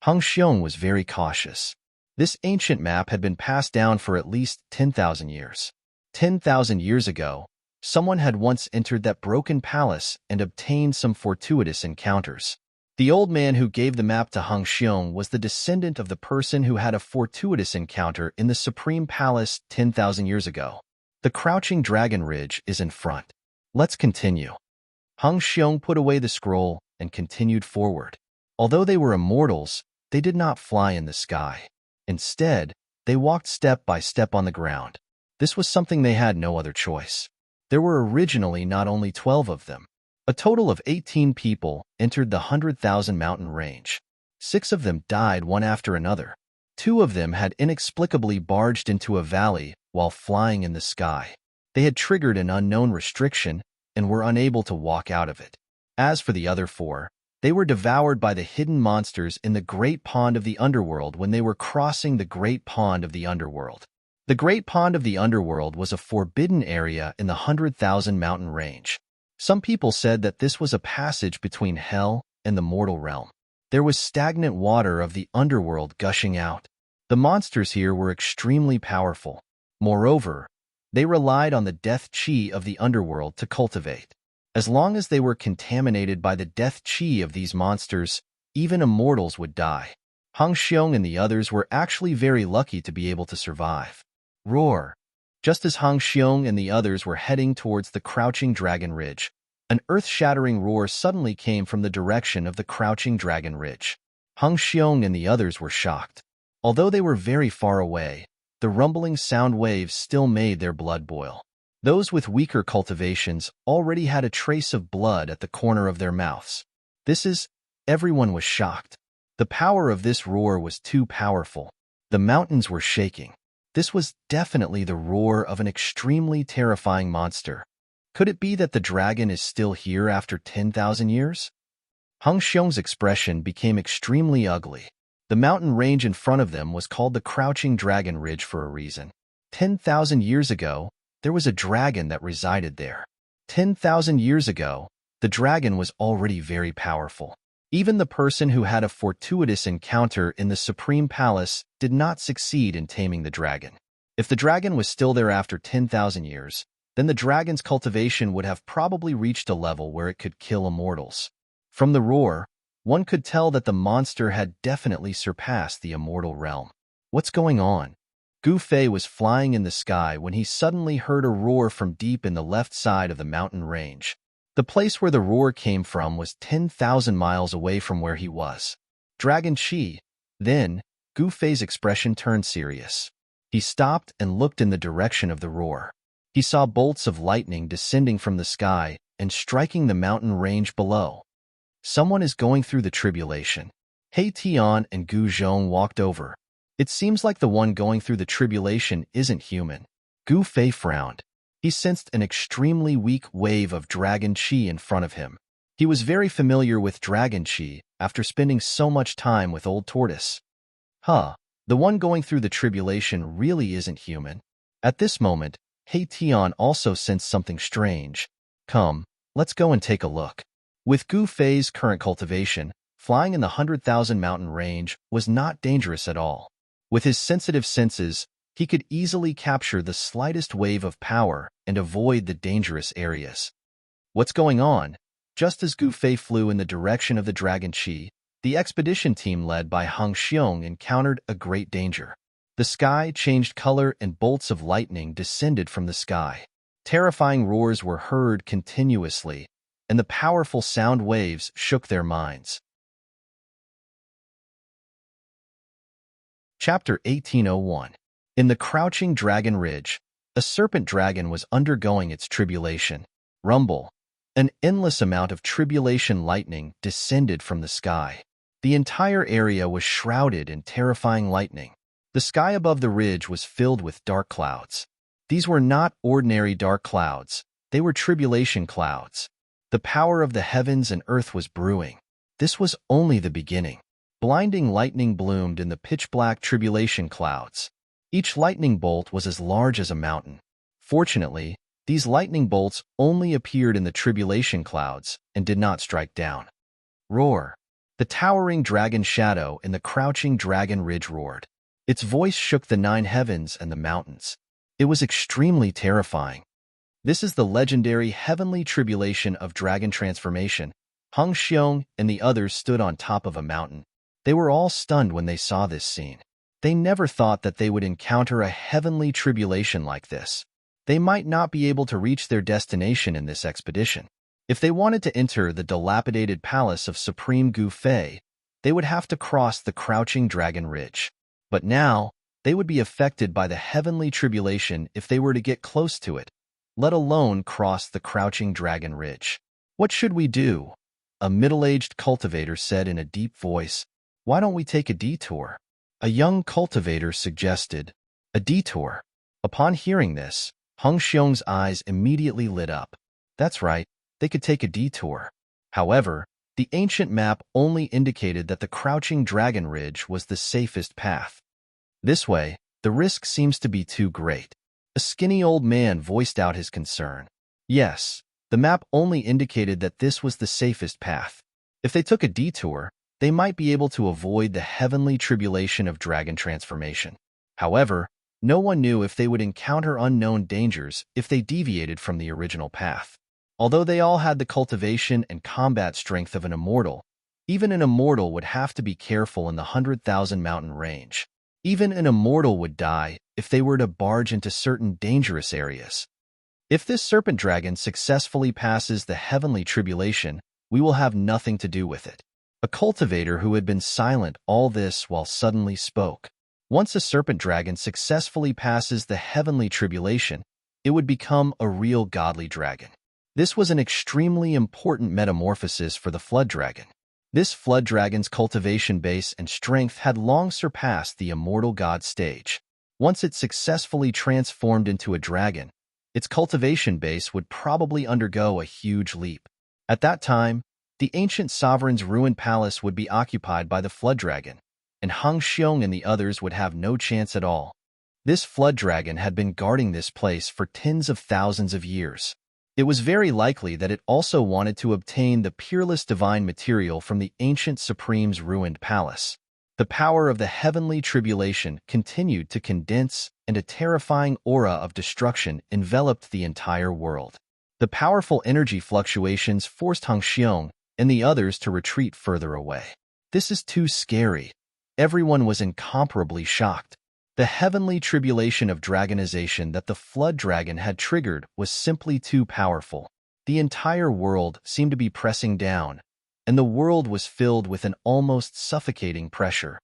Hung Xiong was very cautious. This ancient map had been passed down for at least 10,000 years. 10,000 years ago, someone had once entered that broken palace and obtained some fortuitous encounters. The old man who gave the map to Hung Xiong was the descendant of the person who had a fortuitous encounter in the Supreme Palace 10,000 years ago. The Crouching Dragon Ridge is in front. Let's continue. Hung Xiong put away the scroll and continued forward. Although they were immortals, they did not fly in the sky. Instead, they walked step by step on the ground. This was something they had no other choice. There were originally not only 12 of them. A total of 18 people entered the 100,000 mountain range. 6 of them died one after another. 2 of them had inexplicably barged into a valley while flying in the sky. They had triggered an unknown restriction and were unable to walk out of it. As for the other 4, they were devoured by the hidden monsters in the Great Pond of the Underworld when they were crossing the Great Pond of the Underworld. The Great Pond of the Underworld was a forbidden area in the 100,000 mountain range. Some people said that this was a passage between hell and the mortal realm. There was stagnant water of the underworld gushing out. The monsters here were extremely powerful. Moreover, they relied on the death qi of the underworld to cultivate. As long as they were contaminated by the death qi of these monsters, even immortals would die. Hung Xiong and the others were actually very lucky to be able to survive. Roar! Just as Hung Xiong and the others were heading towards the Crouching Dragon Ridge, an earth-shattering roar suddenly came from the direction of the Crouching Dragon Ridge. Hung Xiong and the others were shocked. Although they were very far away, the rumbling sound waves still made their blood boil. Those with weaker cultivations already had a trace of blood at the corner of their mouths. Everyone was shocked. The power of this roar was too powerful. The mountains were shaking. This was definitely the roar of an extremely terrifying monster. Could it be that the dragon is still here after 10,000 years? Hung Xiong's expression became extremely ugly. The mountain range in front of them was called the Crouching Dragon Ridge for a reason. 10,000 years ago, there was a dragon that resided there. 10,000 years ago, the dragon was already very powerful. Even the person who had a fortuitous encounter in the Supreme Palace did not succeed in taming the dragon. If the dragon was still there after 10,000 years, then the dragon's cultivation would have probably reached a level where it could kill immortals. From the roar, one could tell that the monster had definitely surpassed the immortal realm. What's going on? Gu Fei was flying in the sky when he suddenly heard a roar from deep in the left side of the mountain range. The place where the roar came from was 10,000 miles away from where he was. Dragon Qi. Then, Gu Fei's expression turned serious. He stopped and looked in the direction of the roar. He saw bolts of lightning descending from the sky and striking the mountain range below. Someone is going through the tribulation. He Tian and Gu Zhong walked over. It seems like the one going through the tribulation isn't human. Gu Fei frowned. He sensed an extremely weak wave of Dragon Qi in front of him. He was very familiar with Dragon Qi after spending so much time with Old Tortoise. The one going through the tribulation really isn't human. At this moment, He Tian also sensed something strange. Come, let's go and take a look. With Gu Fei's current cultivation, flying in the 100,000 mountain range was not dangerous at all. With his sensitive senses, he could easily capture the slightest wave of power and avoid the dangerous areas. What's going on? Just as Gu Fei flew in the direction of the Dragon Qi, the expedition team led by Hung Xiong encountered a great danger. The sky changed color and bolts of lightning descended from the sky. Terrifying roars were heard continuously, and the powerful sound waves shook their minds. Chapter 1801. In the Crouching Dragon Ridge, a serpent dragon was undergoing its tribulation. Rumble. An endless amount of tribulation lightning descended from the sky. The entire area was shrouded in terrifying lightning. The sky above the ridge was filled with dark clouds. These were not ordinary dark clouds. They were tribulation clouds. The power of the heavens and earth was brewing. This was only the beginning. Blinding lightning bloomed in the pitch-black tribulation clouds. Each lightning bolt was as large as a mountain. Fortunately, these lightning bolts only appeared in the tribulation clouds and did not strike down. Roar. The towering dragon shadow in the Crouching Dragon Ridge roared. Its voice shook the 9 heavens and the mountains. It was extremely terrifying. This is the legendary heavenly tribulation of dragon transformation. Hung Xiong and the others stood on top of a mountain. They were all stunned when they saw this scene. They never thought that they would encounter a heavenly tribulation like this. They might not be able to reach their destination in this expedition. If they wanted to enter the dilapidated palace of Supreme Gu Fei, they would have to cross the Crouching Dragon Ridge. But now, they would be affected by the heavenly tribulation if they were to get close to it, let alone cross the Crouching Dragon Ridge. What should we do? A middle-aged cultivator said in a deep voice. Why don't we take a detour? A young cultivator suggested. A detour. Upon hearing this, Hung Xiong's eyes immediately lit up. That's right, they could take a detour. However, the ancient map only indicated that the Crouching Dragon Ridge was the safest path. This way, the risk seems to be too great. A skinny old man voiced out his concern. Yes, the map only indicated that this was the safest path. If they took a detour, they might be able to avoid the heavenly tribulation of dragon transformation. However, no one knew if they would encounter unknown dangers if they deviated from the original path. Although they all had the cultivation and combat strength of an immortal, even an immortal would have to be careful in the 100,000 mountain range. Even an immortal would die if they were to barge into certain dangerous areas. If this serpent dragon successfully passes the heavenly tribulation, we will have nothing to do with it. A cultivator who had been silent all this while suddenly spoke. Once a serpent dragon successfully passes the heavenly tribulation, it would become a real godly dragon. This was an extremely important metamorphosis for the flood dragon. This flood dragon's cultivation base and strength had long surpassed the immortal god stage. Once it successfully transformed into a dragon, its cultivation base would probably undergo a huge leap. At that time, the ancient sovereign's ruined palace would be occupied by the flood dragon, and Hang Xiong and the others would have no chance at all. This flood dragon had been guarding this place for tens of thousands of years. It was very likely that it also wanted to obtain the peerless divine material from the ancient Supreme's ruined palace. The power of the heavenly tribulation continued to condense, and a terrifying aura of destruction enveloped the entire world. The powerful energy fluctuations forced Hang Xiong and the others to retreat further away. This is too scary. Everyone was incomparably shocked. The heavenly tribulation of dragonization that the flood dragon had triggered was simply too powerful. The entire world seemed to be pressing down, and the world was filled with an almost suffocating pressure.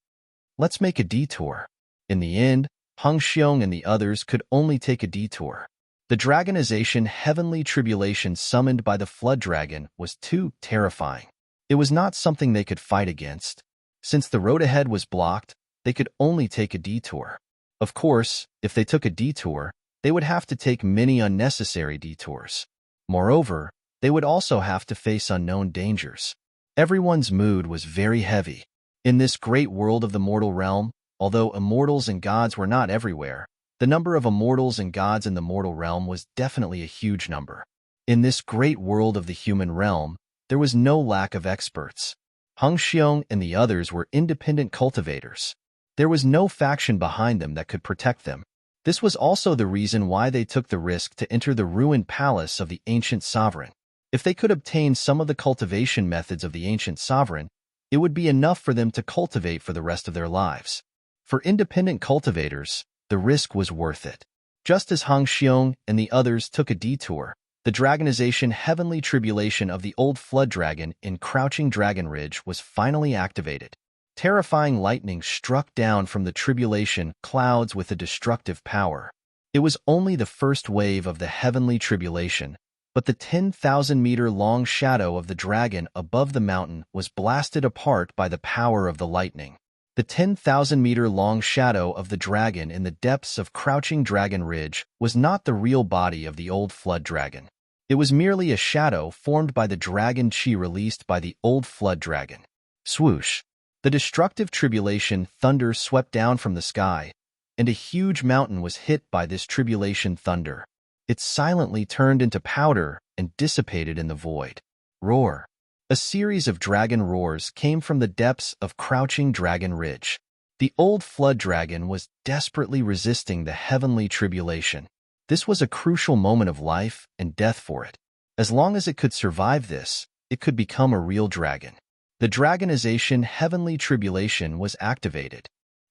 Let's make a detour. In the end, Hang Xiong and the others could only take a detour. The dragonization heavenly tribulation summoned by the flood dragon was too terrifying. It was not something they could fight against. Since the road ahead was blocked, they could only take a detour. Of course, if they took a detour, they would have to take many unnecessary detours. Moreover, they would also have to face unknown dangers. Everyone's mood was very heavy. In this great world of the mortal realm, although immortals and gods were not everywhere, the number of immortals and gods in the mortal realm was definitely a huge number. In this great world of the human realm, there was no lack of experts. Hang Xiong and the others were independent cultivators. There was no faction behind them that could protect them. This was also the reason why they took the risk to enter the ruined palace of the ancient sovereign. If they could obtain some of the cultivation methods of the ancient sovereign, it would be enough for them to cultivate for the rest of their lives. For independent cultivators, the risk was worth it. Just as Hang Xiong and the others took a detour, the dragonization heavenly tribulation of the old flood dragon in Crouching Dragon Ridge was finally activated. Terrifying lightning struck down from the tribulation clouds with a destructive power. It was only the first wave of the heavenly tribulation, but the 10,000-meter-long shadow of the dragon above the mountain was blasted apart by the power of the lightning. The 10,000-meter-long shadow of the dragon in the depths of Crouching Dragon Ridge was not the real body of the old flood dragon. It was merely a shadow formed by the dragon chi released by the old flood dragon. Swoosh! The destructive tribulation thunder swept down from the sky, and a huge mountain was hit by this tribulation thunder. It silently turned into powder and dissipated in the void. Roar! A series of dragon roars came from the depths of Crouching Dragon Ridge. The old flood dragon was desperately resisting the heavenly tribulation. This was a crucial moment of life and death for it. As long as it could survive this, it could become a real dragon. The dragonization heavenly tribulation was activated.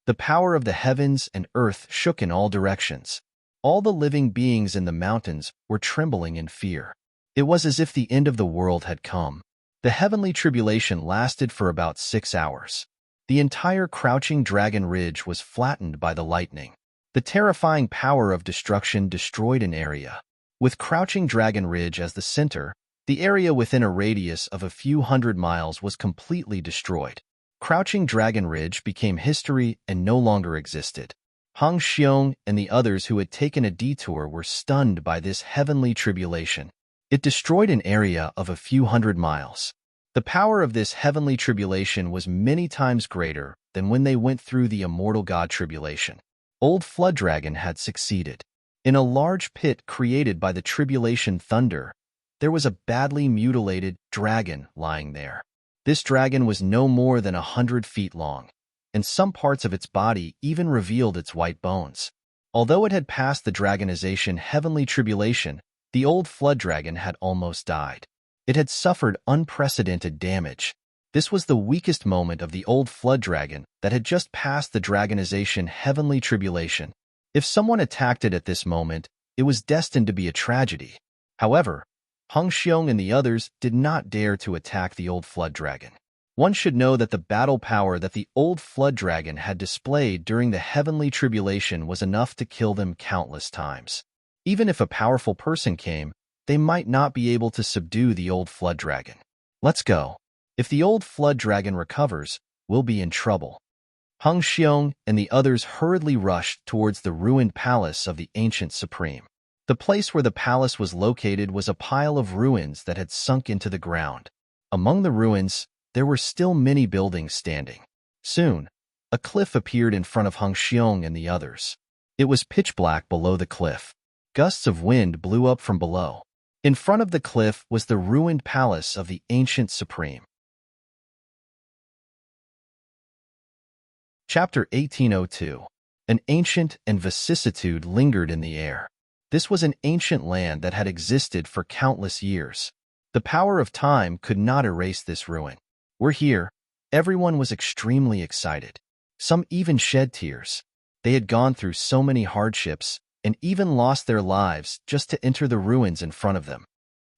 The power of the heavens and earth shook in all directions. All the living beings in the mountains were trembling in fear. It was as if the end of the world had come. The heavenly tribulation lasted for about 6 hours. The entire Crouching Dragon Ridge was flattened by the lightning. The terrifying power of destruction destroyed an area. With Crouching Dragon Ridge as the center, the area within a radius of a few hundred miles was completely destroyed. Crouching Dragon Ridge became history and no longer existed. Hang Xiong and the others who had taken a detour were stunned by this heavenly tribulation. It destroyed an area of a few hundred miles. The power of this heavenly tribulation was many times greater than when they went through the immortal god tribulation. Old Flood Dragon had succeeded. In a large pit created by the tribulation thunder, there was a badly mutilated dragon lying there. This dragon was no more than 100 feet long, and some parts of its body even revealed its white bones. Although it had passed the dragonization heavenly tribulation, the old flood dragon had almost died. It had suffered unprecedented damage. This was the weakest moment of the old flood dragon that had just passed the dragonization heavenly tribulation. If someone attacked it at this moment, it was destined to be a tragedy. However, Hang Xiong and the others did not dare to attack the old flood dragon. One should know that the battle power that the old flood dragon had displayed during the heavenly tribulation was enough to kill them countless times. Even if a powerful person came, they might not be able to subdue the old flood dragon. Let's go. If the old flood dragon recovers, we'll be in trouble. Hung Xiong and the others hurriedly rushed towards the ruined palace of the ancient supreme. The place where the palace was located was a pile of ruins that had sunk into the ground. Among the ruins, there were still many buildings standing. Soon, a cliff appeared in front of Hung Xiong and the others. It was pitch black below the cliff. Gusts of wind blew up from below. In front of the cliff was the ruined palace of the ancient supreme. Chapter 1802. An ancient and vicissitude lingered in the air. This was an ancient land that had existed for countless years. The power of time could not erase this ruin. We're here. Everyone was extremely excited. Some even shed tears. They had gone through so many hardships and even lost their lives just to enter the ruins in front of them.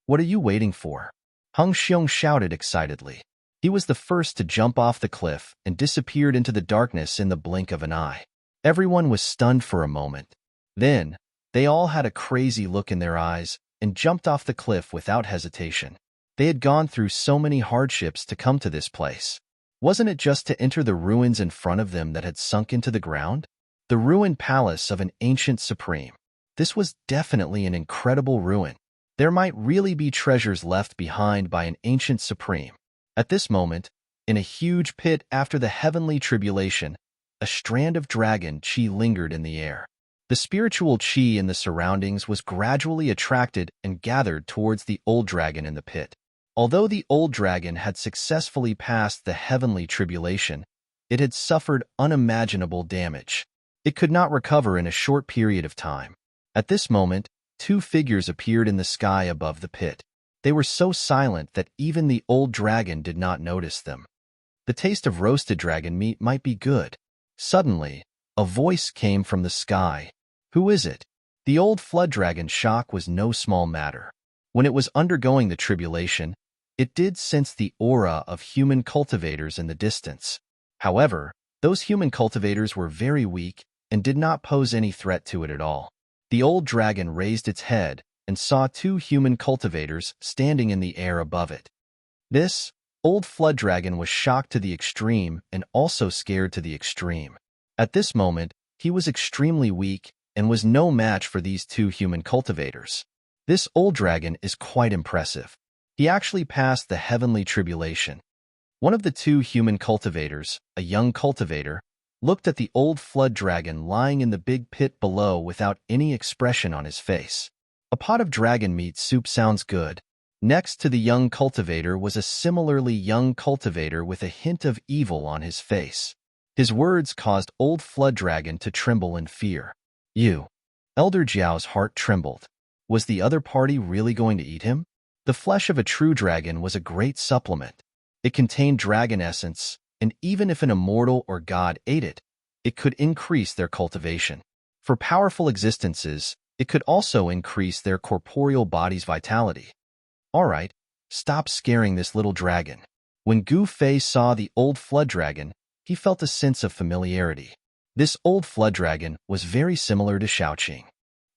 What are you waiting for? Hung Xiong shouted excitedly. He was the first to jump off the cliff and disappeared into the darkness in the blink of an eye. Everyone was stunned for a moment. Then, they all had a crazy look in their eyes and jumped off the cliff without hesitation. They had gone through so many hardships to come to this place. Wasn't it just to enter the ruins in front of them that had sunk into the ground? The ruined palace of an ancient supreme. This was definitely an incredible ruin. There might really be treasures left behind by an ancient supreme. At this moment, in a huge pit after the heavenly tribulation, a strand of dragon qi lingered in the air. The spiritual qi in the surroundings was gradually attracted and gathered towards the old dragon in the pit. Although the old dragon had successfully passed the heavenly tribulation, it had suffered unimaginable damage. It could not recover in a short period of time. At this moment, two figures appeared in the sky above the pit. They were so silent that even the old dragon did not notice them. The taste of roasted dragon meat might be good. Suddenly, a voice came from the sky. Who is it? The old flood dragon's shock was no small matter. When it was undergoing the tribulation, it did sense the aura of human cultivators in the distance. However, those human cultivators were very weak and did not pose any threat to it at all. The old dragon raised its head and saw two human cultivators standing in the air above it. This old flood dragon was shocked to the extreme and also scared to the extreme. At this moment, he was extremely weak and was no match for these two human cultivators. This old dragon is quite impressive. He actually passed the heavenly tribulation. One of the two human cultivators, a young cultivator, looked at the old flood dragon lying in the big pit below without any expression on his face. A pot of dragon meat soup sounds good. Next to the young cultivator was a similarly young cultivator with a hint of evil on his face. His words caused old flood dragon to tremble in fear. You. Elder Jiao's heart trembled. Was the other party really going to eat him? The flesh of a true dragon was a great supplement. It contained dragon essence, and even if an immortal or god ate it, it could increase their cultivation. For powerful existences, it could also increase their corporeal body's vitality. All right, stop scaring this little dragon. When Gu Fei saw the old flood dragon, he felt a sense of familiarity. This old flood dragon was very similar to Shaoqing.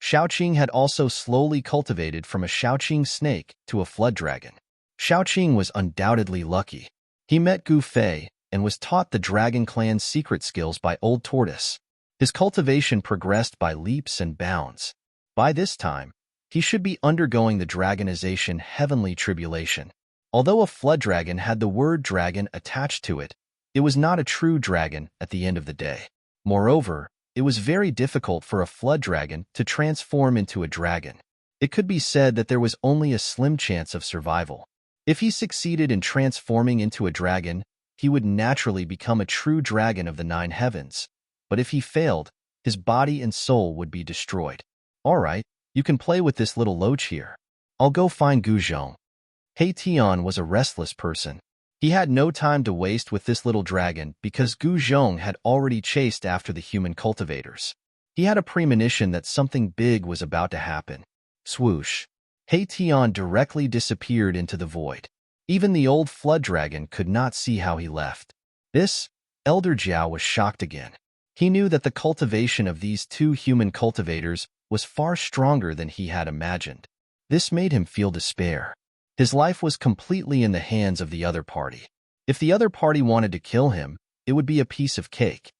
Shaoqing had also slowly cultivated from a Shaoqing snake to a flood dragon. Shaoqing was undoubtedly lucky. He met Gu Fei and was taught the Dragon Clan's secret skills by Old Tortoise. His cultivation progressed by leaps and bounds. By this time, he should be undergoing the dragonization heavenly tribulation. Although a flood dragon had the word dragon attached to it, it was not a true dragon at the end of the day. Moreover, it was very difficult for a flood dragon to transform into a dragon. It could be said that there was only a slim chance of survival. If he succeeded in transforming into a dragon, he would naturally become a true dragon of the 9 heavens. But if he failed, his body and soul would be destroyed. All right, you can play with this little loach here. I'll go find Gu Zhong. He Tian was a restless person. He had no time to waste with this little dragon because Gu Zhong had already chased after the human cultivators. He had a premonition that something big was about to happen. Swoosh. He Tian directly disappeared into the void. Even the old flood dragon could not see how he left. This, Elder Jiao was shocked again. He knew that the cultivation of these two human cultivators was far stronger than he had imagined. This made him feel despair. His life was completely in the hands of the other party. If the other party wanted to kill him, it would be a piece of cake.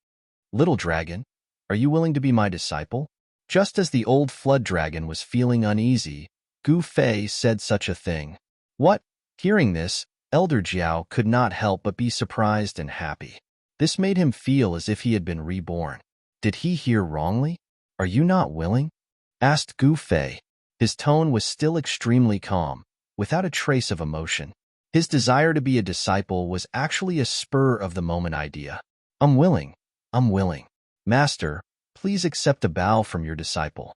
Little dragon, are you willing to be my disciple? Just as the old flood dragon was feeling uneasy, Gu Fei said such a thing. What? Hearing this, Elder Jiao could not help but be surprised and happy. This made him feel as if he had been reborn. Did he hear wrongly? Are you not willing? Asked Gu Fei. His tone was still extremely calm, without a trace of emotion. His desire to be a disciple was actually a spur-of-the-moment idea. I'm willing. Master, please accept a bow from your disciple.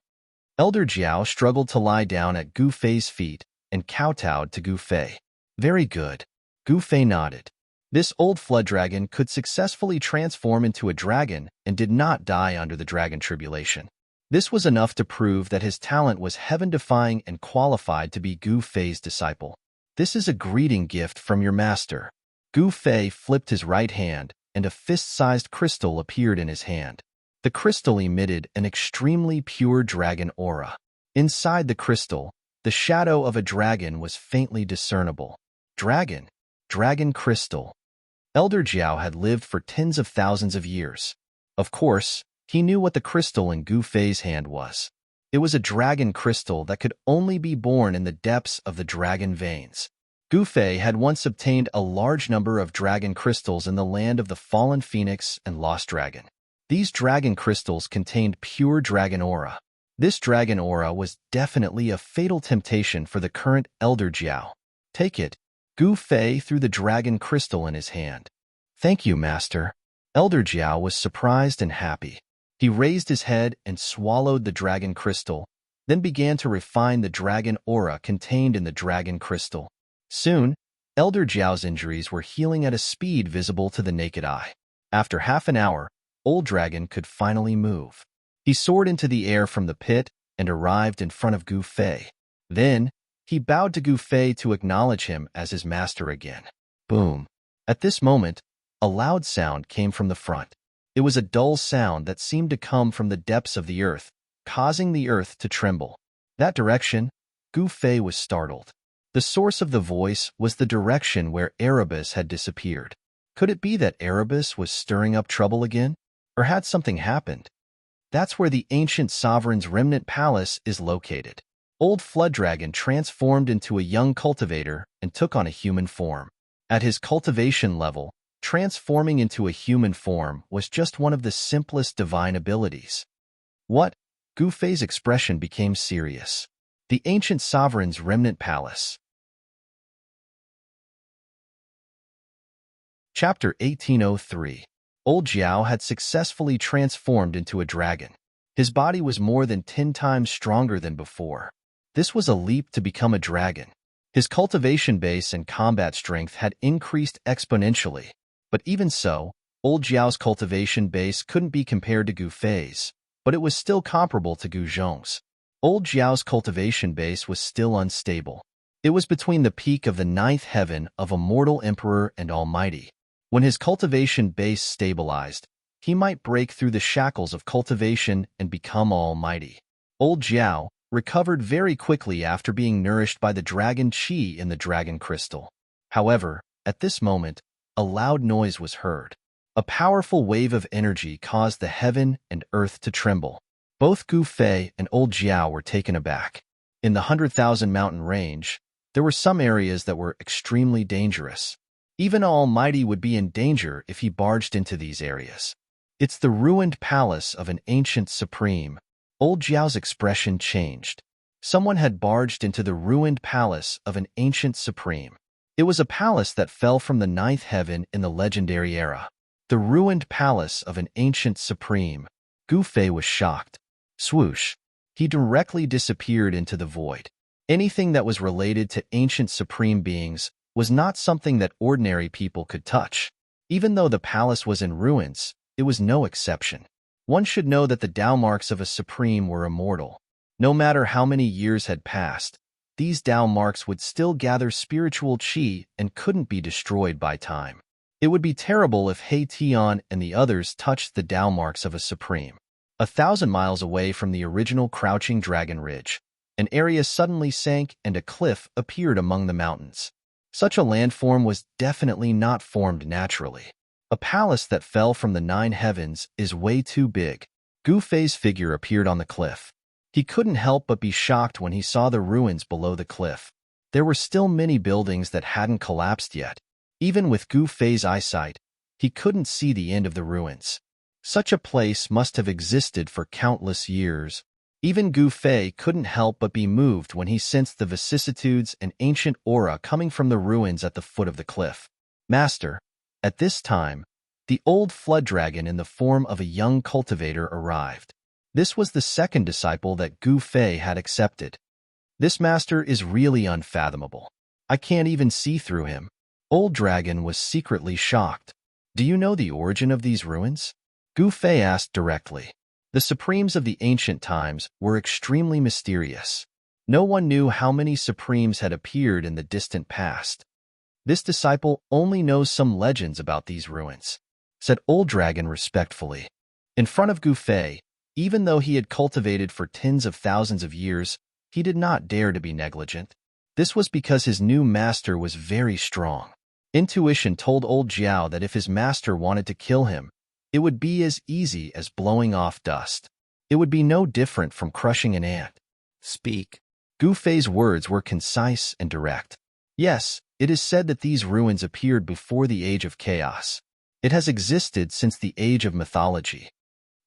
Elder Jiao struggled to lie down at Gu Fei's feet and kowtowed to Gu Fei. Very good. Gu Fei nodded. This old flood dragon could successfully transform into a dragon and did not die under the dragon tribulation. This was enough to prove that his talent was heaven-defying and qualified to be Gu Fei's disciple. This is a greeting gift from your master. Gu Fei flipped his right hand, and a fist-sized crystal appeared in his hand. The crystal emitted an extremely pure dragon aura. Inside the crystal, the shadow of a dragon was faintly discernible. Dragon crystal. Elder Jiao had lived for tens of thousands of years. Of course, he knew what the crystal in Gu Fei's hand was. It was a dragon crystal that could only be born in the depths of the dragon veins. Gu Fei had once obtained a large number of dragon crystals in the land of the fallen phoenix and lost dragon. These dragon crystals contained pure dragon aura. This dragon aura was definitely a fatal temptation for the current Elder Jiao. Take it. Gu Fei threw the dragon crystal in his hand. Thank you, Master. Elder Jiao was surprised and happy. He raised his head and swallowed the dragon crystal, then began to refine the dragon aura contained in the dragon crystal. Soon, Elder Jiao's injuries were healing at a speed visible to the naked eye. After half an hour, Old Dragon could finally move. He soared into the air from the pit and arrived in front of Gu Fei. Then, he bowed to Gu Fei to acknowledge him as his master again. Boom. At this moment, a loud sound came from the front. It was a dull sound that seemed to come from the depths of the earth, causing the earth to tremble. That direction, Gu Fei was startled. The source of the voice was the direction where Erebus had disappeared. Could it be that Erebus was stirring up trouble again? Or had something happened? That's where the ancient sovereign's remnant palace is located. Old Flood Dragon transformed into a young cultivator and took on a human form. At his cultivation level, transforming into a human form was just one of the simplest divine abilities. What? Gu Fei's expression became serious. The ancient sovereign's remnant palace. Chapter 1803. Old Jiao had successfully transformed into a dragon. His body was more than 10 times stronger than before. This was a leap to become a dragon. His cultivation base and combat strength had increased exponentially. But even so, Old Jiao's cultivation base couldn't be compared to Gu Fei's, but it was still comparable to Gu Zhong's. Old Jiao's cultivation base was still unstable. It was between the peak of the 9th heaven of Immortal Emperor and Almighty. When his cultivation base stabilized, he might break through the shackles of cultivation and become almighty. Old Jiao recovered very quickly after being nourished by the dragon qi in the dragon crystal. However, at this moment, a loud noise was heard. A powerful wave of energy caused the heaven and earth to tremble. Both Gu Fei and Old Jiao were taken aback. In the 100,000 mountain range, there were some areas that were extremely dangerous. Even Almighty would be in danger if he barged into these areas. It's the ruined palace of an ancient supreme. Old Jiao's expression changed. Someone had barged into the ruined palace of an ancient supreme. It was a palace that fell from the 9th heaven in the legendary era. The ruined palace of an ancient supreme. Gu Fei was shocked. Swoosh. He directly disappeared into the void. Anything that was related to ancient supreme beings was not something that ordinary people could touch. Even though the palace was in ruins, it was no exception. One should know that the Tao marks of a supreme were immortal. No matter how many years had passed, these Tao marks would still gather spiritual qi and couldn't be destroyed by time. It would be terrible if He Tian and the others touched the Tao marks of a supreme. 1,000 miles away from the original Crouching Dragon Ridge, An area suddenly sank and a cliff appeared among the mountains. Such a landform was definitely not formed naturally. A palace that fell from the 9 heavens is way too big. Gu Fei's figure appeared on the cliff. He couldn't help but be shocked when he saw the ruins below the cliff. There were still many buildings that hadn't collapsed yet. Even with Gu Fei's eyesight, he couldn't see the end of the ruins. Such a place must have existed for countless years. Even Gu Fei couldn't help but be moved when he sensed the vicissitudes and ancient aura coming from the ruins at the foot of the cliff. Master, at this time, the old flood dragon in the form of a young cultivator arrived. This was the second disciple that Gu Fei had accepted. This master is really unfathomable. I can't even see through him. Old Dragon was secretly shocked. Do you know the origin of these ruins? Gu Fei asked directly. The supremes of the ancient times were extremely mysterious. No one knew how many supremes had appeared in the distant past. This disciple only knows some legends about these ruins, said Old Dragon respectfully. In front of Gu Fei, even though he had cultivated for tens of thousands of years, he did not dare to be negligent. This was because his new master was very strong. Intuition told Old Jiao that if his master wanted to kill him, it would be as easy as blowing off dust. It would be no different from crushing an ant. Speak. Gu Fei's words were concise and direct. Yes, it is said that these ruins appeared before the Age of Chaos. It has existed since the Age of Mythology.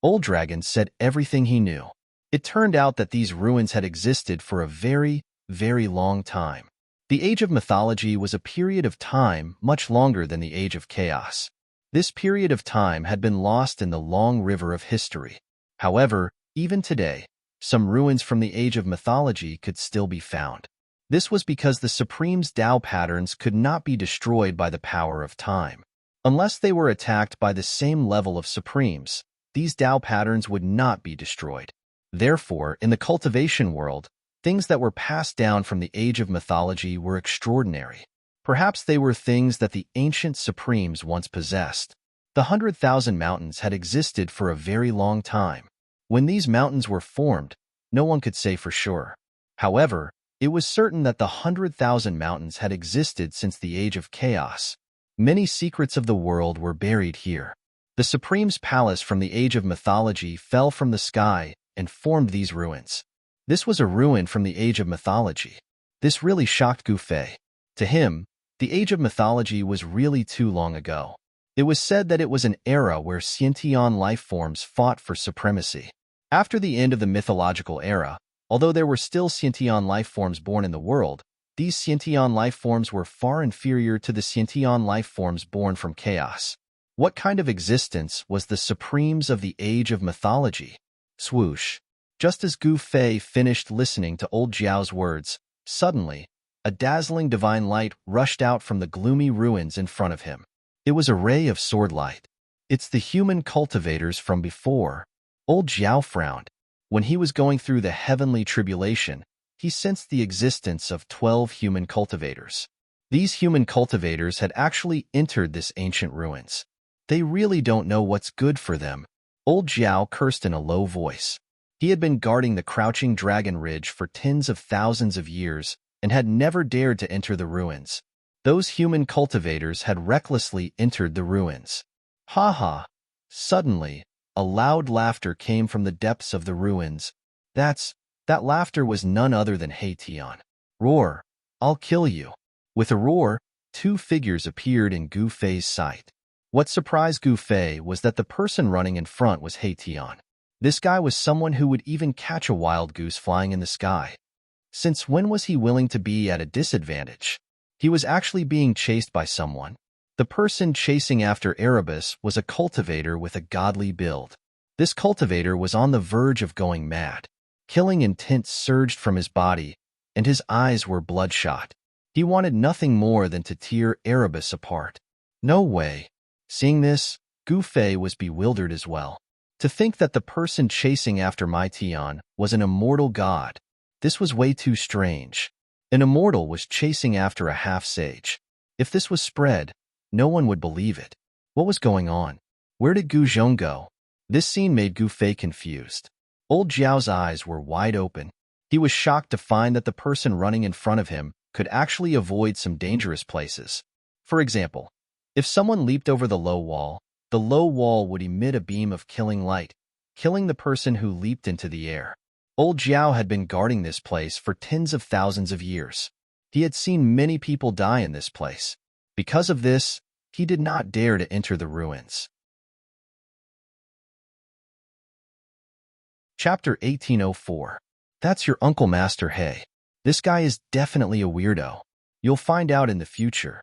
Old Dragon said everything he knew. It turned out that these ruins had existed for a very, very long time. The Age of Mythology was a period of time much longer than the Age of Chaos. This period of time had been lost in the long river of history. However, even today, some ruins from the Age of Mythology could still be found. This was because the Supreme's Tao patterns could not be destroyed by the power of time. Unless they were attacked by the same level of Supremes, these Tao patterns would not be destroyed. Therefore, in the cultivation world, things that were passed down from the Age of Mythology were extraordinary. Perhaps they were things that the ancient Supremes once possessed. The 100,000 mountains had existed for a very long time. When these mountains were formed, no one could say for sure. However, it was certain that the 100,000 mountains had existed since the Age of Chaos. Many secrets of the world were buried here. The Supreme's palace from the Age of Mythology fell from the sky and formed these ruins. This was a ruin from the Age of Mythology. This really shocked Gu Fei. To him, the Age of Mythology was really too long ago. It was said that it was an era where sentient life forms fought for supremacy. After the end of the mythological era, although there were still sentient life forms born in the world, these sentient life forms were far inferior to the sentient life forms born from chaos. What kind of existence was the Supremes of the Age of Mythology? Swoosh. Just as Gu Fei finished listening to Old Jiao's words, suddenly, a dazzling divine light rushed out from the gloomy ruins in front of him. It was a ray of sword light. It's the human cultivators from before. Old Jiao frowned. When he was going through the heavenly tribulation, he sensed the existence of 12 human cultivators. These human cultivators had actually entered this ancient ruins. They really don't know what's good for them. Old Jiao cursed in a low voice. He had been guarding the crouching dragon ridge for tens of thousands of years and had never dared to enter the ruins. Those human cultivators had recklessly entered the ruins. Ha ha! Suddenly, a loud laughter came from the depths of the ruins. That laughter was none other than He Tian. Roar! I'll kill you. With a roar, 2 figures appeared in Gu Fei's sight. What surprised Gu Fei was that the person running in front was He Tian. This guy was someone who would even catch a wild goose flying in the sky. Since when was he willing to be at a disadvantage? He was actually being chased by someone. The person chasing after Erebus was a cultivator with a godly build. This cultivator was on the verge of going mad. Killing intent surged from his body, and his eyes were bloodshot. He wanted nothing more than to tear Erebus apart. No way. Seeing this, Gu Fei was bewildered as well. To think that the person chasing after Mai Tian was an immortal god. This was way too strange. An immortal was chasing after a half-sage. If this was spread, no one would believe it. What was going on? Where did Gu Zhong go? This scene made Gu Fei confused. Old Jiao's eyes were wide open. He was shocked to find that the person running in front of him could actually avoid some dangerous places. For example, if someone leaped over the low wall would emit a beam of killing light, killing the person who leaped into the air. Old Jiao had been guarding this place for tens of thousands of years. He had seen many people die in this place. Because of this, he did not dare to enter the ruins. Chapter 1804. That's your Uncle Master He. This guy is definitely a weirdo. You'll find out in the future.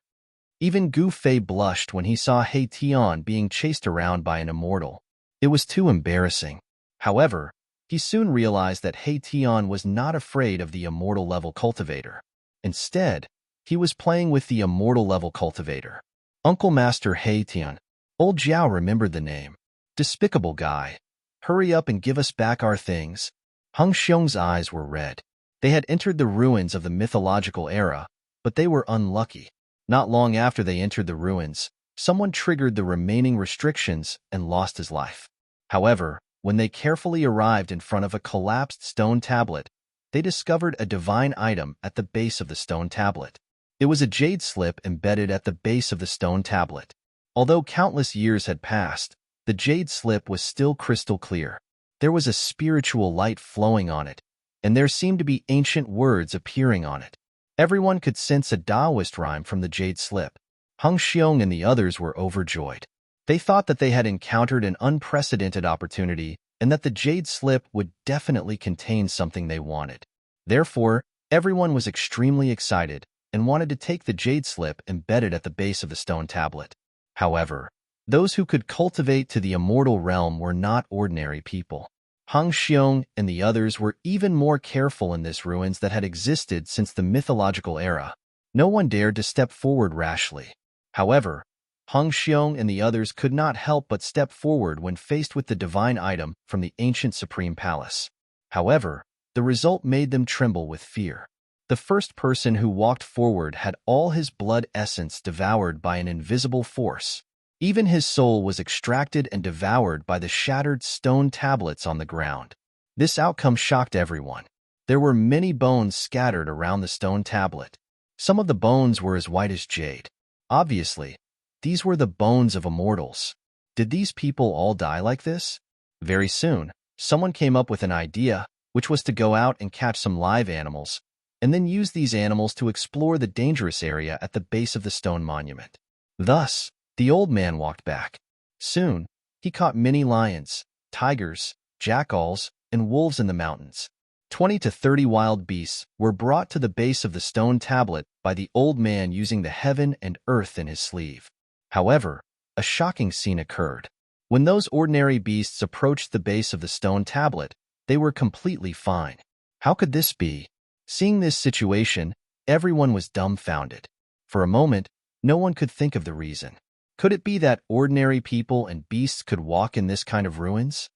Even Gu Fei blushed when he saw He Tian being chased around by an immortal. It was too embarrassing. However, he soon realized that He Tian was not afraid of the immortal level cultivator. Instead, he was playing with the immortal level cultivator. Uncle Master He Tian. Old Jiao remembered the name. Despicable guy. Hurry up and give us back our things. Hung Xiong's eyes were red. They had entered the ruins of the mythological era, but they were unlucky. Not long after they entered the ruins, someone triggered the remaining restrictions and lost his life. However, when they carefully arrived in front of a collapsed stone tablet, they discovered a divine item at the base of the stone tablet. It was a jade slip embedded at the base of the stone tablet. Although countless years had passed, the jade slip was still crystal clear. There was a spiritual light flowing on it, and there seemed to be ancient words appearing on it. Everyone could sense a Taoist rhyme from the jade slip. Hung Xiong and the others were overjoyed. They thought that they had encountered an unprecedented opportunity and that the jade slip would definitely contain something they wanted. Therefore, everyone was extremely excited and wanted to take the jade slip embedded at the base of the stone tablet. However, those who could cultivate to the immortal realm were not ordinary people. Hung Xiong and the others were even more careful in this ruins that had existed since the mythological era. No one dared to step forward rashly. However, Hung Xiong and the others could not help but step forward when faced with the divine item from the ancient Supreme Palace. However, the result made them tremble with fear. The first person who walked forward had all his blood essence devoured by an invisible force. Even his soul was extracted and devoured by the shattered stone tablets on the ground. This outcome shocked everyone. There were many bones scattered around the stone tablet. Some of the bones were as white as jade. Obviously, these were the bones of immortals. Did these people all die like this? Very soon, someone came up with an idea, which was to go out and catch some live animals, and then use these animals to explore the dangerous area at the base of the stone monument. Thus, the old man walked back. Soon, he caught many lions, tigers, jackals, and wolves in the mountains. 20 to 30 wild beasts were brought to the base of the stone tablet by the old man using the heaven and earth in his sleeve. However, a shocking scene occurred. When those ordinary beasts approached the base of the stone tablet, they were completely fine. How could this be? Seeing this situation, everyone was dumbfounded. For a moment, no one could think of the reason. Could it be that ordinary people and beasts could walk in this kind of ruins?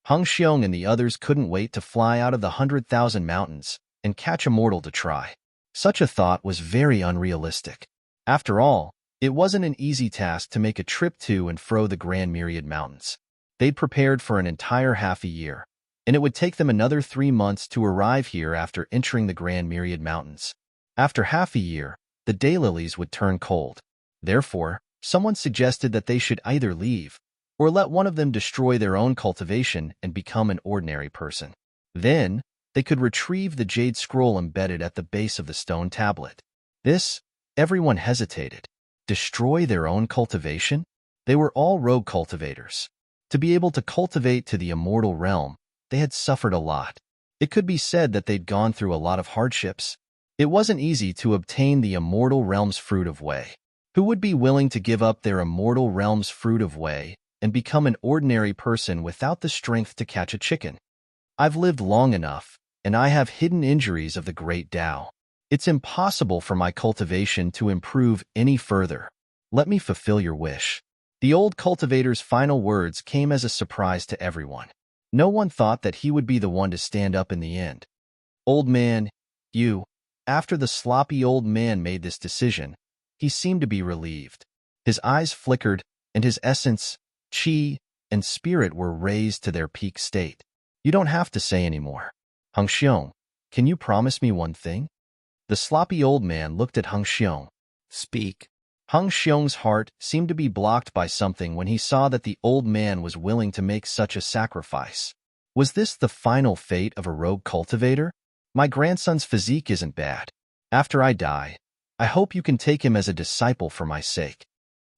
Hung Xiong and the others couldn't wait to fly out of the 100,000 mountains and catch a mortal to try. Such a thought was very unrealistic. After all, it wasn't an easy task to make a trip to and fro the Grand Myriad Mountains. They'd prepared for an entire half a year, and it would take them another 3 months to arrive here after entering the Grand Myriad Mountains. After half a year, the daylilies would turn cold. Therefore, someone suggested that they should either leave or let one of them destroy their own cultivation and become an ordinary person. Then, they could retrieve the jade scroll embedded at the base of the stone tablet. Everyone hesitated. Destroy their own cultivation? They were all rogue cultivators. To be able to cultivate to the immortal realm, they had suffered a lot. It could be said that they'd gone through a lot of hardships. It wasn't easy to obtain the immortal realm's fruit of Wei. Who would be willing to give up their immortal realm's fruit of Wei and become an ordinary person without the strength to catch a chicken? I've lived long enough, and I have hidden injuries of the great Tao. It's impossible for my cultivation to improve any further. Let me fulfill your wish. The old cultivator's final words came as a surprise to everyone. No one thought that he would be the one to stand up in the end. Old man, after the sloppy old man made this decision, he seemed to be relieved. His eyes flickered, and his essence, qi, and spirit were raised to their peak state. You don't have to say anymore. Hung Xiong, Can you promise me one thing? The sloppy old man looked at Hung Xiong. Speak. Hung Xiong's heart seemed to be blocked by something when he saw that the old man was willing to make such a sacrifice. Was this the final fate of a rogue cultivator? My grandson's physique isn't bad. After I die, I hope you can take him as a disciple for my sake.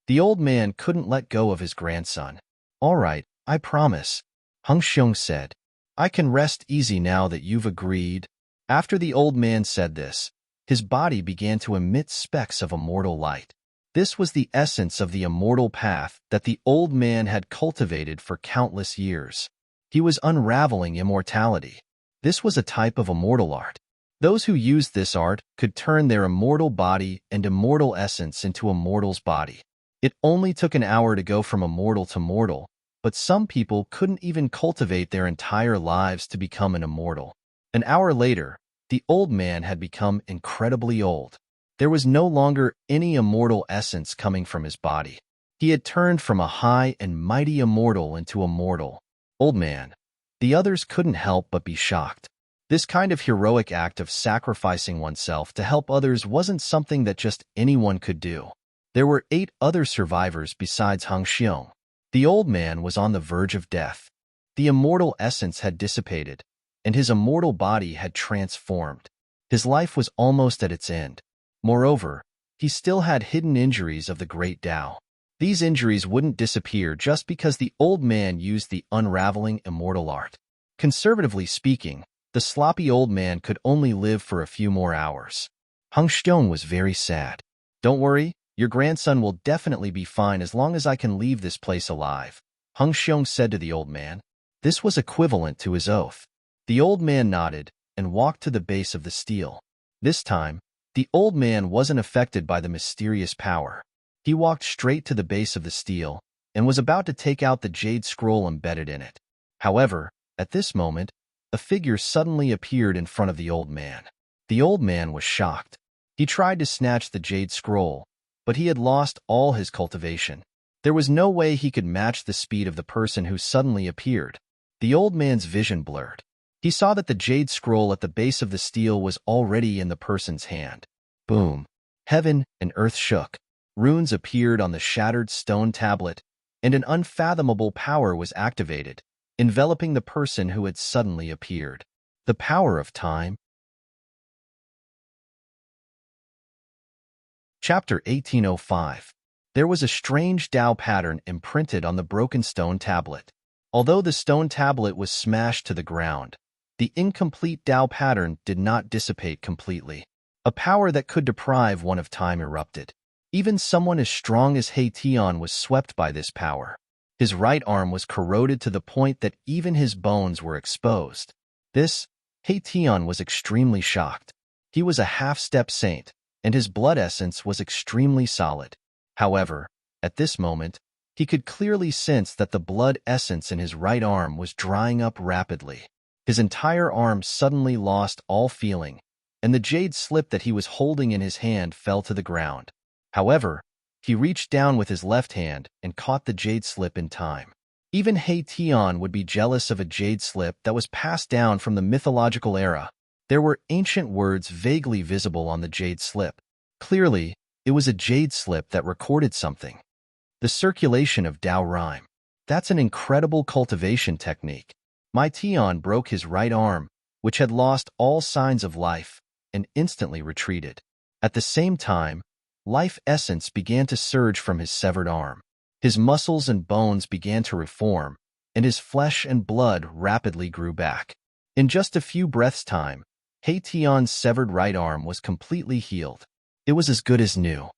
The old man couldn't let go of his grandson. All right, I promise, Hung Xiong said. I can rest easy now that you've agreed. After the old man said this, his body began to emit specks of immortal light. This was the essence of the immortal path that the old man had cultivated for countless years. He was unraveling immortality. This was a type of immortal art. Those who used this art could turn their immortal body and immortal essence into a mortal's body. It only took an hour to go from immortal to mortal, but some people couldn't even cultivate their entire lives to become an immortal. An hour later, the old man had become incredibly old. There was no longer any immortal essence coming from his body. He had turned from a high and mighty immortal into a mortal. Old man. The others couldn't help but be shocked. This kind of heroic act of sacrificing oneself to help others wasn't something that just anyone could do. There were 8 other survivors besides Hung Xiong. The old man was on the verge of death. The immortal essence had dissipated, and his immortal body had transformed. His life was almost at its end. Moreover, he still had hidden injuries of the great Tao. These injuries wouldn't disappear just because the old man used the unraveling immortal art. Conservatively speaking, the sloppy old man could only live for a few more hours. Hung Xiong was very sad. Don't worry, your grandson will definitely be fine as long as I can leave this place alive, Hung Xiong said to the old man. This was equivalent to his oath. The old man nodded and walked to the base of the stele. This time, the old man wasn't affected by the mysterious power. He walked straight to the base of the stele and was about to take out the jade scroll embedded in it. However, at this moment, a figure suddenly appeared in front of the old man. The old man was shocked. He tried to snatch the jade scroll, but he had lost all his cultivation. There was no way he could match the speed of the person who suddenly appeared. The old man's vision blurred. He saw that the jade scroll at the base of the stele was already in the person's hand. Boom! Heaven and earth shook. Runes appeared on the shattered stone tablet, and an unfathomable power was activated, enveloping the person who had suddenly appeared. The power of time. Chapter 1805. There was a strange Tao pattern imprinted on the broken stone tablet. Although the stone tablet was smashed to the ground, the incomplete Tao pattern did not dissipate completely. A power that could deprive one of time erupted. Even someone as strong as He Tian was swept by this power. His right arm was corroded to the point that even his bones were exposed. This, He Tian was extremely shocked. He was a half-step saint, and his blood essence was extremely solid. However, at this moment, he could clearly sense that the blood essence in his right arm was drying up rapidly. His entire arm suddenly lost all feeling, and the jade slip that he was holding in his hand fell to the ground. However, he reached down with his left hand and caught the jade slip in time. Even He Tian would be jealous of a jade slip that was passed down from the mythological era. There were ancient words vaguely visible on the jade slip. Clearly, it was a jade slip that recorded something. The circulation of Tao rhyme. That's an incredible cultivation technique. My Tian broke his right arm, which had lost all signs of life, and instantly retreated. At the same time, life essence began to surge from his severed arm. His muscles and bones began to reform, and his flesh and blood rapidly grew back. In just a few breaths' time, He Tian's severed right arm was completely healed. It was as good as new.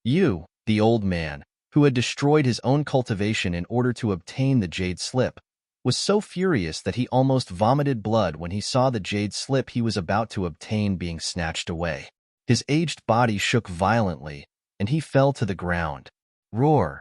You, the old man, who had destroyed his own cultivation in order to obtain the jade slip, was so furious that he almost vomited blood when he saw the jade slip he was about to obtain being snatched away. His aged body shook violently, and he fell to the ground. Roar!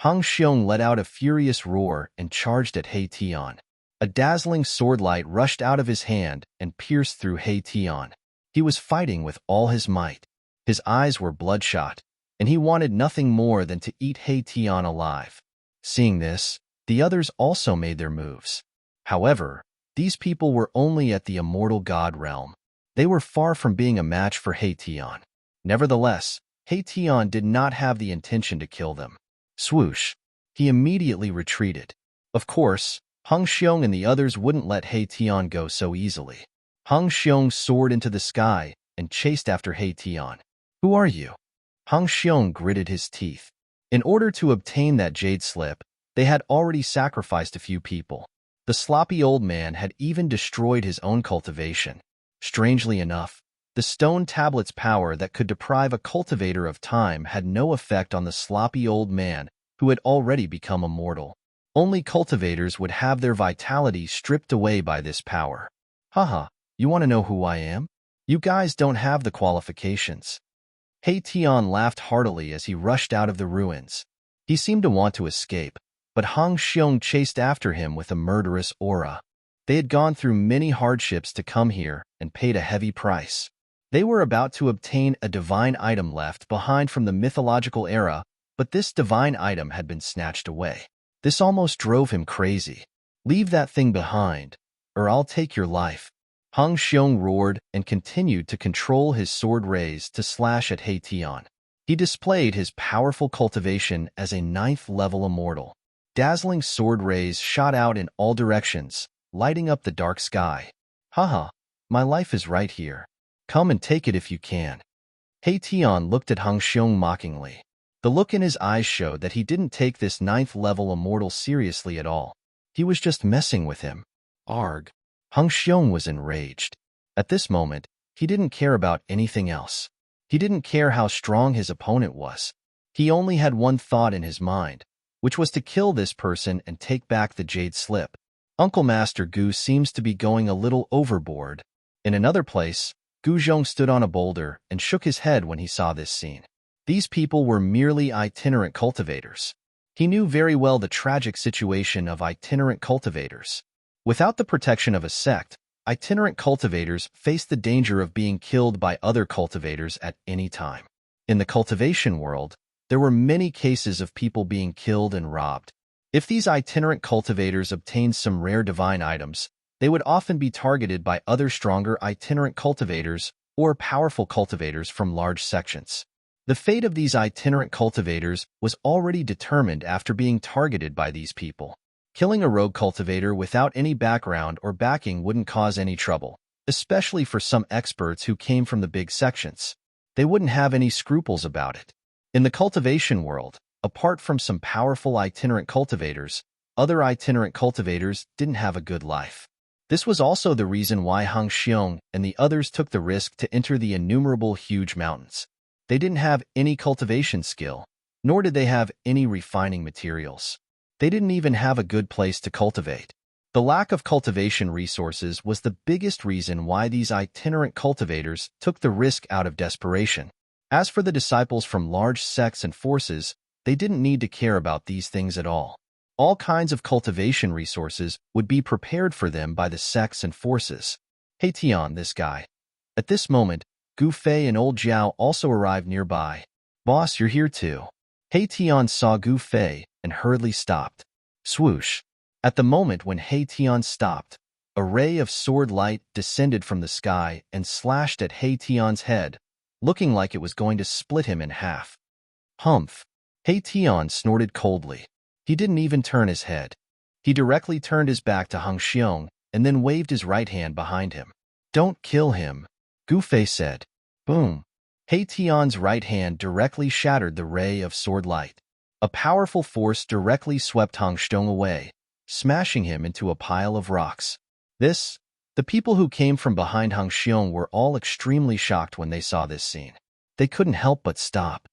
Hung Xiong let out a furious roar and charged at He Tian. A dazzling swordlight rushed out of his hand and pierced through He Tian. He was fighting with all his might. His eyes were bloodshot, and he wanted nothing more than to eat He Tian alive. Seeing this, the others also made their moves. However, these people were only at the immortal god realm. They were far from being a match for He Tian. Nevertheless, He Tian did not have the intention to kill them. Swoosh! He immediately retreated. Of course, Hung Xiong and the others wouldn't let He Tian go so easily. Hung Xiong soared into the sky and chased after He Tian. Who are you? Hung Xiong gritted his teeth. In order to obtain that jade slip, they had already sacrificed a few people. The sloppy old man had even destroyed his own cultivation. Strangely enough, the stone tablet's power that could deprive a cultivator of time had no effect on the sloppy old man who had already become immortal. Only cultivators would have their vitality stripped away by this power. Haha, you want to know who I am? You guys don't have the qualifications. He Tian laughed heartily as he rushed out of the ruins. He seemed to want to escape, but Hung Xiong chased after him with a murderous aura. They had gone through many hardships to come here and paid a heavy price. They were about to obtain a divine item left behind from the mythological era, but this divine item had been snatched away. This almost drove him crazy. Leave that thing behind, or I'll take your life. Hung Xiong roared and continued to control his sword rays to slash at He Tian. He displayed his powerful cultivation as a 9th-level immortal. Dazzling sword rays shot out in all directions, lighting up the dark sky. Haha, my life is right here. Come and take it if you can. He Tian looked at Hung Xiong mockingly. The look in his eyes showed that he didn't take this 9th-level immortal seriously at all. He was just messing with him. Arg. Hung Xiong was enraged. At this moment, he didn't care about anything else. He didn't care how strong his opponent was. He only had one thought in his mind, which was to kill this person and take back the jade slip. Uncle Master Gu seems to be going a little overboard. In another place, Gu Zhong stood on a boulder and shook his head when he saw this scene. These people were merely itinerant cultivators. He knew very well the tragic situation of itinerant cultivators. Without the protection of a sect, itinerant cultivators face the danger of being killed by other cultivators at any time. In the cultivation world, there were many cases of people being killed and robbed. If these itinerant cultivators obtained some rare divine items, they would often be targeted by other stronger itinerant cultivators or powerful cultivators from large sections. The fate of these itinerant cultivators was already determined after being targeted by these people. Killing a rogue cultivator without any background or backing wouldn't cause any trouble, especially for some experts who came from the big sections. They wouldn't have any scruples about it. In the cultivation world, apart from some powerful itinerant cultivators, other itinerant cultivators didn't have a good life. This was also the reason why Hung Xiong and the others took the risk to enter the innumerable huge mountains. They didn't have any cultivation skill, nor did they have any refining materials. They didn't even have a good place to cultivate. The lack of cultivation resources was the biggest reason why these itinerant cultivators took the risk out of desperation. As for the disciples from large sects and forces, they didn't need to care about these things at all. All kinds of cultivation resources would be prepared for them by the sects and forces. He Tian, this guy. At this moment, Gu Fei and Old Jiao also arrived nearby. Boss, you're here too. He Tian saw Gu Fei and hurriedly stopped. Swoosh! At the moment when He Tian stopped, a ray of sword light descended from the sky and slashed at He Tian's head, looking like it was going to split him in half. Humph! He Tian snorted coldly. He didn't even turn his head. He directly turned his back to Hung Xiong and then waved his right hand behind him. Don't kill him, Gu Fei said. Boom! He Tian's right hand directly shattered the ray of sword light. A powerful force directly swept Hung Xiong away, smashing him into a pile of rocks. The people who came from behind Hung Xiong were all extremely shocked when they saw this scene. They couldn't help but stop.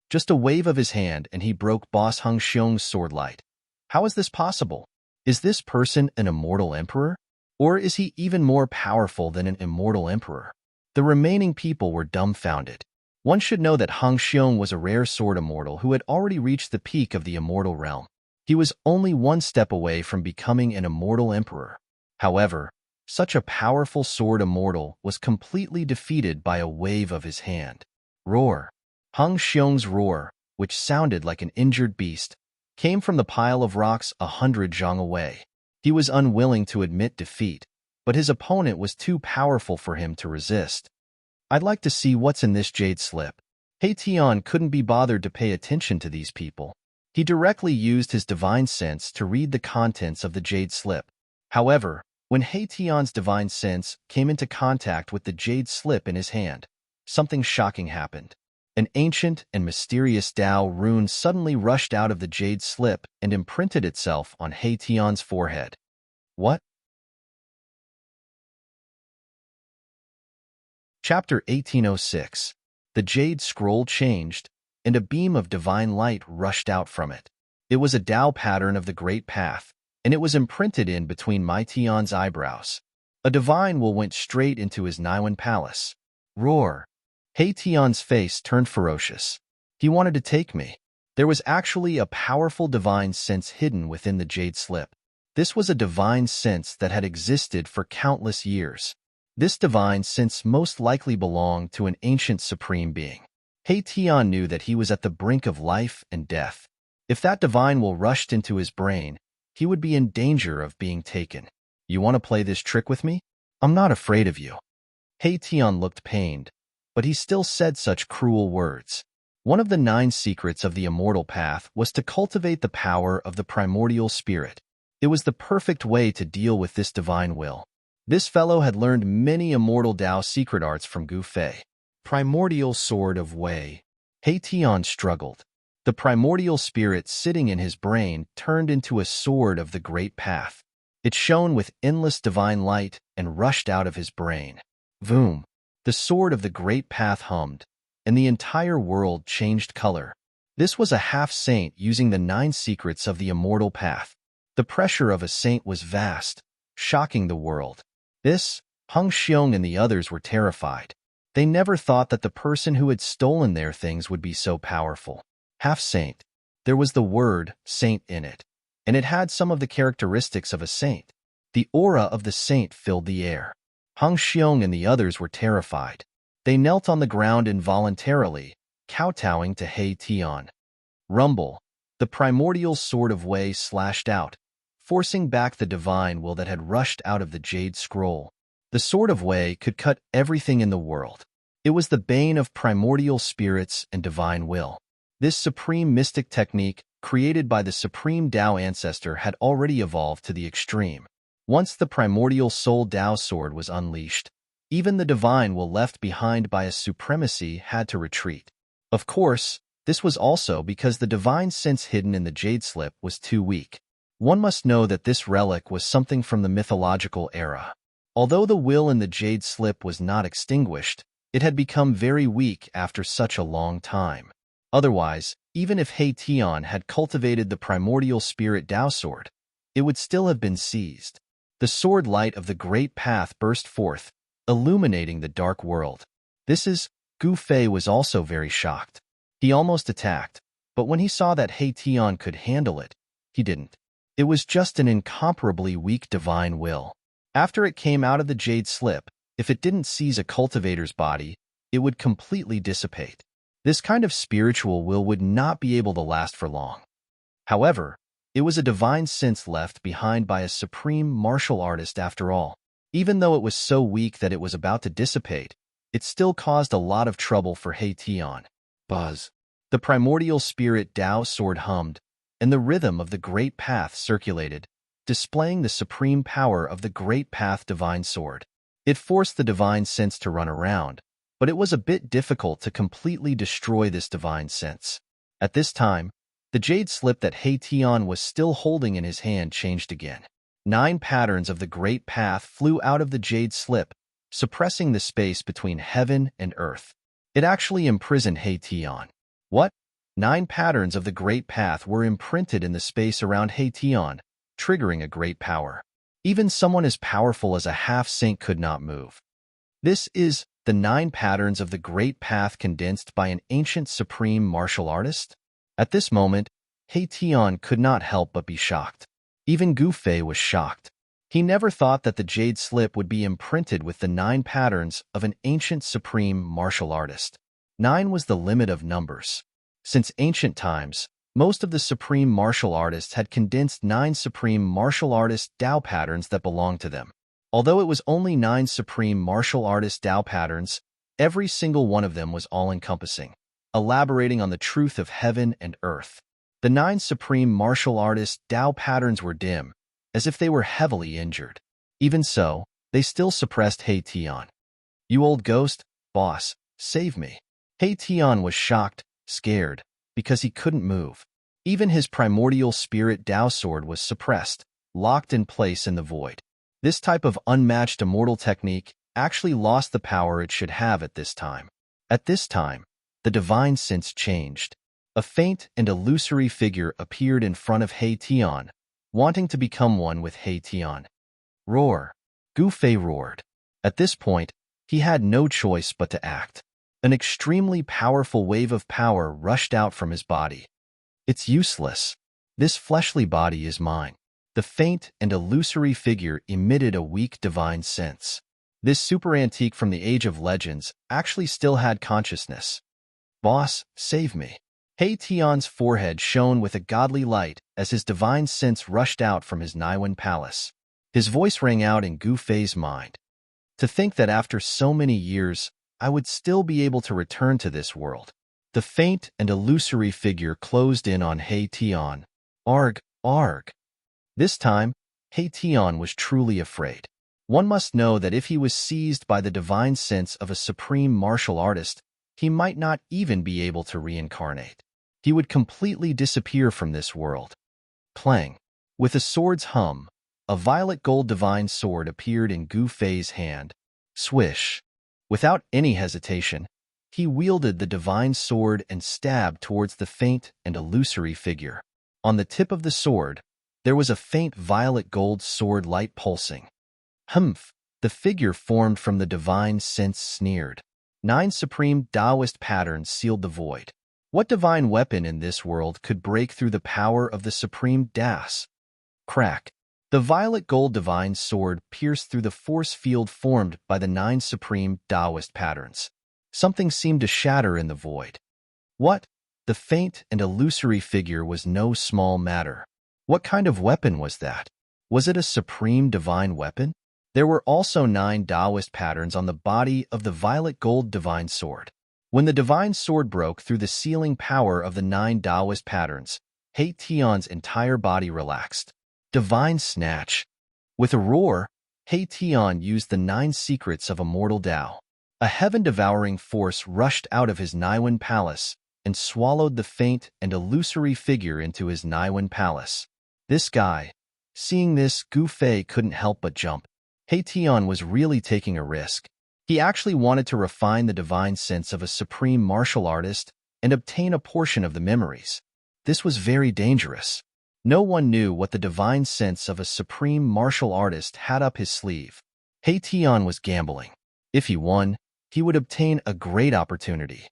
Just a wave of his hand and he broke Boss Hung Xiong's sword light. How is this possible? Is this person an immortal emperor? Or is he even more powerful than an immortal emperor? The remaining people were dumbfounded. One should know that Hung Xiong was a rare sword immortal who had already reached the peak of the immortal realm. He was only one step away from becoming an immortal emperor. However, such a powerful sword immortal was completely defeated by a wave of his hand. Roar! Hung Xiong's roar, which sounded like an injured beast, came from the pile of rocks 100 zhang away. He was unwilling to admit defeat, but his opponent was too powerful for him to resist. "I'd like to see what's in this jade slip." Tian couldn't be bothered to pay attention to these people. He directly used his divine sense to read the contents of the jade slip. However, when Tian's divine sense came into contact with the jade slip in his hand, something shocking happened. An ancient and mysterious Tao rune suddenly rushed out of the jade slip and imprinted itself on Tian's forehead. What? Chapter 1806. The jade scroll changed, and a beam of divine light rushed out from it. It was a Tao pattern of the Great Path, and it was imprinted in between Mai Tian's eyebrows. A divine will went straight into his Niwen palace. Roar! Tian's face turned ferocious. He wanted to take me. There was actually a powerful divine sense hidden within the jade slip. This was a divine sense that had existed for countless years. This divine sense most likely belonged to an ancient supreme being. Tian knew that he was at the brink of life and death. If that divine will rushed into his brain, he would be in danger of being taken. "You want to play this trick with me? I'm not afraid of you." Tian looked pained, but he still said such cruel words. One of the 9 secrets of the immortal path was to cultivate the power of the primordial spirit. It was the perfect way to deal with this divine will. This fellow had learned many immortal Tao secret arts from Gu Fei. Primordial Sword of Wei. Tian struggled. The primordial spirit sitting in his brain turned into a sword of the Great Path. It shone with endless divine light and rushed out of his brain. Voom! The sword of the Great Path hummed, and the entire world changed color. This was a half-saint using the 9 secrets of the immortal path. The pressure of a saint was vast, shocking the world. Hung Xiong and the others were terrified. They never thought that the person who had stolen their things would be so powerful. Half-saint. There was the word saint in it, and it had some of the characteristics of a saint. The aura of the saint filled the air. Hung Xiong and the others were terrified. They knelt on the ground involuntarily, kowtowing to Tian. Rumble. The primordial sword of Wei slashed out, forcing back the divine will that had rushed out of the jade scroll. The sword of Wei could cut everything in the world. It was the bane of primordial spirits and divine will. This supreme mystic technique, created by the supreme Tao ancestor, had already evolved to the extreme. Once the primordial soul Tao sword was unleashed, even the divine will left behind by a supremacy had to retreat. Of course, this was also because the divine sense hidden in the jade slip was too weak. One must know that this relic was something from the mythological era. Although the will in the jade slip was not extinguished, it had become very weak after such a long time. Otherwise, even if Tian had cultivated the primordial spirit Tao sword, it would still have been seized. The sword light of the Great Path burst forth, illuminating the dark world. Gu Fei was also very shocked. He almost attacked, but when he saw that Tian could handle it, he didn't. It was just an incomparably weak divine will. After it came out of the jade slip, if it didn't seize a cultivator's body, it would completely dissipate. This kind of spiritual will would not be able to last for long. However, it was a divine sense left behind by a supreme martial artist after all. Even though it was so weak that it was about to dissipate, it still caused a lot of trouble for Tian. Buzz. The primordial spirit Tao sword hummed, and the rhythm of the Great Path circulated, displaying the supreme power of the Great Path divine sword. It forced the divine sense to run around, but it was a bit difficult to completely destroy this divine sense. At this time, the jade slip that Tian was still holding in his hand changed again. 9 patterns of the Great Path flew out of the jade slip, suppressing the space between heaven and earth. It actually imprisoned Tian. What? 9 patterns of the Great Path were imprinted in the space around Tian, triggering a great power. Even someone as powerful as a half-saint could not move. This is the 9 patterns of the Great Path condensed by an ancient supreme martial artist? At this moment, Tian could not help but be shocked. Even Gu Fei was shocked. He never thought that the jade slip would be imprinted with the 9 patterns of an ancient supreme martial artist. 9 was the limit of numbers. Since ancient times, most of the supreme martial artists had condensed 9 supreme martial artist Tao patterns that belonged to them. Although it was only 9 supreme martial artist Tao patterns, every single one of them was all-encompassing, elaborating on the truth of heaven and earth. The 9 supreme martial artist Tao patterns were dim, as if they were heavily injured. Even so, they still suppressed He Tian. "You old ghost, boss, save me." He Tian was shocked, scared, because he couldn't move. Even his primordial spirit Tao sword was suppressed, locked in place in the void. This type of unmatched immortal technique actually lost the power it should have at this time. At this time, the divine sense changed. A faint and illusory figure appeared in front of He Tian, wanting to become one with He Tian. "Roar!" Gu Fei roared. At this point, he had no choice but to act. An extremely powerful wave of power rushed out from his body. "It's useless. This fleshly body is mine." The faint and illusory figure emitted a weak divine sense. This super antique from the Age of Legends actually still had consciousness. "Boss, save me." He Tian's forehead shone with a godly light as his divine sense rushed out from his Niwen palace. His voice rang out in Gu Fei's mind. "To think that after so many years, I would still be able to return to this world." The faint and illusory figure closed in on He Tian. "Arg, arg." This time, He Tian was truly afraid. One must know that if he was seized by the divine sense of a supreme martial artist, he might not even be able to reincarnate. He would completely disappear from this world. Clang. With a sword's hum, a violet gold divine sword appeared in Gu Fei's hand. Swish. Without any hesitation, he wielded the divine sword and stabbed towards the faint and illusory figure. On the tip of the sword, there was a faint violet gold sword light pulsing. Humph! The figure formed from the divine sense sneered. 9 supreme Taoist patterns sealed the void. What divine weapon in this world could break through the power of the supreme Das? Crack! The violet gold divine sword pierced through the force field formed by the 9 supreme Taoist patterns. Something seemed to shatter in the void. What? The faint and illusory figure was no small matter. What kind of weapon was that? Was it a supreme divine weapon? There were also 9 Taoist patterns on the body of the violet gold divine sword. When the divine sword broke through the sealing power of the 9 Taoist patterns, He Tian's entire body relaxed. Divine snatch. With a roar, He Tian used the 9 secrets of immortal Tao. A heaven-devouring force rushed out of his Niwen palace and swallowed the faint and illusory figure into his Niwen palace. This guy. Seeing this, Gu Fei couldn't help but jump. He Tian was really taking a risk. He actually wanted to refine the divine sense of a supreme martial artist and obtain a portion of the memories. This was very dangerous. No one knew what the divine sense of a supreme martial artist had up his sleeve. He Tian was gambling. If he won, he would obtain a great opportunity.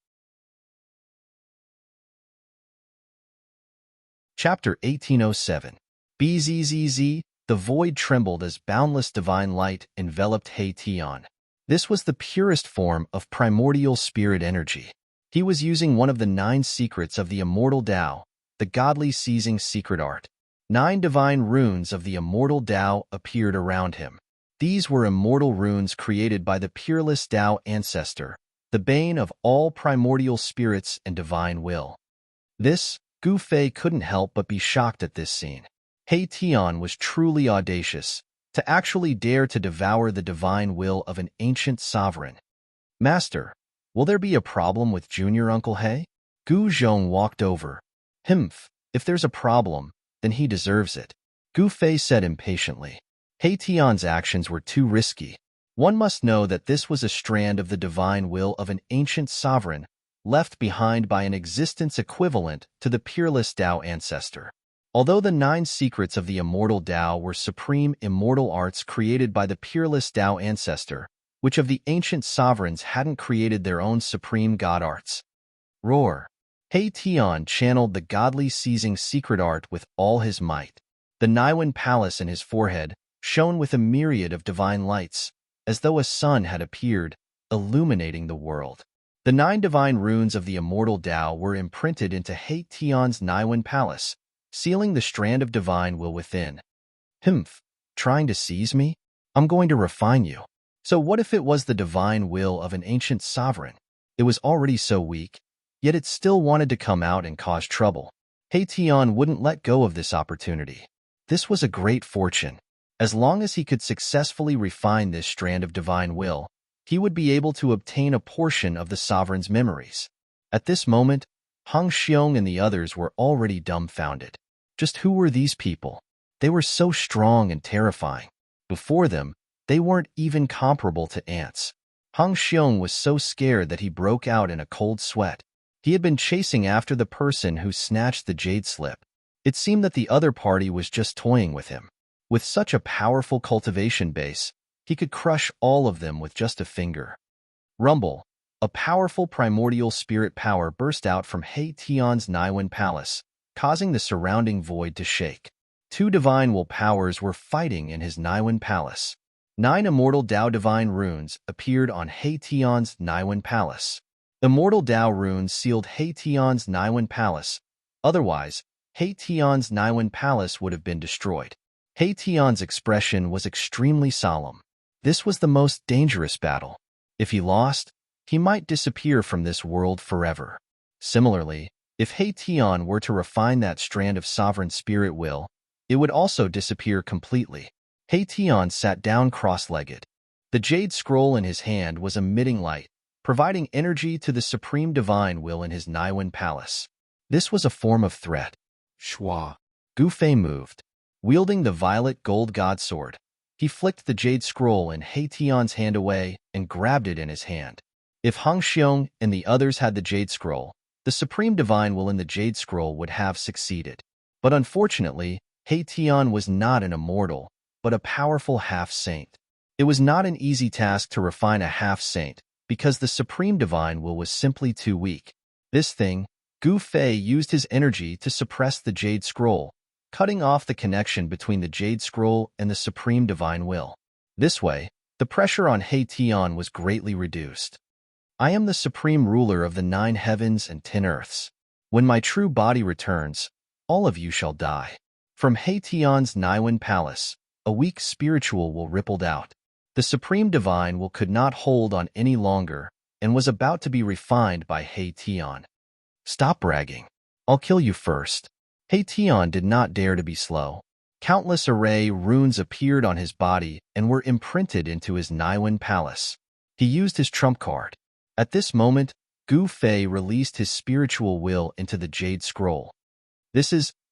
Chapter 1807. Bzzz, the void trembled as boundless divine light enveloped He Tian. This was the purest form of primordial spirit energy. He was using one of the 9 secrets of the immortal Tao, the godly seizing secret art. 9 divine runes of the immortal Tao appeared around him. These were immortal runes created by the peerless Tao ancestor, the bane of all primordial spirits and divine will. Gu Fei couldn't help but be shocked at this scene. He Tian was truly audacious, to actually dare to devour the divine will of an ancient sovereign. "Master, will there be a problem with Junior Uncle He?" Gu Zhong walked over. "Humph, if there's a problem, then he deserves it," Gu Fei said impatiently. He Tian's actions were too risky. One must know that this was a strand of the divine will of an ancient sovereign, left behind by an existence equivalent to the peerless Tao ancestor. Although the 9 secrets of the immortal Tao were supreme immortal arts created by the peerless Tao ancestor, which of the ancient sovereigns hadn't created their own supreme god arts? Roar. He Tian channeled the godly seizing secret art with all his might. The Niwen palace in his forehead shone with a myriad of divine lights, as though a sun had appeared, illuminating the world. The 9 divine runes of the immortal Tao were imprinted into He Tian's Niwen palace, sealing the strand of divine will within. "Humph, trying to seize me?" I'm going to refine you. So what if it was the divine will of an ancient sovereign? It was already so weak, yet it still wanted to come out and cause trouble. Tian wouldn't let go of this opportunity. This was a great fortune. As long as he could successfully refine this strand of divine will, he would be able to obtain a portion of the sovereign's memories. At this moment, Hong Xiong and the others were already dumbfounded. Just who were these people? They were so strong and terrifying. Before them, they weren't even comparable to ants. Hong Xiong was so scared that he broke out in a cold sweat. He had been chasing after the person who snatched the jade slip. It seemed that the other party was just toying with him. With such a powerful cultivation base, he could crush all of them with just a finger. Rumble, a powerful primordial spirit power burst out from He Tian's Niwen Palace, causing the surrounding void to shake. Two divine will powers were fighting in his Niwen Palace. 9 immortal Dao divine runes appeared on He Tian's Niwen Palace. Immortal Dao runes sealed He Tian's Niwen Palace. Otherwise, He Tian's Niwen Palace would have been destroyed. He Tian's expression was extremely solemn. This was the most dangerous battle. If he lost, he might disappear from this world forever. Similarly, if He Tian were to refine that strand of sovereign spirit will, it would also disappear completely. He Tian sat down cross-legged. The jade scroll in his hand was emitting light, providing energy to the supreme divine will in his Niwen Palace. This was a form of threat. Shua. Gu Fei moved. Wielding the violet gold god sword, he flicked the jade scroll in He Tian's hand away and grabbed it in his hand. If Hong Xiong and the others had the jade scroll, the supreme divine will in the jade scroll would have succeeded. But unfortunately, He Tian was not an immortal, but a powerful half-saint. It was not an easy task to refine a half-saint, because the supreme divine will was simply too weak. This thing, Gu Fei used his energy to suppress the jade scroll, cutting off the connection between the jade scroll and the supreme divine will. This way, the pressure on He Tian was greatly reduced. I am the supreme ruler of the 9 heavens and 10 earths. When my true body returns, all of you shall die. From He Tian's Niwen Palace, a weak spiritual will rippled out. The supreme divine will could not hold on any longer and was about to be refined by He Tian. Stop bragging. I'll kill you first. He Tian did not dare to be slow. Countless array runes appeared on his body and were imprinted into his Niwen Palace. He used his trump card. At this moment, Gu Fei released his spiritual will into the jade scroll.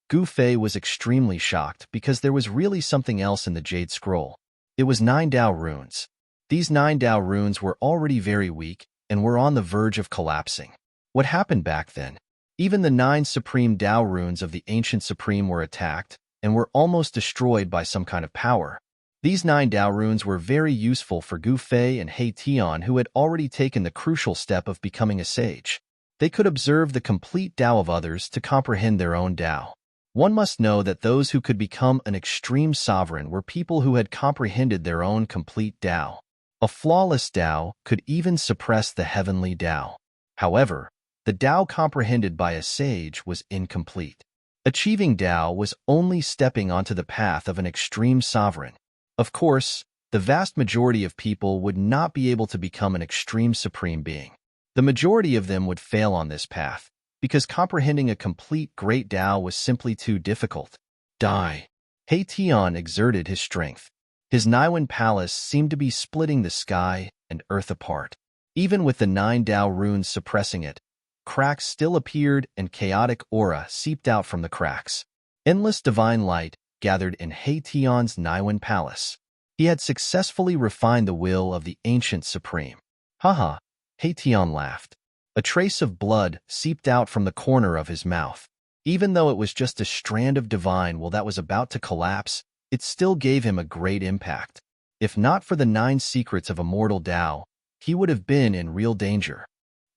Gu Fei was extremely shocked because there was really something else in the jade scroll. It was 9 Dao runes. These 9 Dao runes were already very weak and were on the verge of collapsing. What happened back then? Even the 9 supreme Dao runes of the ancient supreme were attacked and were almost destroyed by some kind of power. These 9 Dao runes were very useful for Gu Fei and He Tian, who had already taken the crucial step of becoming a sage. They could observe the complete Dao of others to comprehend their own Dao. One must know that those who could become an extreme sovereign were people who had comprehended their own complete Dao. A flawless Dao could even suppress the heavenly Dao. However, the Dao comprehended by a sage was incomplete. Achieving Dao was only stepping onto the path of an extreme sovereign. Of course, the vast majority of people would not be able to become an extreme supreme being. The majority of them would fail on this path, because comprehending a complete great Dao was simply too difficult. Die. He Tian exerted his strength. His Niwen Palace seemed to be splitting the sky and earth apart. Even with the 9 Dao runes suppressing it, cracks still appeared and chaotic aura seeped out from the cracks. Endless divine light gathered in He Tian's Niwen Palace. He had successfully refined the will of the ancient supreme. Haha, He Tian laughed. A trace of blood seeped out from the corner of his mouth. Even though it was just a strand of divine will that was about to collapse, it still gave him a great impact. If not for the 9 secrets of immortal Dao, he would have been in real danger.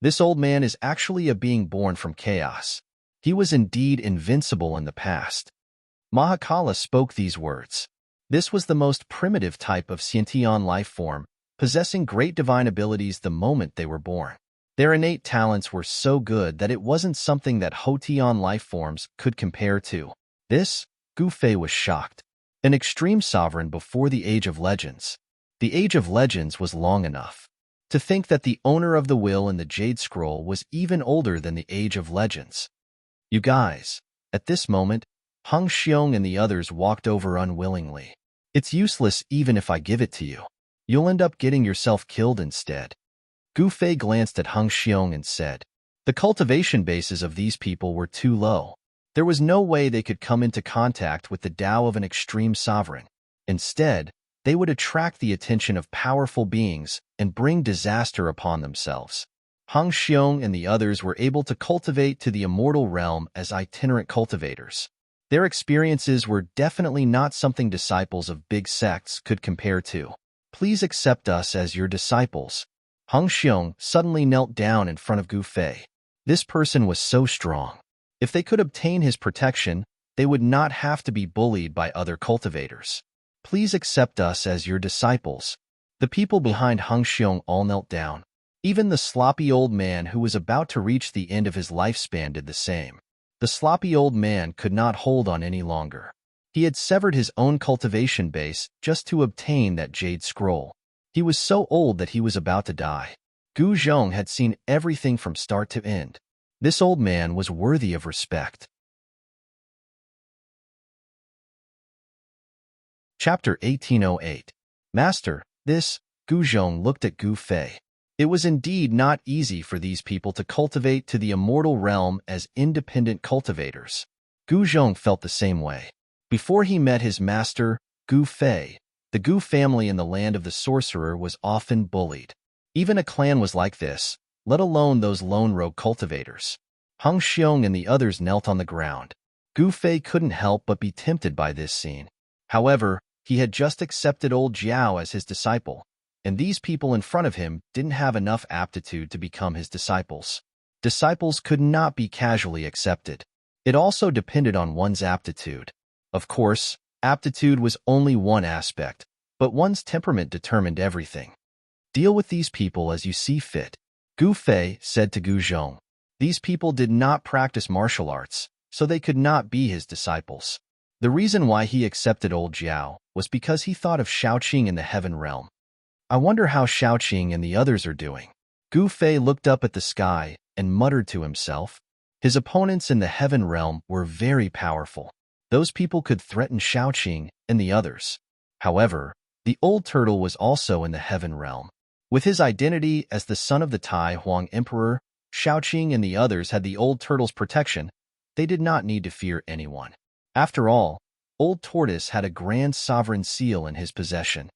This old man is actually a being born from chaos. He was indeed invincible in the past. Mahakala spoke these words. This was the most primitive type of Xiantian life form, possessing great divine abilities the moment they were born. Their innate talents were so good that it wasn't something that Hotian life forms could compare to. Gu Fei was shocked. An extreme sovereign before the Age of Legends. The Age of Legends was long enough. To think that the owner of the will in the Jade Scroll was even older than the Age of Legends. You guys. At this moment, Hung Xiong and the others walked over unwillingly. It's useless even if I give it to you. You'll end up getting yourself killed instead. Gu Fei glanced at Hung Xiong and said, the cultivation bases of these people were too low. There was no way they could come into contact with the Tao of an extreme sovereign. Instead, they would attract the attention of powerful beings and bring disaster upon themselves. Hung Xiong and the others were able to cultivate to the immortal realm as itinerant cultivators. Their experiences were definitely not something disciples of big sects could compare to. Please accept us as your disciples. Hung Xiong suddenly knelt down in front of Gu Fei. This person was so strong. If they could obtain his protection, they would not have to be bullied by other cultivators. Please accept us as your disciples. The people behind Hung Xiong all knelt down. Even the sloppy old man who was about to reach the end of his lifespan did the same. The sloppy old man could not hold on any longer. He had severed his own cultivation base just to obtain that Jade Scroll. He was so old that he was about to die. Gu Zhong had seen everything from start to end. This old man was worthy of respect. Chapter 1808. Master, Gu Zhong looked at Gu Fei. It was indeed not easy for these people to cultivate to the immortal realm as independent cultivators. Gu Zhong felt the same way. Before he met his master, Gu Fei, the Gu family in the land of the sorcerer was often bullied. Even a clan was like this, let alone those lone rogue cultivators. Hung Xiong and the others knelt on the ground. Gu Fei couldn't help but be tempted by this scene. However, he had just accepted old Jiao as his disciple, and these people in front of him didn't have enough aptitude to become his disciples. Disciples could not be casually accepted. It also depended on one's aptitude. Of course, aptitude was only one aspect, but one's temperament determined everything. Deal with these people as you see fit, Gu Fei said to Gu Zhong. These people did not practice martial arts, so they could not be his disciples. The reason why he accepted old Jiao was because he thought of Shaoqing in the heaven realm. I wonder how Shaoqing and the others are doing. Gu Fei looked up at the sky and muttered to himself. His opponents in the heaven realm were very powerful. Those people could threaten Shaoqing and the others. However, the old turtle was also in the heaven realm. With his identity as the son of the Tai Huang Emperor, Shaoqing and the others had the old turtle's protection. They did not need to fear anyone. After all, Old Tortoise had a grand sovereign seal in his possession.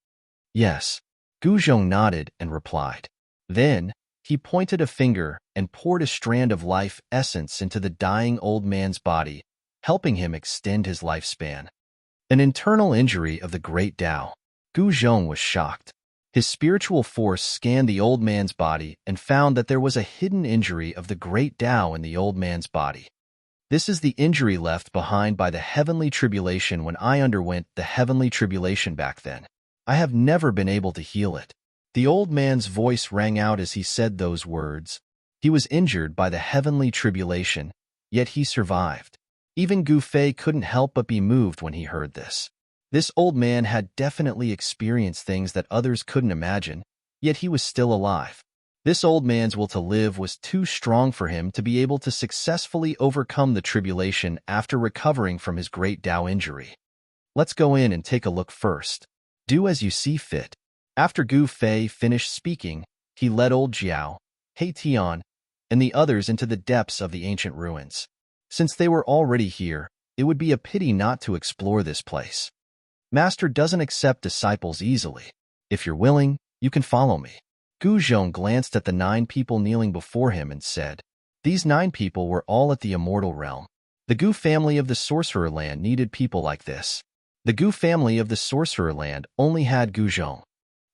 Yes, Gu Zhong nodded and replied. Then, he pointed a finger and poured a strand of life essence into the dying old man's body, helping him extend his lifespan. An internal injury of the great Tao. Gu Zhong was shocked. His spiritual force scanned the old man's body and found that there was a hidden injury of the great Tao in the old man's body. This is the injury left behind by the heavenly tribulation when I underwent the heavenly tribulation back then. I have never been able to heal it. The old man's voice rang out as he said those words. He was injured by the heavenly tribulation, yet he survived. Even Gu Fei couldn't help but be moved when he heard this. This old man had definitely experienced things that others couldn't imagine, yet he was still alive. This old man's will to live was too strong for him to be able to successfully overcome the tribulation after recovering from his great Tao injury. Let's go in and take a look first. Do as you see fit. After Gu Fei finished speaking, he led old Jiao, He Tian, and the others into the depths of the ancient ruins. Since they were already here, it would be a pity not to explore this place. Master doesn't accept disciples easily. If you're willing, you can follow me. Gu Zhong glanced at the 9 people kneeling before him and said, these 9 people were all at the immortal realm. The Gu family of the Sorcerer Land needed people like this. The Gu family of the Sorcerer Land only had Gu Zhong.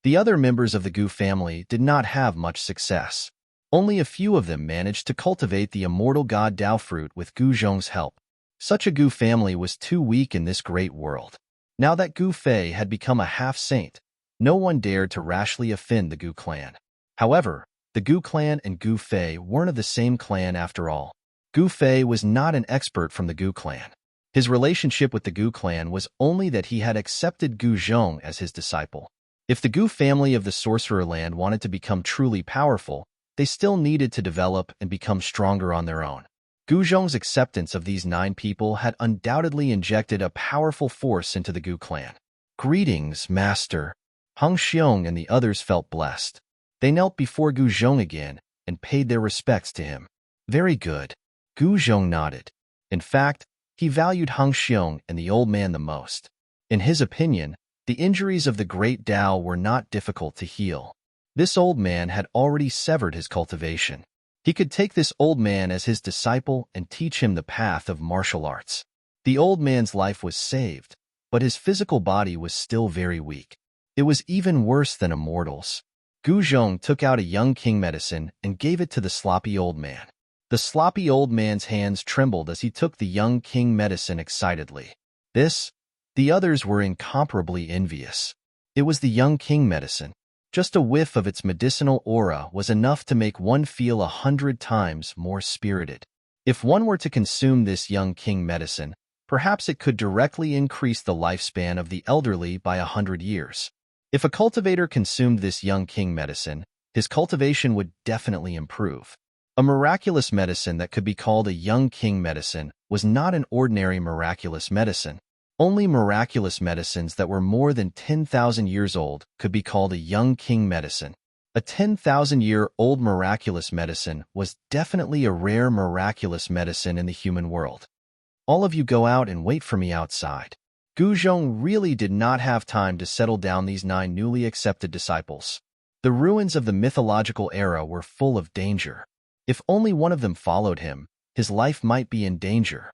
The other members of the Gu family did not have much success. Only a few of them managed to cultivate the immortal god Tao fruit with Gu Zhong's help. Such a Gu family was too weak in this great world. Now that Gu Fei had become a half-saint, no one dared to rashly offend the Gu clan. However, the Gu clan and Gu Fei weren't of the same clan after all. Gu Fei was not an expert from the Gu clan. His relationship with the Gu clan was only that he had accepted Gu Zhong as his disciple. If the Gu family of the Sorcerer Land wanted to become truly powerful, they still needed to develop and become stronger on their own. Gu Zhong's acceptance of these 9 people had undoubtedly injected a powerful force into the Gu clan. Greetings, Master. Hung Xiong and the others felt blessed. They knelt before Gu Zhong again and paid their respects to him. Very good. Gu Zhong nodded. In fact, he valued Hung Xiong and the old man the most. In his opinion, the injuries of the great Tao were not difficult to heal. This old man had already severed his cultivation. He could take this old man as his disciple and teach him the path of martial arts. The old man's life was saved, but his physical body was still very weak. It was even worse than a mortal's. Gu Zhong took out a young king medicine and gave it to the sloppy old man. The sloppy old man's hands trembled as he took the young king medicine excitedly. The others were incomparably envious. It was the young king medicine. Just a whiff of its medicinal aura was enough to make one feel 100 times more spirited. If one were to consume this young king medicine, perhaps it could directly increase the lifespan of the elderly by 100 years. If a cultivator consumed this young king medicine, his cultivation would definitely improve. A miraculous medicine that could be called a young king medicine was not an ordinary miraculous medicine. Only miraculous medicines that were more than 10,000 years old could be called a young king medicine. A 10,000-year-old miraculous medicine was definitely a rare miraculous medicine in the human world. All of you go out and wait for me outside. Gu Zhong really did not have time to settle down these 9 newly accepted disciples. The ruins of the mythological era were full of danger. If only one of them followed him, his life might be in danger.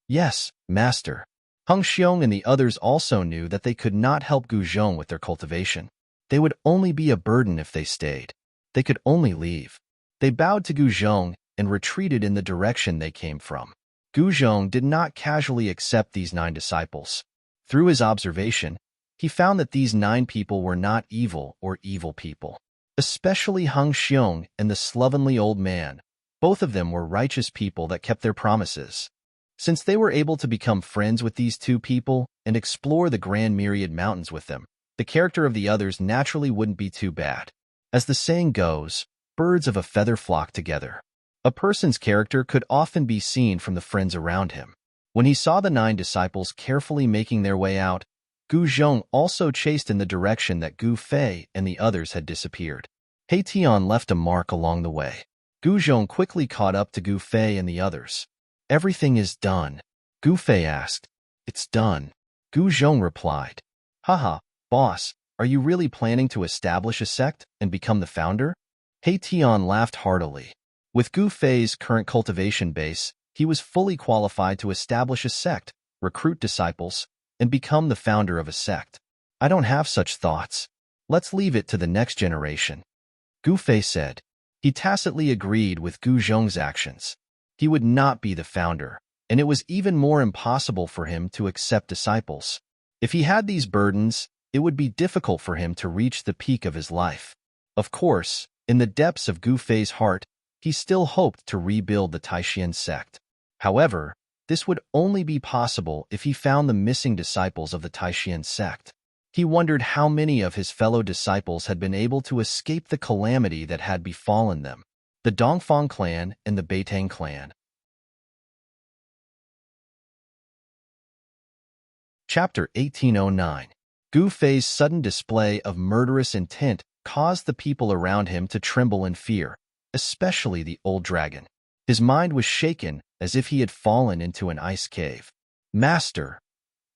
Yes, Master. Hung Xiong and the others also knew that they could not help Gu Zhong with their cultivation. They would only be a burden if they stayed. They could only leave. They bowed to Gu Zhong and retreated in the direction they came from. Gu Zhong did not casually accept these 9 disciples. Through his observation, he found that these 9 people were not evil or evil people. Especially Hung Xiong and the slovenly old man. Both of them were righteous people that kept their promises. Since they were able to become friends with these 2 people and explore the Grand Myriad Mountains with them, the character of the others naturally wouldn't be too bad. As the saying goes, birds of a feather flock together. A person's character could often be seen from the friends around him. When he saw the 9 disciples carefully making their way out, Gu Zhong also chased in the direction that Gu Fei and the others had disappeared. He Tian left a mark along the way. Gu Zhong quickly caught up to Gu Fei and the others. Everything is done. Gu Fei asked. It's done. Gu Zhong replied. Haha, boss, are you really planning to establish a sect and become the founder? He Tian laughed heartily. With Gu Fei's current cultivation base, he was fully qualified to establish a sect, recruit disciples, and become the founder of a sect. I don't have such thoughts. Let's leave it to the next generation. Gu Fei said. He tacitly agreed with Gu Zhong's actions. He would not be the founder, and it was even more impossible for him to accept disciples. If he had these burdens, it would be difficult for him to reach the peak of his life. Of course, in the depths of Gu Fei's heart, he still hoped to rebuild the Taishan sect. However, this would only be possible if he found the missing disciples of the Taishan sect. He wondered how many of his fellow disciples had been able to escape the calamity that had befallen them. The Dongfang clan and the Beitang clan. Chapter 1809. Gu Fei's sudden display of murderous intent caused the people around him to tremble in fear, especially the old dragon. His mind was shaken as if he had fallen into an ice cave. Master!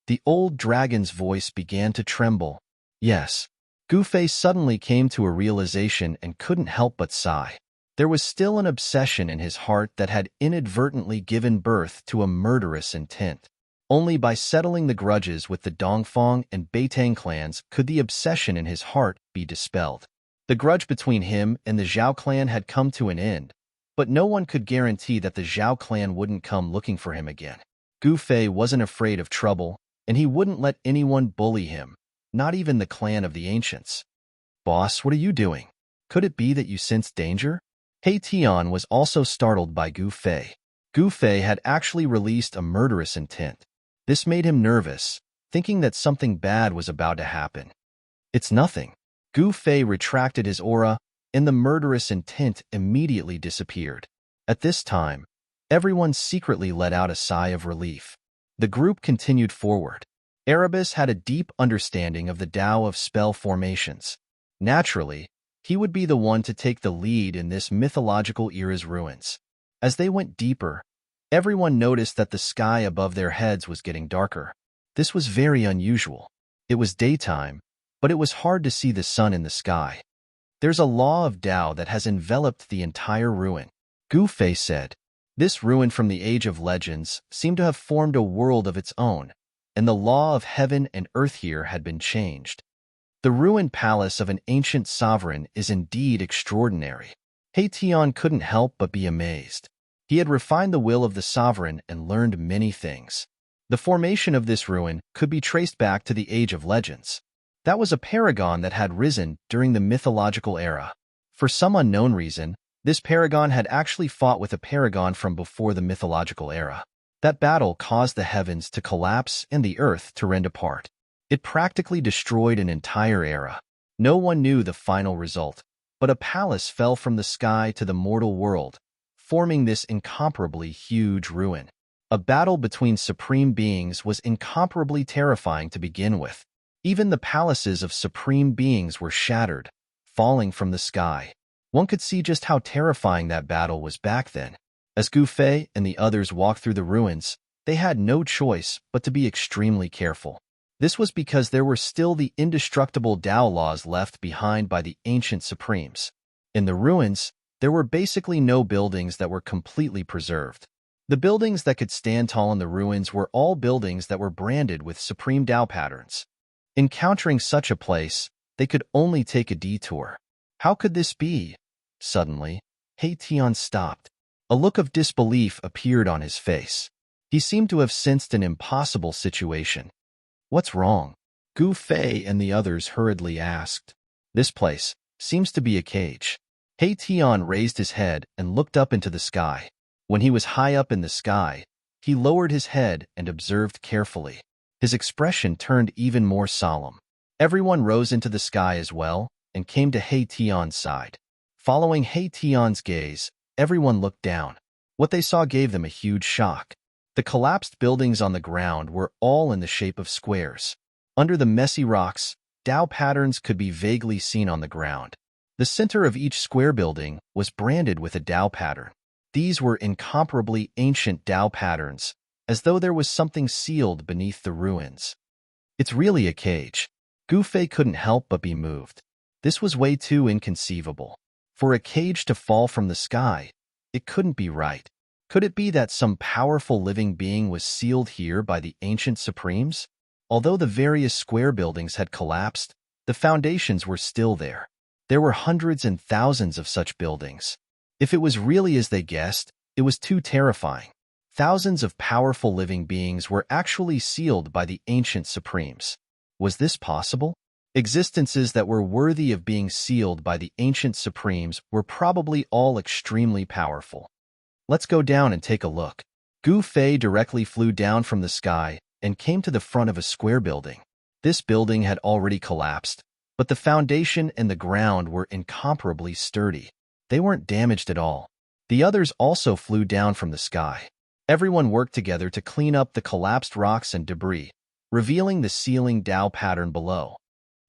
The old dragon's voice began to tremble. Yes. Gu Fei suddenly came to a realization and couldn't help but sigh. There was still an obsession in his heart that had inadvertently given birth to a murderous intent. Only by settling the grudges with the Dongfang and Beitang clans could the obsession in his heart be dispelled. The grudge between him and the Zhao clan had come to an end, but no one could guarantee that the Zhao clan wouldn't come looking for him again. Gu Fei wasn't afraid of trouble, and he wouldn't let anyone bully him, not even the clan of the ancients. Boss, what are you doing? Could it be that you sensed danger? He Tian was also startled by Gu Fei. Gu Fei had actually released a murderous intent. This made him nervous, thinking that something bad was about to happen. It's nothing. Gu Fei retracted his aura, and the murderous intent immediately disappeared. At this time, everyone secretly let out a sigh of relief. The group continued forward. Erebus had a deep understanding of the Tao of spell formations. Naturally, he would be the one to take the lead in this mythological era's ruins. As they went deeper, everyone noticed that the sky above their heads was getting darker. This was very unusual. It was daytime, but it was hard to see the sun in the sky. There's a law of Tao that has enveloped the entire ruin, Gu Fei said. This ruin from the Age of Legends seemed to have formed a world of its own, and the law of heaven and earth here had been changed. The ruined palace of an ancient sovereign is indeed extraordinary. He Tian couldn't help but be amazed. He had refined the will of the sovereign and learned many things. The formation of this ruin could be traced back to the Age of Legends. That was a paragon that had risen during the mythological era. For some unknown reason, this paragon had actually fought with a paragon from before the mythological era. That battle caused the heavens to collapse and the earth to rend apart. It practically destroyed an entire era. No one knew the final result, but a palace fell from the sky to the mortal world, forming this incomparably huge ruin. A battle between supreme beings was incomparably terrifying to begin with. Even the palaces of supreme beings were shattered, falling from the sky. One could see just how terrifying that battle was back then. As Gu Fei and the others walked through the ruins, they had no choice but to be extremely careful. This was because there were still the indestructible Tao laws left behind by the ancient supremes. In the ruins, there were basically no buildings that were completely preserved. The buildings that could stand tall in the ruins were all buildings that were branded with supreme Tao patterns. Encountering such a place, they could only take a detour. How could this be? Suddenly, He Tian stopped. A look of disbelief appeared on his face. He seemed to have sensed an impossible situation. What's wrong? Gu Fei and the others hurriedly asked. This place seems to be a cage. He Tian raised his head and looked up into the sky. When he was high up in the sky, he lowered his head and observed carefully. His expression turned even more solemn. Everyone rose into the sky as well and came to He Tian's side. Following He Tian's gaze, everyone looked down. What they saw gave them a huge shock. The collapsed buildings on the ground were all in the shape of squares. Under the messy rocks, Tao patterns could be vaguely seen on the ground. The center of each square building was branded with a Tao pattern. These were incomparably ancient Tao patterns, as though there was something sealed beneath the ruins. It's really a cage. Gu Fei couldn't help but be moved. This was way too inconceivable. For a cage to fall from the sky, it couldn't be right. Could it be that some powerful living being was sealed here by the ancient supremes? Although the various square buildings had collapsed, the foundations were still there. There were hundreds and thousands of such buildings. If it was really as they guessed, it was too terrifying. Thousands of powerful living beings were actually sealed by the ancient supremes. Was this possible? Existences that were worthy of being sealed by the ancient supremes were probably all extremely powerful. Let's go down and take a look. Gu Fei directly flew down from the sky and came to the front of a square building. This building had already collapsed, but the foundation and the ground were incomparably sturdy. They weren't damaged at all. The others also flew down from the sky. Everyone worked together to clean up the collapsed rocks and debris, revealing the sealing Tao pattern below.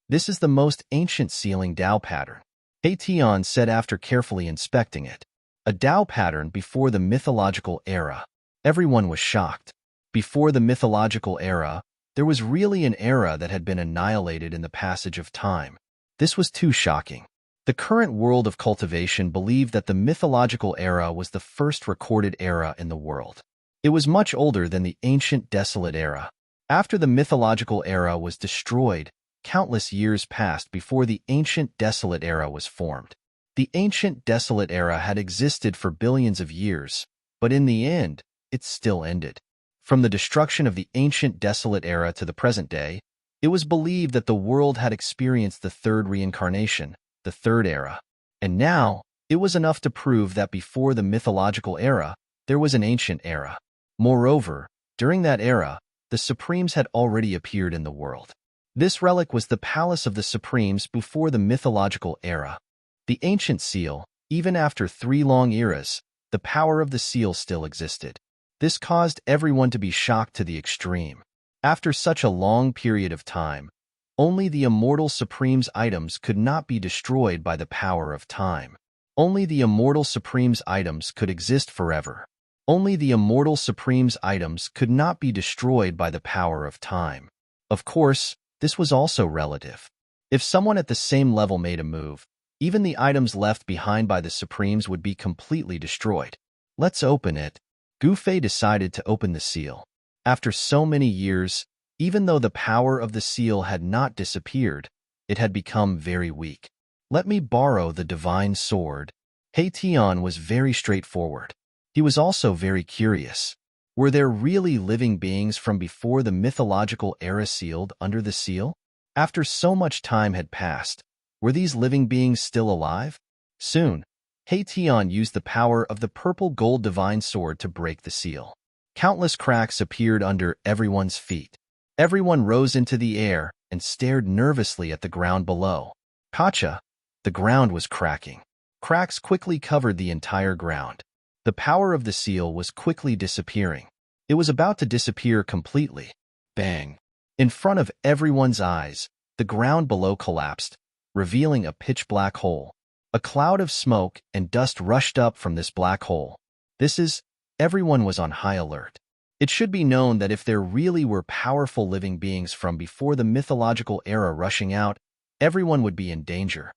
This is the most ancient sealing Tao pattern, He Tian said after carefully inspecting it. A Tao pattern before the mythological era. Everyone was shocked. Before the mythological era, there was really an era that had been annihilated in the passage of time. This was too shocking. The current world of cultivation believed that the mythological era was the first recorded era in the world. It was much older than the ancient desolate era. After the mythological era was destroyed, countless years passed before the ancient desolate era was formed. The ancient desolate era had existed for billions of years, but in the end, it still ended. From the destruction of the ancient desolate era to the present day, it was believed that the world had experienced the third reincarnation, the third era. And now, it was enough to prove that before the mythological era, there was an ancient era. Moreover, during that era, the Supremes had already appeared in the world. This relic was the palace of the Supremes before the mythological era. The ancient seal, even after 3 long eras, the power of the seal still existed. This caused everyone to be shocked to the extreme. After such a long period of time, only the immortal Supreme's items could not be destroyed by the power of time. Only the immortal Supreme's items could exist forever. Only the immortal Supreme's items could not be destroyed by the power of time. Of course, this was also relative. If someone at the same level made a move, even the items left behind by the Supremes would be completely destroyed. Let's open it. Gu Fei decided to open the seal. After so many years, even though the power of the seal had not disappeared, it had become very weak. Let me borrow the divine sword. He Tian was very straightforward. He was also very curious. Were there really living beings from before the mythological era sealed under the seal? After so much time had passed, were these living beings still alive? Soon, He Tian used the power of the purple gold divine sword to break the seal. Countless cracks appeared under everyone's feet. Everyone rose into the air and stared nervously at the ground below. Kacha, the ground was cracking. Cracks quickly covered the entire ground. The power of the seal was quickly disappearing. It was about to disappear completely. Bang! In front of everyone's eyes, the ground below collapsed, revealing a pitch-black hole. A cloud of smoke and dust rushed up from this black hole. Everyone was on high alert. It should be known that if there really were powerful living beings from before the mythological era rushing out, everyone would be in danger.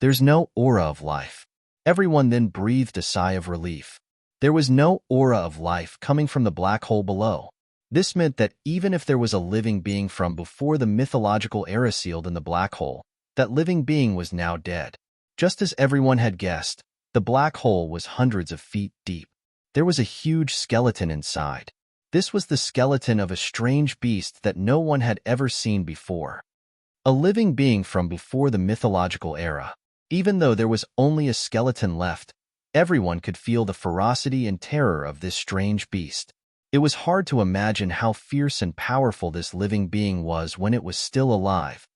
There's no aura of life. Everyone then breathed a sigh of relief. There was no aura of life coming from the black hole below. This meant that even if there was a living being from before the mythological era sealed in the black hole, that living being was now dead. Just as everyone had guessed, the black hole was hundreds of feet deep. There was a huge skeleton inside. This was the skeleton of a strange beast that no one had ever seen before. A living being from before the mythological era. Even though there was only a skeleton left, everyone could feel the ferocity and terror of this strange beast. It was hard to imagine how fierce and powerful this living being was when it was still alive.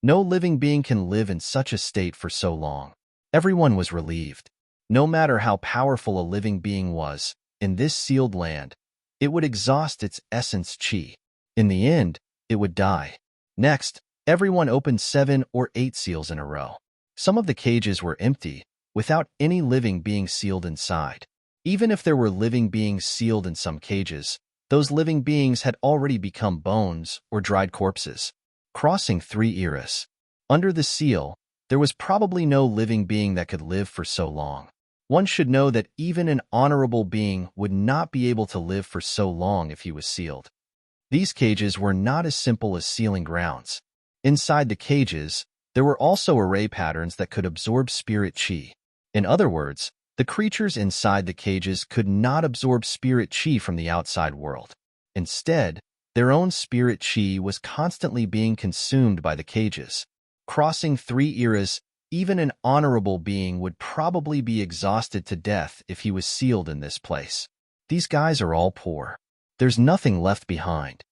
No living being can live in such a state for so long. Everyone was relieved. No matter how powerful a living being was, in this sealed land, it would exhaust its essence chi. In the end, it would die. Next, everyone opened 7 or 8 seals in a row. Some of the cages were empty, without any living being sealed inside. Even if there were living beings sealed in some cages, those living beings had already become bones or dried corpses. Crossing 3 eras. Under the seal, there was probably no living being that could live for so long. One should know that even an honorable being would not be able to live for so long if he was sealed. These cages were not as simple as sealing grounds. Inside the cages, there were also array patterns that could absorb spirit chi. In other words, the creatures inside the cages could not absorb spirit chi from the outside world. Instead, their own spirit chi was constantly being consumed by the cages. Crossing 3 eras, even an honorable being would probably be exhausted to death if he was sealed in this place. These guys are all poor. There's nothing left behind.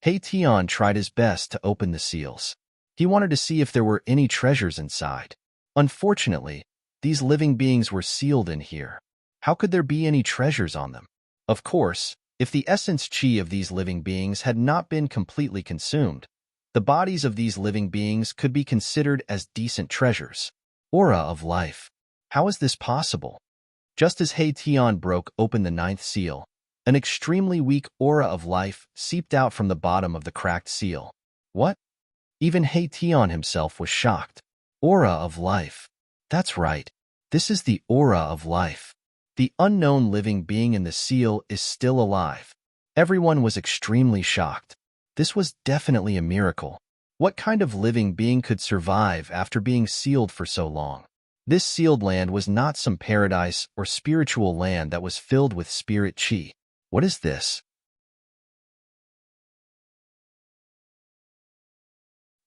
He Tian tried his best to open the seals. He wanted to see if there were any treasures inside. Unfortunately, these living beings were sealed in here. How could there be any treasures on them? Of course, if the essence chi of these living beings had not been completely consumed, the bodies of these living beings could be considered as decent treasures. Aura of life. How is this possible? Just as He Tian broke open the 9th seal, an extremely weak aura of life seeped out from the bottom of the cracked seal. What? Even He Tian himself was shocked. Aura of life. That's right. This is the aura of life. The unknown living being in the seal is still alive. Everyone was extremely shocked. This was definitely a miracle. What kind of living being could survive after being sealed for so long? This sealed land was not some paradise or spiritual land that was filled with spirit chi. What is this?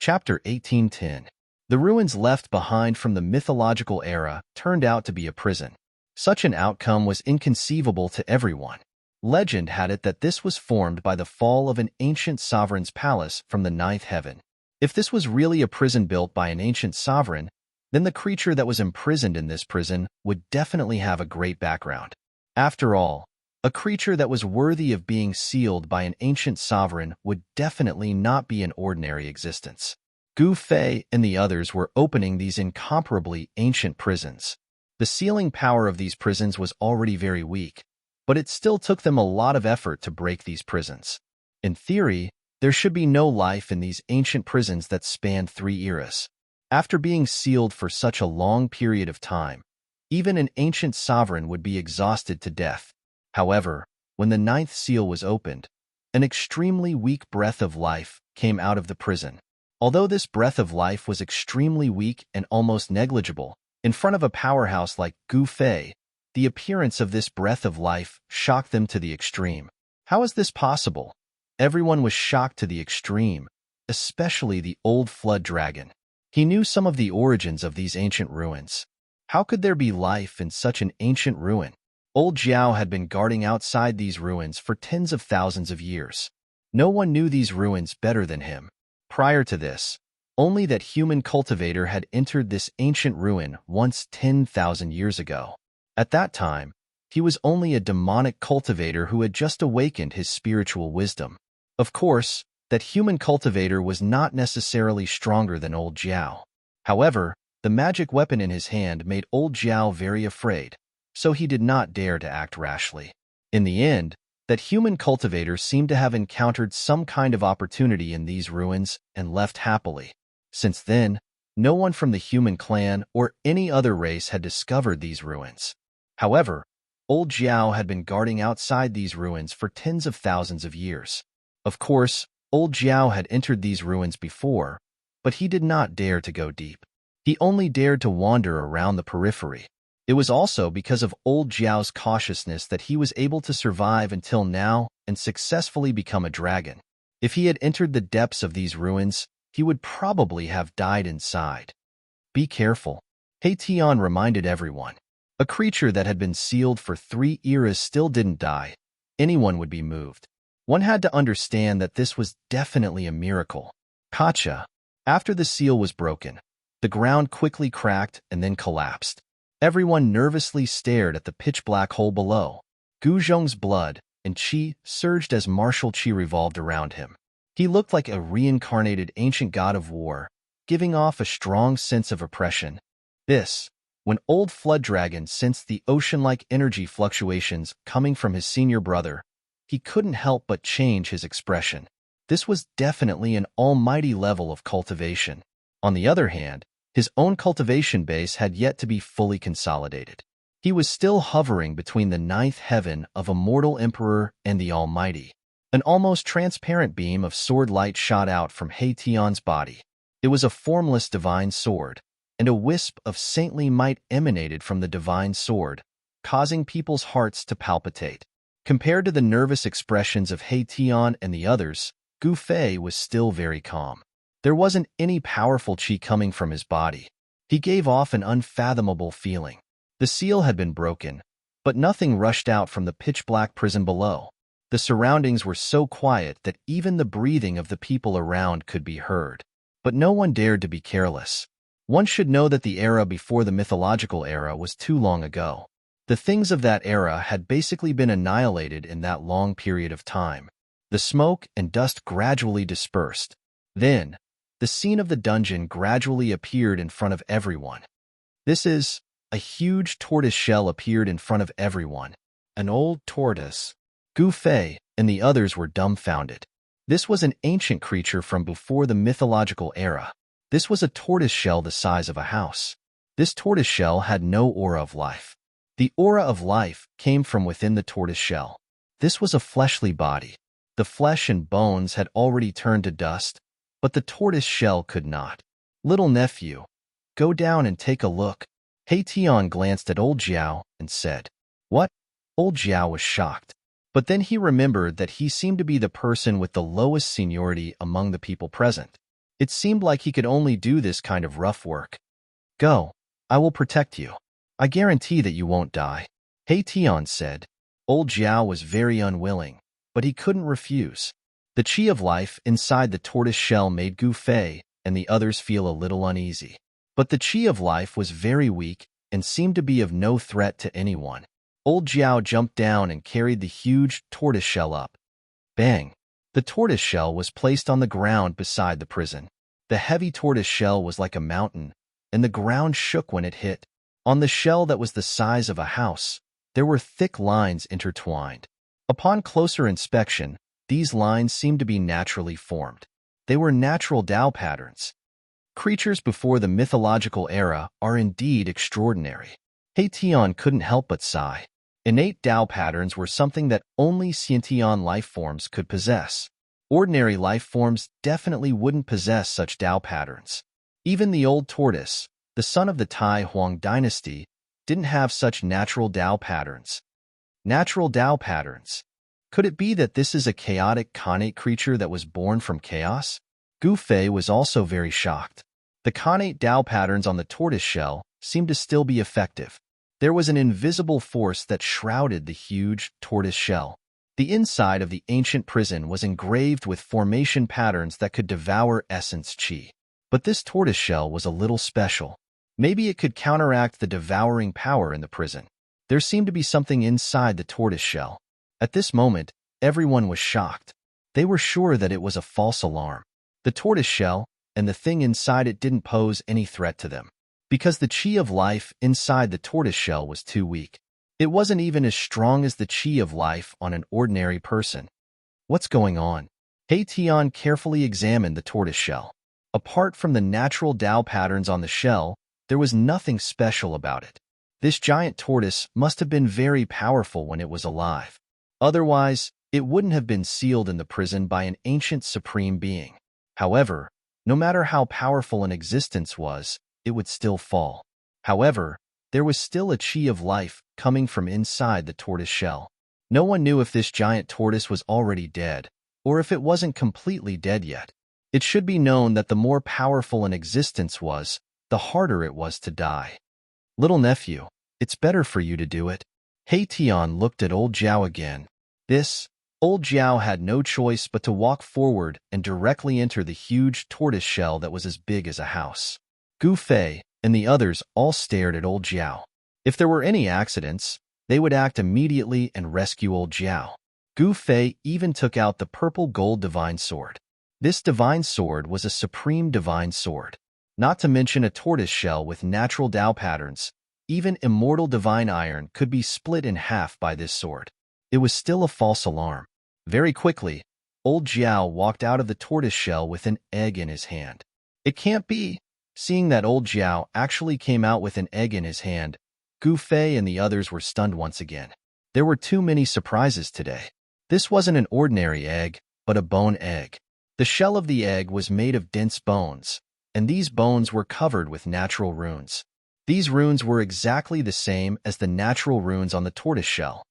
Chapter 1810. The ruins left behind from the mythological era turned out to be a prison. Such an outcome was inconceivable to everyone. Legend had it that this was formed by the fall of an ancient sovereign's palace from the ninth heaven. If this was really a prison built by an ancient sovereign, then the creature that was imprisoned in this prison would definitely have a great background. After all, a creature that was worthy of being sealed by an ancient sovereign would definitely not be an ordinary existence. Gu Fei and the others were opening these incomparably ancient prisons. The sealing power of these prisons was already very weak, but it still took them a lot of effort to break these prisons. In theory, there should be no life in these ancient prisons that spanned 3 eras. After being sealed for such a long period of time, even an ancient sovereign would be exhausted to death. However, when the 9th seal was opened, an extremely weak breath of life came out of the prison. Although this breath of life was extremely weak and almost negligible, in front of a powerhouse like Gu Fei, the appearance of this breath of life shocked them to the extreme. How is this possible? Everyone was shocked to the extreme, especially the old flood dragon. He knew some of the origins of these ancient ruins. How could there be life in such an ancient ruin? Old Jiao had been guarding outside these ruins for tens of thousands of years. No one knew these ruins better than him. Prior to this, only that human cultivator had entered this ancient ruin once 10,000 years ago. At that time, he was only a demonic cultivator who had just awakened his spiritual wisdom. Of course, that human cultivator was not necessarily stronger than old Jiao. However, the magic weapon in his hand made old Jiao very afraid, so he did not dare to act rashly. In the end, that human cultivator seemed to have encountered some kind of opportunity in these ruins and left happily. Since then, no one from the human clan or any other race had discovered these ruins. However, old Jiao had been guarding outside these ruins for tens of thousands of years. Of course, old Jiao had entered these ruins before, but he did not dare to go deep. He only dared to wander around the periphery. It was also because of old Jiao's cautiousness that he was able to survive until now and successfully become a dragon. If he had entered the depths of these ruins, he would probably have died inside. Be careful, He Tian reminded everyone. A creature that had been sealed for 3 eras still didn't die. Anyone would be moved. One had to understand that this was definitely a miracle. Gotcha. After the seal was broken, the ground quickly cracked and then collapsed. Everyone nervously stared at the pitch-black hole below. Gu Zhong's blood and qi surged as martial qi revolved around him. He looked like a reincarnated ancient god of war, giving off a strong sense of oppression. When old Flood Dragon sensed the ocean-like energy fluctuations coming from his senior brother, he couldn't help but change his expression. This was definitely an almighty level of cultivation. On the other hand, his own cultivation base had yet to be fully consolidated. He was still hovering between the 9th heaven of a mortal emperor and the Almighty. An almost transparent beam of sword light shot out from He Tian's body. It was a formless divine sword, and a wisp of saintly might emanated from the divine sword, causing people's hearts to palpitate. Compared to the nervous expressions of He Tian and the others, Gu Fei was still very calm. There wasn't any powerful qi coming from his body. He gave off an unfathomable feeling. The seal had been broken, but nothing rushed out from the pitch-black prison below. The surroundings were so quiet that even the breathing of the people around could be heard. But no one dared to be careless. One should know that the era before the mythological era was too long ago. The things of that era had basically been annihilated in that long period of time. The smoke and dust gradually dispersed. Then, the scene of the dungeon gradually appeared in front of everyone. A huge tortoise shell appeared in front of everyone. An old tortoise. Gu Fei and the others were dumbfounded. This was an ancient creature from before the mythological era. This was a tortoise shell the size of a house. This tortoise shell had no aura of life. The aura of life came from within the tortoise shell. This was a fleshly body. The flesh and bones had already turned to dust, but the tortoise shell could not. Little nephew, go down and take a look. He Tian glanced at old Jiao and said, What? Old Jiao was shocked. But then he remembered that he seemed to be the person with the lowest seniority among the people present. It seemed like he could only do this kind of rough work. Go, I will protect you. I guarantee that you won't die, He Tian said. Old Jiao was very unwilling, but he couldn't refuse. The chi of life inside the tortoise shell made Gu Fei and the others feel a little uneasy. But the chi of life was very weak and seemed to be of no threat to anyone. Old Jiao jumped down and carried the huge tortoise shell up. Bang! The tortoise shell was placed on the ground beside the prison. The heavy tortoise shell was like a mountain, and the ground shook when it hit. On the shell that was the size of a house, there were thick lines intertwined. Upon closer inspection, these lines seemed to be naturally formed. They were natural Tao patterns. Creatures before the mythological era are indeed extraordinary. He Tian couldn't help but sigh. Innate Tao patterns were something that only sentient life forms could possess. Ordinary life forms definitely wouldn't possess such Tao patterns. Even the old tortoise, the son of the Tai Huang dynasty, didn't have such natural Tao patterns. Natural Tao patterns. Could it be that this is a chaotic connate creature that was born from chaos? Gu Fei was also very shocked. The connate Tao patterns on the tortoise shell seemed to still be effective. There was an invisible force that shrouded the huge tortoise shell. The inside of the ancient prison was engraved with formation patterns that could devour essence chi. But this tortoise shell was a little special. Maybe it could counteract the devouring power in the prison. There seemed to be something inside the tortoise shell. At this moment, everyone was shocked. They were sure that it was a false alarm. The tortoise shell and the thing inside it didn't pose any threat to them, because the chi of life inside the tortoise shell was too weak. It wasn't even as strong as the chi of life on an ordinary person. What's going on? He Tian carefully examined the tortoise shell. Apart from the natural Tao patterns on the shell, there was nothing special about it. This giant tortoise must have been very powerful when it was alive. Otherwise, it wouldn't have been sealed in the prison by an ancient supreme being. However, no matter how powerful an existence was, it would still fall. However, there was still a chi of life coming from inside the tortoise shell. No one knew if this giant tortoise was already dead, or if it wasn't completely dead yet. It should be known that the more powerful an existence was, the harder it was to die. Little nephew, it's better for you to do it. He Tian looked at old Jiao again. Old Jiao had no choice but to walk forward and directly enter the huge tortoise shell that was as big as a house. Gu Fei and the others all stared at old Jiao. If there were any accidents, they would act immediately and rescue old Jiao. Gu Fei even took out the purple gold divine sword. This divine sword was a supreme divine sword. Not to mention a tortoise shell with natural Tao patterns. Even immortal divine iron could be split in half by this sword. It was still a false alarm. Very quickly, old Jiao walked out of the tortoise shell with an egg in his hand. It can't be. Seeing that old Jiao actually came out with an egg in his hand, Gu Fei and the others were stunned once again. There were too many surprises today. This wasn't an ordinary egg, but a bone egg. The shell of the egg was made of dense bones, and these bones were covered with natural runes. These runes were exactly the same as the natural runes on the tortoise shell.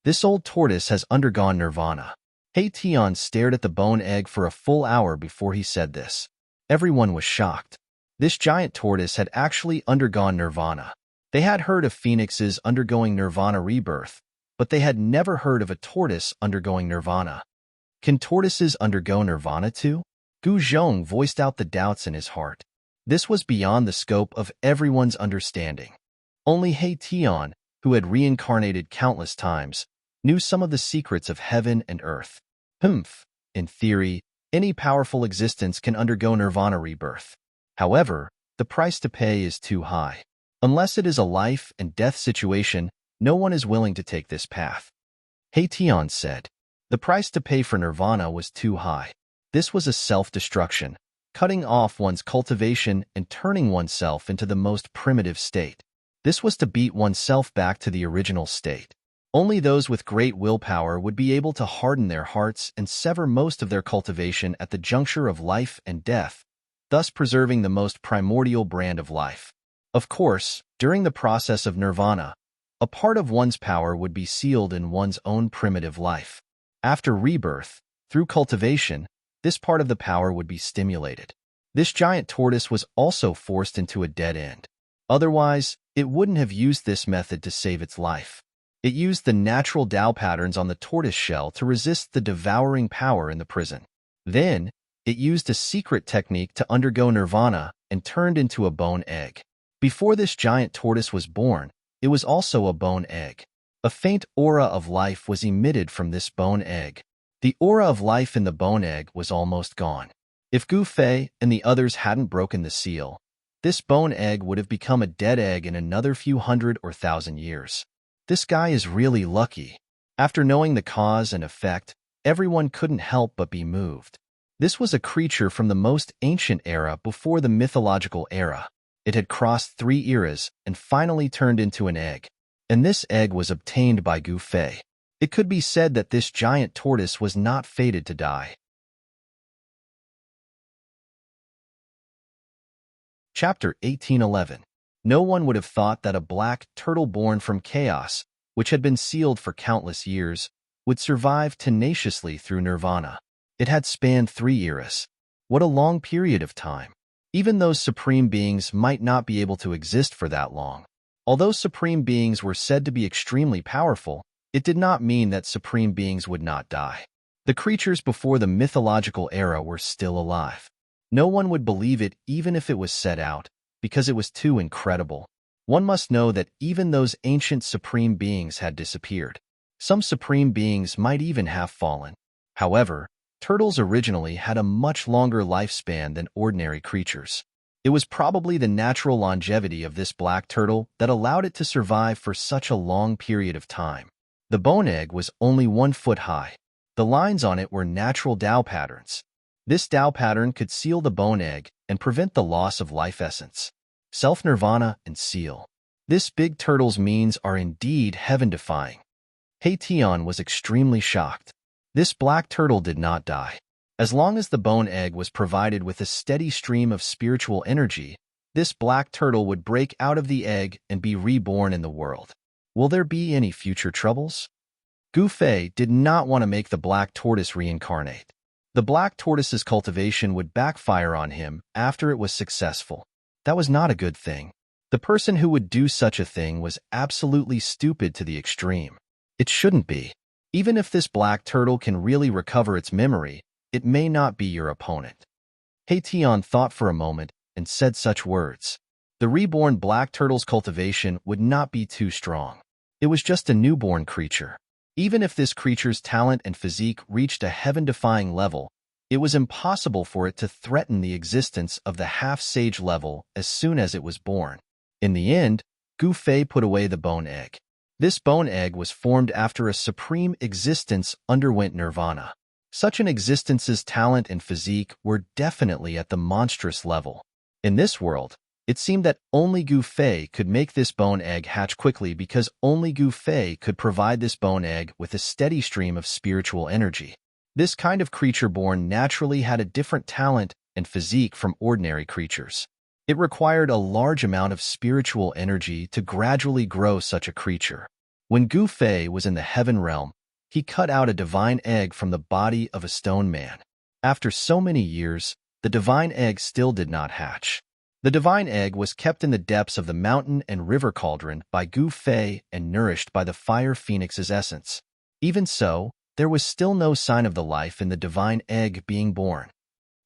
This old tortoise has undergone nirvana. He Tian stared at the bone egg for a full hour before he said this. Everyone was shocked. This giant tortoise had actually undergone nirvana. They had heard of phoenixes undergoing nirvana rebirth, but they had never heard of a tortoise undergoing nirvana. Can tortoises undergo nirvana too? Gu Zhong voiced out the doubts in his heart. This was beyond the scope of everyone's understanding. Only He Tian, who had reincarnated countless times, knew some of the secrets of heaven and earth. In theory, any powerful existence can undergo nirvana rebirth. However, the price to pay is too high. Unless it is a life and death situation, no one is willing to take this path. He Tian said. The price to pay for nirvana was too high. This was a self-destruction, cutting off one's cultivation and turning oneself into the most primitive state. This was to beat oneself back to the original state. Only those with great willpower would be able to harden their hearts and sever most of their cultivation at the juncture of life and death, thus preserving the most primordial brand of life. Of course, during the process of nirvana, a part of one's power would be sealed in one's own primitive life. After rebirth, through cultivation, this part of the power would be stimulated. This giant tortoise was also forced into a dead end. Otherwise, it wouldn't have used this method to save its life. It used the natural Tao patterns on the tortoise shell to resist the devouring power in the prison. Then, it used a secret technique to undergo nirvana and turned into a bone egg. Before this giant tortoise was born, it was also a bone egg. A faint aura of life was emitted from this bone egg. The aura of life in the bone egg was almost gone. If Gu Fei and the others hadn't broken the seal, this bone egg would have become a dead egg in another few hundred or thousand years. This guy is really lucky. After knowing the cause and effect, everyone couldn't help but be moved. This was a creature from the most ancient era before the mythological era. It had crossed 3 eras and finally turned into an egg. And this egg was obtained by Gu Fei. It could be said that this giant tortoise was not fated to die. Chapter 1811. No one would have thought that a black turtle born from chaos, which had been sealed for countless years, would survive tenaciously through nirvana. It had spanned 3 eras. What a long period of time. Even those supreme beings might not be able to exist for that long. Although supreme beings were said to be extremely powerful, it did not mean that supreme beings would not die. The creatures before the mythological era were still alive. No one would believe it even if it was set out, because it was too incredible. One must know that even those ancient supreme beings had disappeared. Some supreme beings might even have fallen. However, turtles originally had a much longer lifespan than ordinary creatures. It was probably the natural longevity of this black turtle that allowed it to survive for such a long period of time. The bone egg was only 1 foot high. The lines on it were natural Tao patterns. This Tao pattern could seal the bone egg and prevent the loss of life essence. Self-nirvana and seal. This big turtle's means are indeed heaven-defying. Hei Tian was extremely shocked. This black turtle did not die. As long as the bone egg was provided with a steady stream of spiritual energy, this black turtle would break out of the egg and be reborn in the world. Will there be any future troubles? Gu Fei did not want to make the black tortoise reincarnate. The black tortoise's cultivation would backfire on him after it was successful. That was not a good thing. The person who would do such a thing was absolutely stupid to the extreme. It shouldn't be. Even if this black turtle can really recover its memory, it may not be your opponent. Hei Tian thought for a moment and said such words. The reborn black turtle's cultivation would not be too strong. It was just a newborn creature. Even if this creature's talent and physique reached a heaven-defying level, it was impossible for it to threaten the existence of the half-sage level as soon as it was born. In the end, Gu Fei put away the bone egg. This bone egg was formed after a supreme existence underwent nirvana. Such an existence's talent and physique were definitely at the monstrous level. In this world, it seemed that only Gu Fei could make this bone egg hatch quickly because only Gu Fei could provide this bone egg with a steady stream of spiritual energy. This kind of creature born naturally had a different talent and physique from ordinary creatures. It required a large amount of spiritual energy to gradually grow such a creature. When Gu Fei was in the heaven realm, he cut out a divine egg from the body of a stone man. After so many years, the divine egg still did not hatch. The divine egg was kept in the depths of the mountain and river cauldron by Gu Fei and nourished by the fire phoenix's essence. Even so, there was still no sign of the life in the divine egg being born.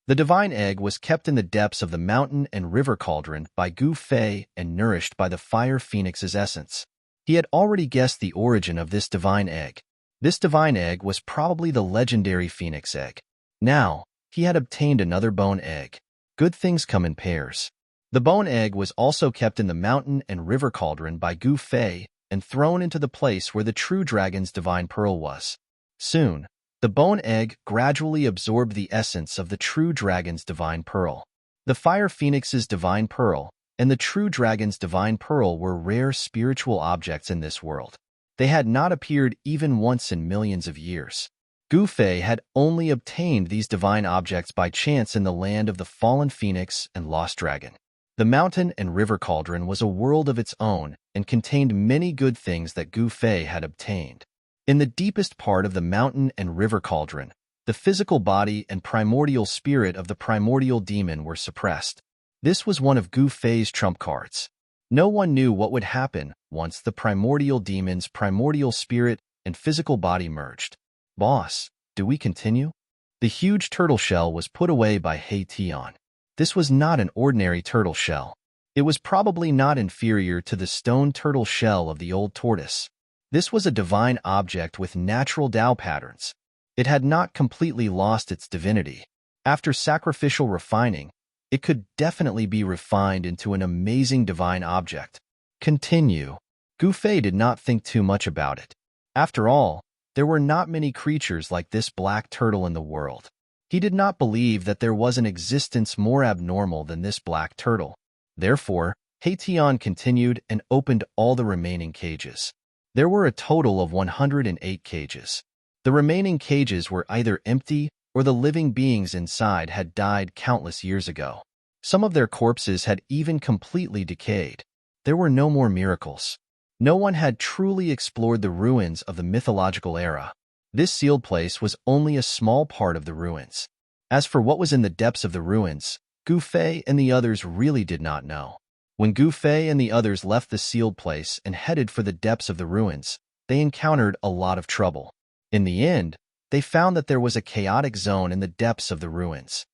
The divine egg was kept in the depths of the mountain and river cauldron by Gu Fei and nourished by the fire phoenix's essence. He had already guessed the origin of this divine egg. This divine egg was probably the legendary phoenix egg. Now, he had obtained another bone egg. Good things come in pairs. The bone egg was also kept in the mountain and river cauldron by Gu Fei and thrown into the place where the true dragon's divine pearl was. Soon, the bone egg gradually absorbed the essence of the true dragon's divine pearl. The fire phoenix's divine pearl and the true dragon's divine pearl were rare spiritual objects in this world. They had not appeared even once in millions of years. Gu Fei had only obtained these divine objects by chance in the land of the fallen phoenix and lost dragon. The mountain and river cauldron was a world of its own and contained many good things that Gu Fei had obtained. In the deepest part of the mountain and river cauldron, the physical body and primordial spirit of the primordial demon were suppressed. This was one of Gu Fei's trump cards. No one knew what would happen once the primordial demon's primordial spirit and physical body merged. Boss, do we continue? The huge turtle shell was put away by Hei-Tian. This was not an ordinary turtle shell. It was probably not inferior to the stone turtle shell of the old tortoise. This was a divine object with natural Tao patterns. It had not completely lost its divinity. After sacrificial refining, it could definitely be refined into an amazing divine object. Continue. Gu Fei did not think too much about it. After all, there were not many creatures like this black turtle in the world. He did not believe that there was an existence more abnormal than this black turtle. Therefore, Hei-Tian continued and opened all the remaining cages. There were a total of 108 cages. The remaining cages were either empty or the living beings inside had died countless years ago. Some of their corpses had even completely decayed. There were no more miracles. No one had truly explored the ruins of the mythological era. This sealed place was only a small part of the ruins. As for what was in the depths of the ruins, Gu Fei and the others really did not know. When Gu Fei and the others left the sealed place and headed for the depths of the ruins, they encountered a lot of trouble. In the end, they found that there was a chaotic zone in the depths of the ruins.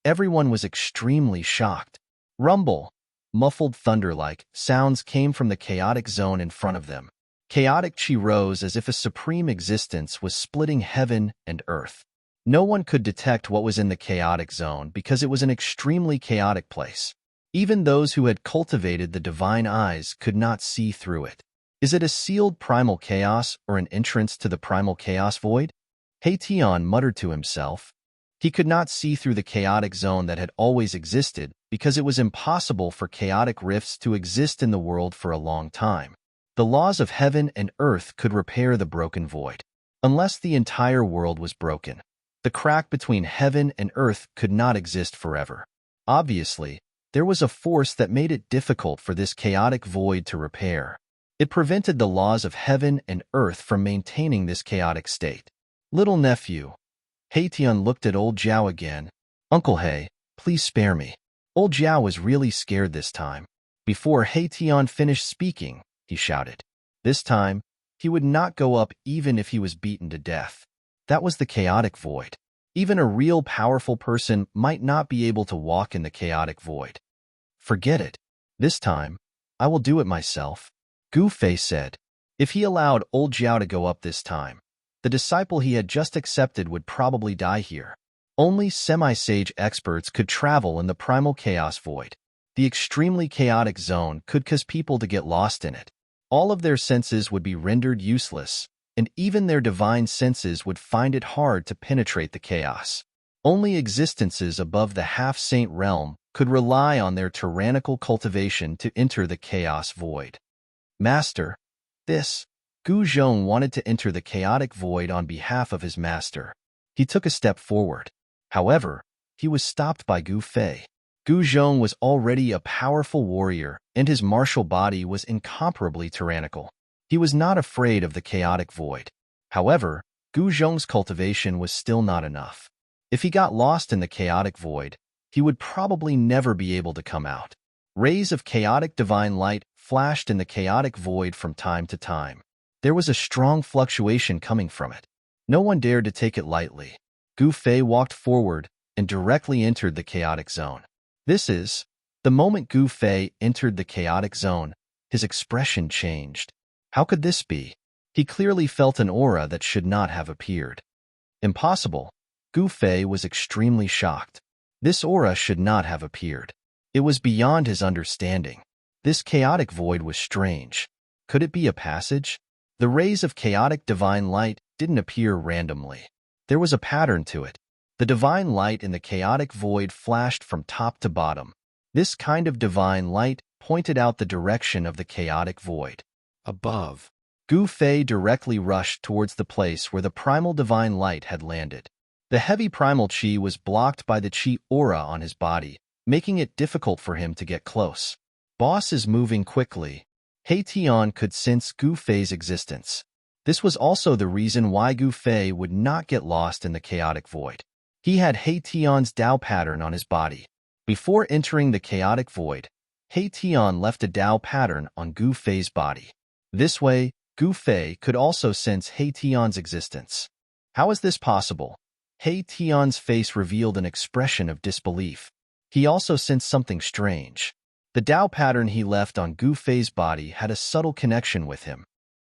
Everyone was extremely shocked. Rumble, muffled thunder-like sounds came from the chaotic zone in front of them. Chaotic chi rose as if a supreme existence was splitting heaven and earth. No one could detect what was in the chaotic zone because it was an extremely chaotic place. Even those who had cultivated the divine eyes could not see through it. Is it a sealed primal chaos or an entrance to the primal chaos void? Hei-Tian muttered to himself. He could not see through the chaotic zone that had always existed because it was impossible for chaotic rifts to exist in the world for a long time. The laws of heaven and earth could repair the broken void. Unless the entire world was broken, the crack between heaven and earth could not exist forever. Obviously, there was a force that made it difficult for this chaotic void to repair. It prevented the laws of heaven and earth from maintaining this chaotic state. Little nephew. Hei-Tian looked at old Zhao again. Uncle Hei, please spare me. Old Zhao was really scared this time. Before Hei-Tian finished speaking, he shouted. This time, he would not go up even if he was beaten to death. That was the chaotic void. Even a real powerful person might not be able to walk in the chaotic void. Forget it. This time, I will do it myself. Gu Fei said. If he allowed old Zhao to go up this time, the disciple he had just accepted would probably die here. Only semi-sage experts could travel in the primal chaos void. The extremely chaotic zone could cause people to get lost in it. All of their senses would be rendered useless, and even their divine senses would find it hard to penetrate the chaos. Only existences above the half-saint realm could rely on their tyrannical cultivation to enter the chaos void. Master, Gu Zhong wanted to enter the chaotic void on behalf of his master. He took a step forward. However, he was stopped by Gu Fei. Gu Zhong was already a powerful warrior, and his martial body was incomparably tyrannical. He was not afraid of the chaotic void. However, Gu Zhong's cultivation was still not enough. If he got lost in the chaotic void, he would probably never be able to come out. Rays of chaotic divine light flashed in the chaotic void from time to time. There was a strong fluctuation coming from it. No one dared to take it lightly. Gu Fei walked forward and directly entered the chaotic zone. The moment Gu Fei entered the chaotic zone, his expression changed. How could this be? He clearly felt an aura that should not have appeared. Impossible. Gu Fei was extremely shocked. This aura should not have appeared. It was beyond his understanding. This chaotic void was strange. Could it be a passage? The rays of chaotic divine light didn't appear randomly. There was a pattern to it. The divine light in the chaotic void flashed from top to bottom. This kind of divine light pointed out the direction of the chaotic void. Above, Gu Fei directly rushed towards the place where the primal divine light had landed. The heavy primal chi was blocked by the chi aura on his body, making it difficult for him to get close. Boss is moving quickly. Hei-Tian could sense Gu Fei's existence. This was also the reason why Gu Fei would not get lost in the chaotic void. He had Hei-Tian's Tao pattern on his body. Before entering the chaotic void, He Tian left a Tao pattern on Gu Fei's body. This way, Gu Fei could also sense He Tian's existence. How is this possible? He Tian's face revealed an expression of disbelief. He also sensed something strange. The Tao pattern he left on Gu Fei's body had a subtle connection with him.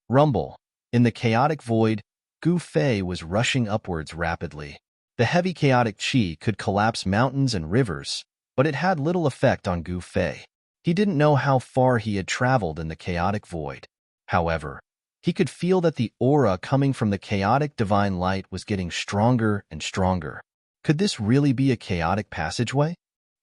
Rumble. In the chaotic void, Gu Fei was rushing upwards rapidly. The heavy chaotic qi could collapse mountains and rivers, but it had little effect on Gu Fei. He didn't know how far he had traveled in the chaotic void. However, he could feel that the aura coming from the chaotic divine light was getting stronger and stronger. Could this really be a chaotic passageway?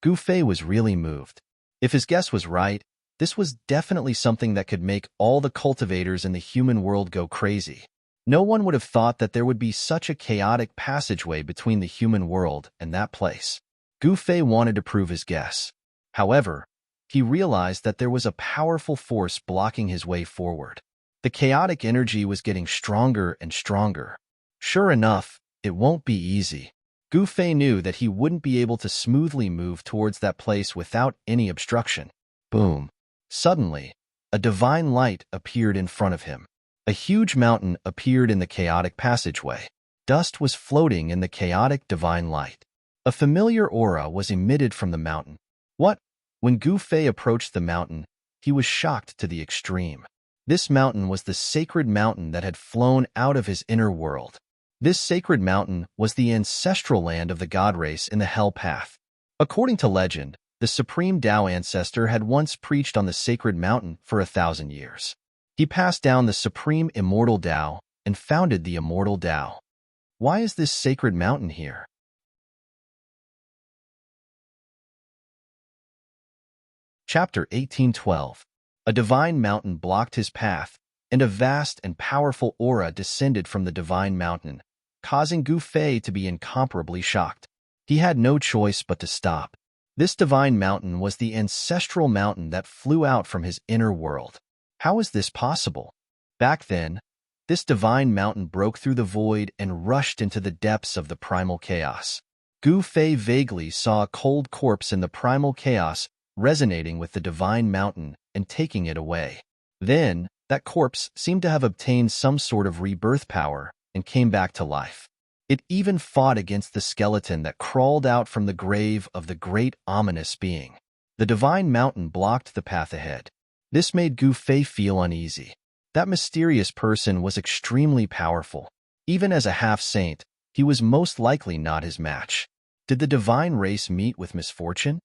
Gu Fei was really moved. If his guess was right, this was definitely something that could make all the cultivators in the human world go crazy. No one would have thought that there would be such a chaotic passageway between the human world and that place. Gu Fei wanted to prove his guess. However, he realized that there was a powerful force blocking his way forward. The chaotic energy was getting stronger and stronger. Sure enough, it won't be easy. Gu Fei knew that he wouldn't be able to smoothly move towards that place without any obstruction. Boom. Suddenly, a divine light appeared in front of him. A huge mountain appeared in the chaotic passageway. Dust was floating in the chaotic divine light. A familiar aura was emitted from the mountain. What? When Gu Fei approached the mountain, he was shocked to the extreme. This mountain was the sacred mountain that had flown out of his inner world. This sacred mountain was the ancestral land of the god race in the Hell Path. According to legend, the supreme Tao ancestor had once preached on the sacred mountain for 1,000 years. He passed down the supreme immortal Tao and founded the immortal Tao. Why is this sacred mountain here? Chapter 1812. A divine mountain blocked his path, and a vast and powerful aura descended from the divine mountain, causing Gu Fei to be incomparably shocked. He had no choice but to stop. This divine mountain was the ancestral mountain that flew out from his inner world. How is this possible? Back then, this divine mountain broke through the void and rushed into the depths of the primal chaos. Gu Fei vaguely saw a cold corpse in the primal chaos resonating with the divine mountain and taking it away. Then, that corpse seemed to have obtained some sort of rebirth power and came back to life. It even fought against the skeleton that crawled out from the grave of the great ominous being. The divine mountain blocked the path ahead. This made Gu Fei feel uneasy. That mysterious person was extremely powerful. Even as a half-saint, he was most likely not his match. Did the divine race meet with misfortune?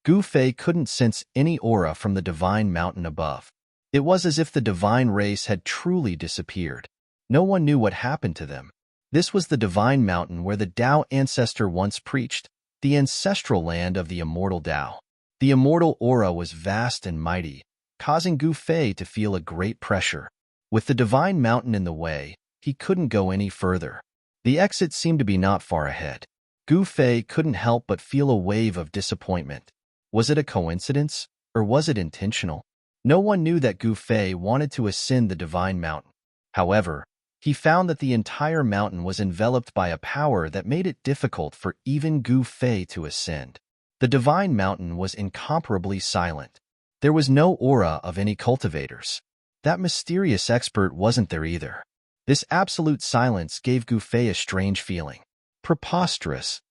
Gu Fei couldn't sense any aura from the divine mountain above. It was as if the divine race had truly disappeared. No one knew what happened to them. This was the divine mountain where the Tao ancestor once preached, the ancestral land of the immortal Tao. The immortal aura was vast and mighty, causing Gu Fei to feel a great pressure. With the divine mountain in the way, he couldn't go any further. The exit seemed to be not far ahead. Gu Fei couldn't help but feel a wave of disappointment. Was it a coincidence, or was it intentional? No one knew that Gu Fei wanted to ascend the divine mountain. However, he found that the entire mountain was enveloped by a power that made it difficult for even Gu Fei to ascend. The divine mountain was incomparably silent. There was no aura of any cultivators. That mysterious expert wasn't there either. This absolute silence gave Gu Fei a strange feeling. Preposterous.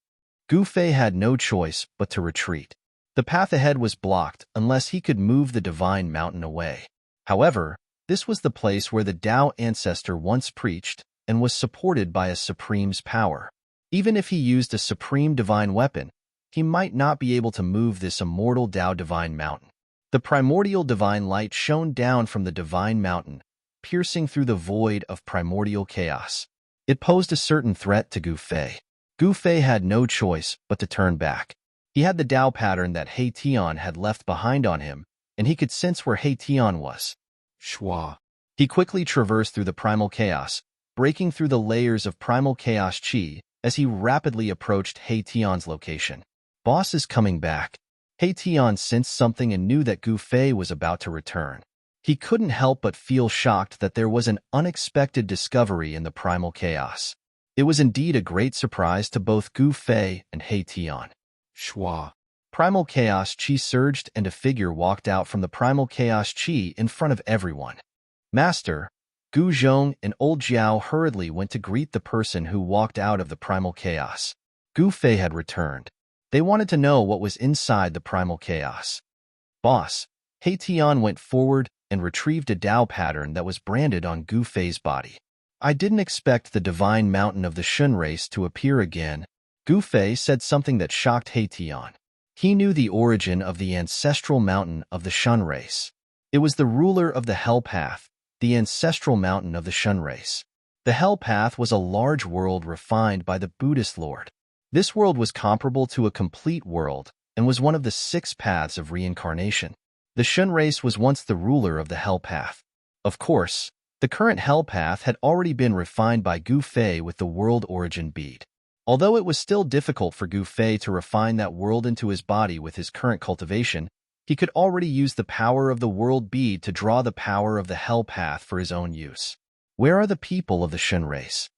Gu Fei had no choice but to retreat. The path ahead was blocked unless he could move the divine mountain away. However, this was the place where the Tao ancestor once preached and was supported by a supreme's power. Even if he used a supreme divine weapon, he might not be able to move this immortal Tao divine mountain. The primordial divine light shone down from the divine mountain, piercing through the void of primordial chaos. It posed a certain threat to Gu Fei. Gu Fei had no choice but to turn back. He had the Tao pattern that He Tian had left behind on him, and he could sense where He Tian was. Shua. He quickly traversed through the primal chaos, breaking through the layers of primal chaos chi as he rapidly approached He Tian's location. Boss is coming back. He Tian sensed something and knew that Gu Fei was about to return. He couldn't help but feel shocked that there was an unexpected discovery in the primal chaos. It was indeed a great surprise to both Gu Fei and He Tian. Shua. Primal Chaos Chi surged and a figure walked out from the Primal Chaos Chi in front of everyone. Master, Gu Zhong and Old Jiao hurriedly went to greet the person who walked out of the Primal Chaos. Gu Fei had returned. They wanted to know what was inside the Primal Chaos. Boss, He Tian went forward and retrieved a Dao pattern that was branded on Gu Fei's body. I didn't expect the divine mountain of the Shun race to appear again. Gu Fei said something that shocked He Tian. He knew the origin of the ancestral mountain of the Shun race. It was the ruler of the Hell Path, the ancestral mountain of the Shun race. The Hell Path was a large world refined by the Buddhist Lord. This world was comparable to a complete world and was one of the 6 paths of reincarnation. The Shun race was once the ruler of the Hell Path. Of course, the current Hell Path had already been refined by Gu Fei with the world origin bead. Although it was still difficult for Gu Fei to refine that world into his body with his current cultivation, he could already use the power of the world bead to draw the power of the Hell Path for his own use. Where are the people of the Shun race?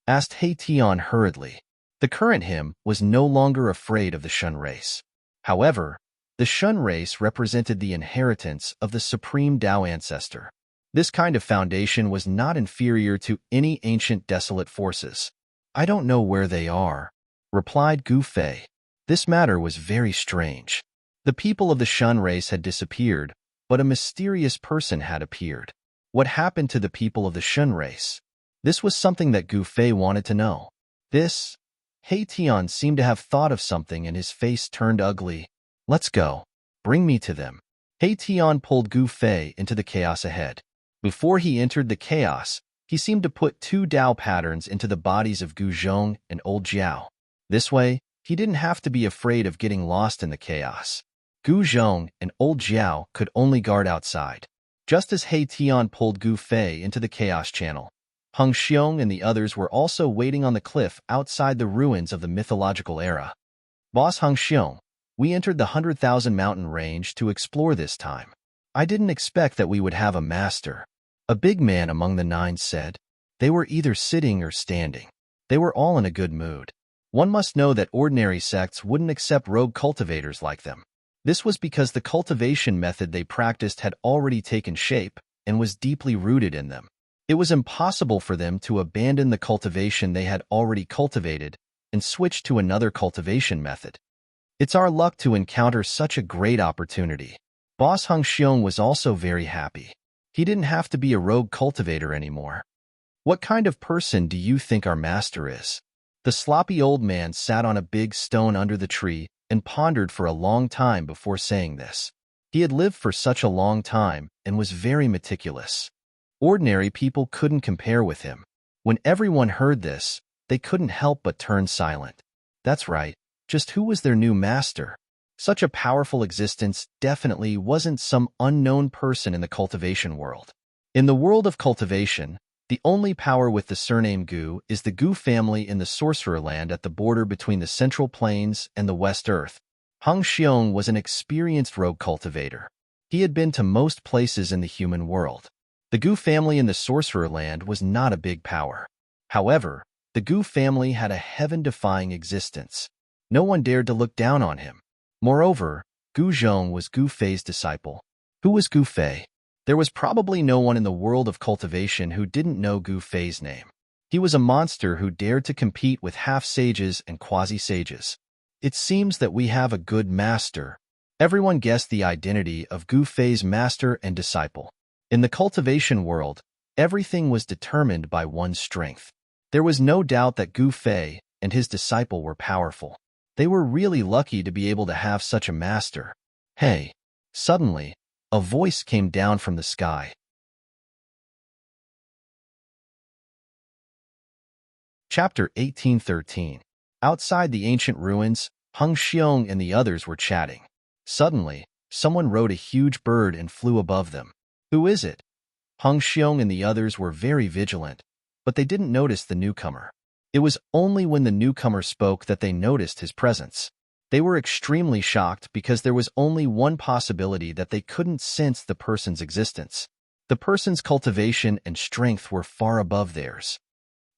Asked He Tian hurriedly. The current him was no longer afraid of the Shun race. However, the Shun race represented the inheritance of the supreme Tao ancestor. This kind of foundation was not inferior to any ancient desolate forces. I don't know where they are, replied Gu Fei. This matter was very strange. The people of the Shun race had disappeared, but a mysterious person had appeared. What happened to the people of the Shun race? This was something that Gu Fei wanted to know. He Tian seemed to have thought of something and his face turned ugly. Let's go. Bring me to them. He Tian pulled Gu Fei into the chaos ahead. Before he entered the chaos, he seemed to put 2 Dao patterns into the bodies of Gu Zhong and Old Jiao. This way, he didn't have to be afraid of getting lost in the chaos. Gu Zhong and Old Jiao could only guard outside. Just as He Tian pulled Gu Fei into the chaos channel, Heng Xiong and the others were also waiting on the cliff outside the ruins of the mythological era. Boss Heng Xiong, we entered the 100,000 mountain range to explore this time. I didn't expect that we would have a master. A big man among the 9 said. They were either sitting or standing. They were all in a good mood. One must know that ordinary sects wouldn't accept rogue cultivators like them. This was because the cultivation method they practiced had already taken shape and was deeply rooted in them. It was impossible for them to abandon the cultivation they had already cultivated and switch to another cultivation method. It's our luck to encounter such a great opportunity. Boss Heng Xiong was also very happy. He didn't have to be a rogue cultivator anymore. What kind of person do you think our master is? The sloppy old man sat on a big stone under the tree and pondered for a long time before saying this. He had lived for such a long time and was very meticulous. Ordinary people couldn't compare with him. When everyone heard this, they couldn't help but turn silent. That's right, just who was their new master? Such a powerful existence definitely wasn't some unknown person in the cultivation world. In the world of cultivation, the only power with the surname Gu is the Gu family in the Sorcerer Land at the border between the Central Plains and the West Earth. Heng Xiong was an experienced rogue cultivator. He had been to most places in the human world. The Gu family in the Sorcerer Land was not a big power. However, the Gu family had a heaven-defying existence. No one dared to look down on him. Moreover, Gu Zhong was Gu Fei's disciple. Who was Gu Fei? There was probably no one in the world of cultivation who didn't know Gu Fei's name. He was a monster who dared to compete with half-sages and quasi-sages. It seems that we have a good master. Everyone guessed the identity of Gu Fei's master and disciple. In the cultivation world, everything was determined by one's strength. There was no doubt that Gu Fei and his disciple were powerful. They were really lucky to be able to have such a master. Hey! Suddenly, a voice came down from the sky. Chapter 1813. Outside the ancient ruins, Heng Xiong and the others were chatting. Suddenly, someone rode a huge bird and flew above them. Who is it? Heng Xiong and the others were very vigilant, but they didn't notice the newcomer. It was only when the newcomer spoke that they noticed his presence. They were extremely shocked because there was only one possibility that they couldn't sense the person's existence. The person's cultivation and strength were far above theirs.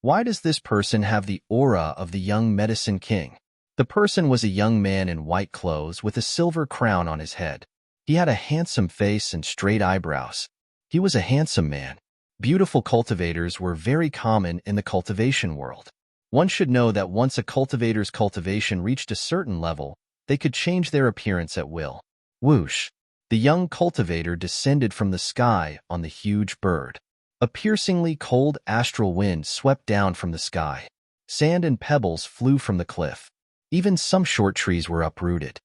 Why does this person have the aura of the young medicine king? The person was a young man in white clothes with a silver crown on his head. He had a handsome face and straight eyebrows. He was a handsome man. Beautiful cultivators were very common in the cultivation world. One should know that once a cultivator's cultivation reached a certain level, they could change their appearance at will. Whoosh! The young cultivator descended from the sky on the huge bird. A piercingly cold astral wind swept down from the sky. Sand and pebbles flew from the cliff. Even some short trees were uprooted.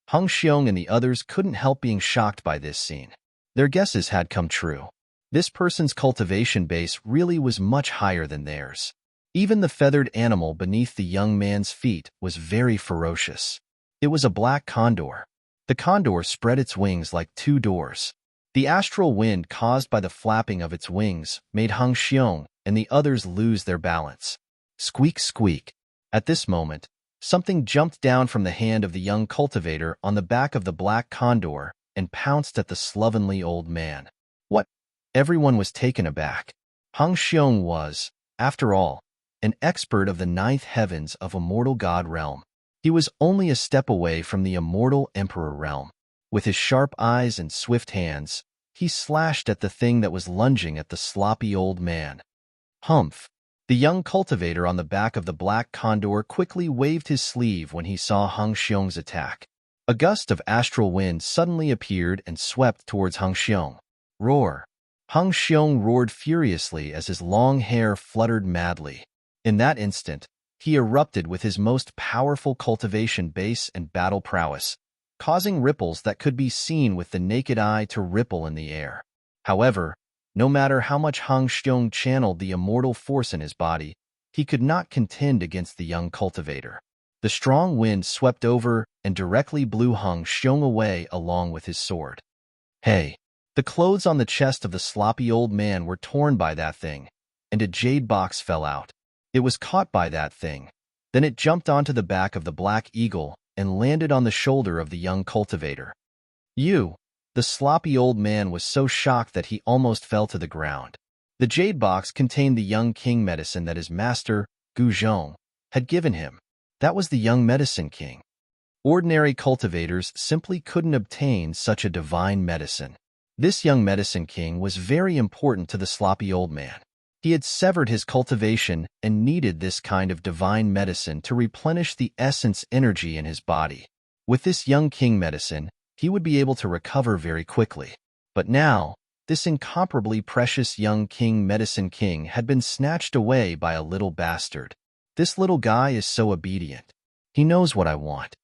Hung Xiong and the others couldn't help being shocked by this scene. Their guesses had come true. This person's cultivation base really was much higher than theirs. Even the feathered animal beneath the young man's feet was very ferocious. It was a black condor. The condor spread its wings like two doors. The astral wind caused by the flapping of its wings made Hung Xiong and the others lose their balance. Squeak, squeak. At this moment, something jumped down from the hand of the young cultivator on the back of the black condor and pounced at the slovenly old man. What? Everyone was taken aback. Hung Xiong was, after all, an expert of the ninth heavens of immortal god realm. He was only a step away from the immortal emperor realm. With his sharp eyes and swift hands, he slashed at the thing that was lunging at the sloppy old man. Humph! The young cultivator on the back of the black condor quickly waved his sleeve when he saw Hung Xiong's attack. A gust of astral wind suddenly appeared and swept towards Hung Xiong. Roar! Hung Xiong roared furiously as his long hair fluttered madly. In that instant, he erupted with his most powerful cultivation base and battle prowess, causing ripples that could be seen with the naked eye to ripple in the air. However, no matter how much Hung Xiong channeled the immortal force in his body, he could not contend against the young cultivator. The strong wind swept over and directly blew Hung Xiong away along with his sword. Hey! The clothes on the chest of the sloppy old man were torn by that thing, and a jade box fell out. It was caught by that thing. Then it jumped onto the back of the black eagle and landed on the shoulder of the young cultivator. The sloppy old man was so shocked that he almost fell to the ground. The jade box contained the young king medicine that his master, Gu Zhong, had given him. That was the young medicine king. Ordinary cultivators simply couldn't obtain such a divine medicine. This young medicine king was very important to the sloppy old man. He had severed his cultivation and needed this kind of divine medicine to replenish the essence energy in his body. With this young king medicine, he would be able to recover very quickly. But now, this incomparably precious young king medicine king had been snatched away by a little bastard. This little guy is so obedient. He knows what I want.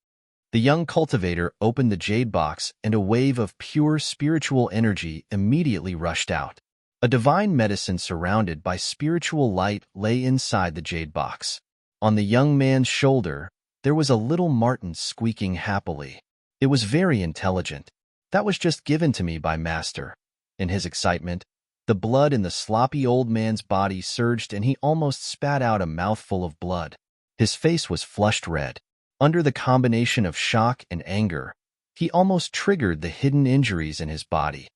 The young cultivator opened the jade box and a wave of pure spiritual energy immediately rushed out. A divine medicine surrounded by spiritual light lay inside the jade box. On the young man's shoulder, there was a little marten squeaking happily. It was very intelligent. That was just given to me by Master. In his excitement, the blood in the sloppy old man's body surged and he almost spat out a mouthful of blood. His face was flushed red. Under the combination of shock and anger, he almost triggered the hidden injuries in his body.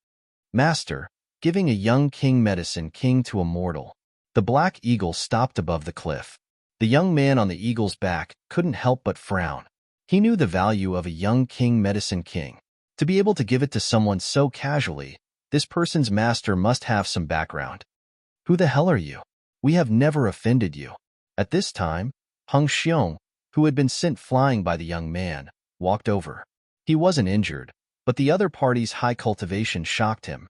Master, giving a young king medicine king to a mortal. The black eagle stopped above the cliff. The young man on the eagle's back couldn't help but frown. He knew the value of a young king medicine king. To be able to give it to someone so casually, this person's master must have some background. Who the hell are you? We have never offended you. At this time, Hung Xiong, who had been sent flying by the young man, walked over. He wasn't injured, but the other party's high cultivation shocked him.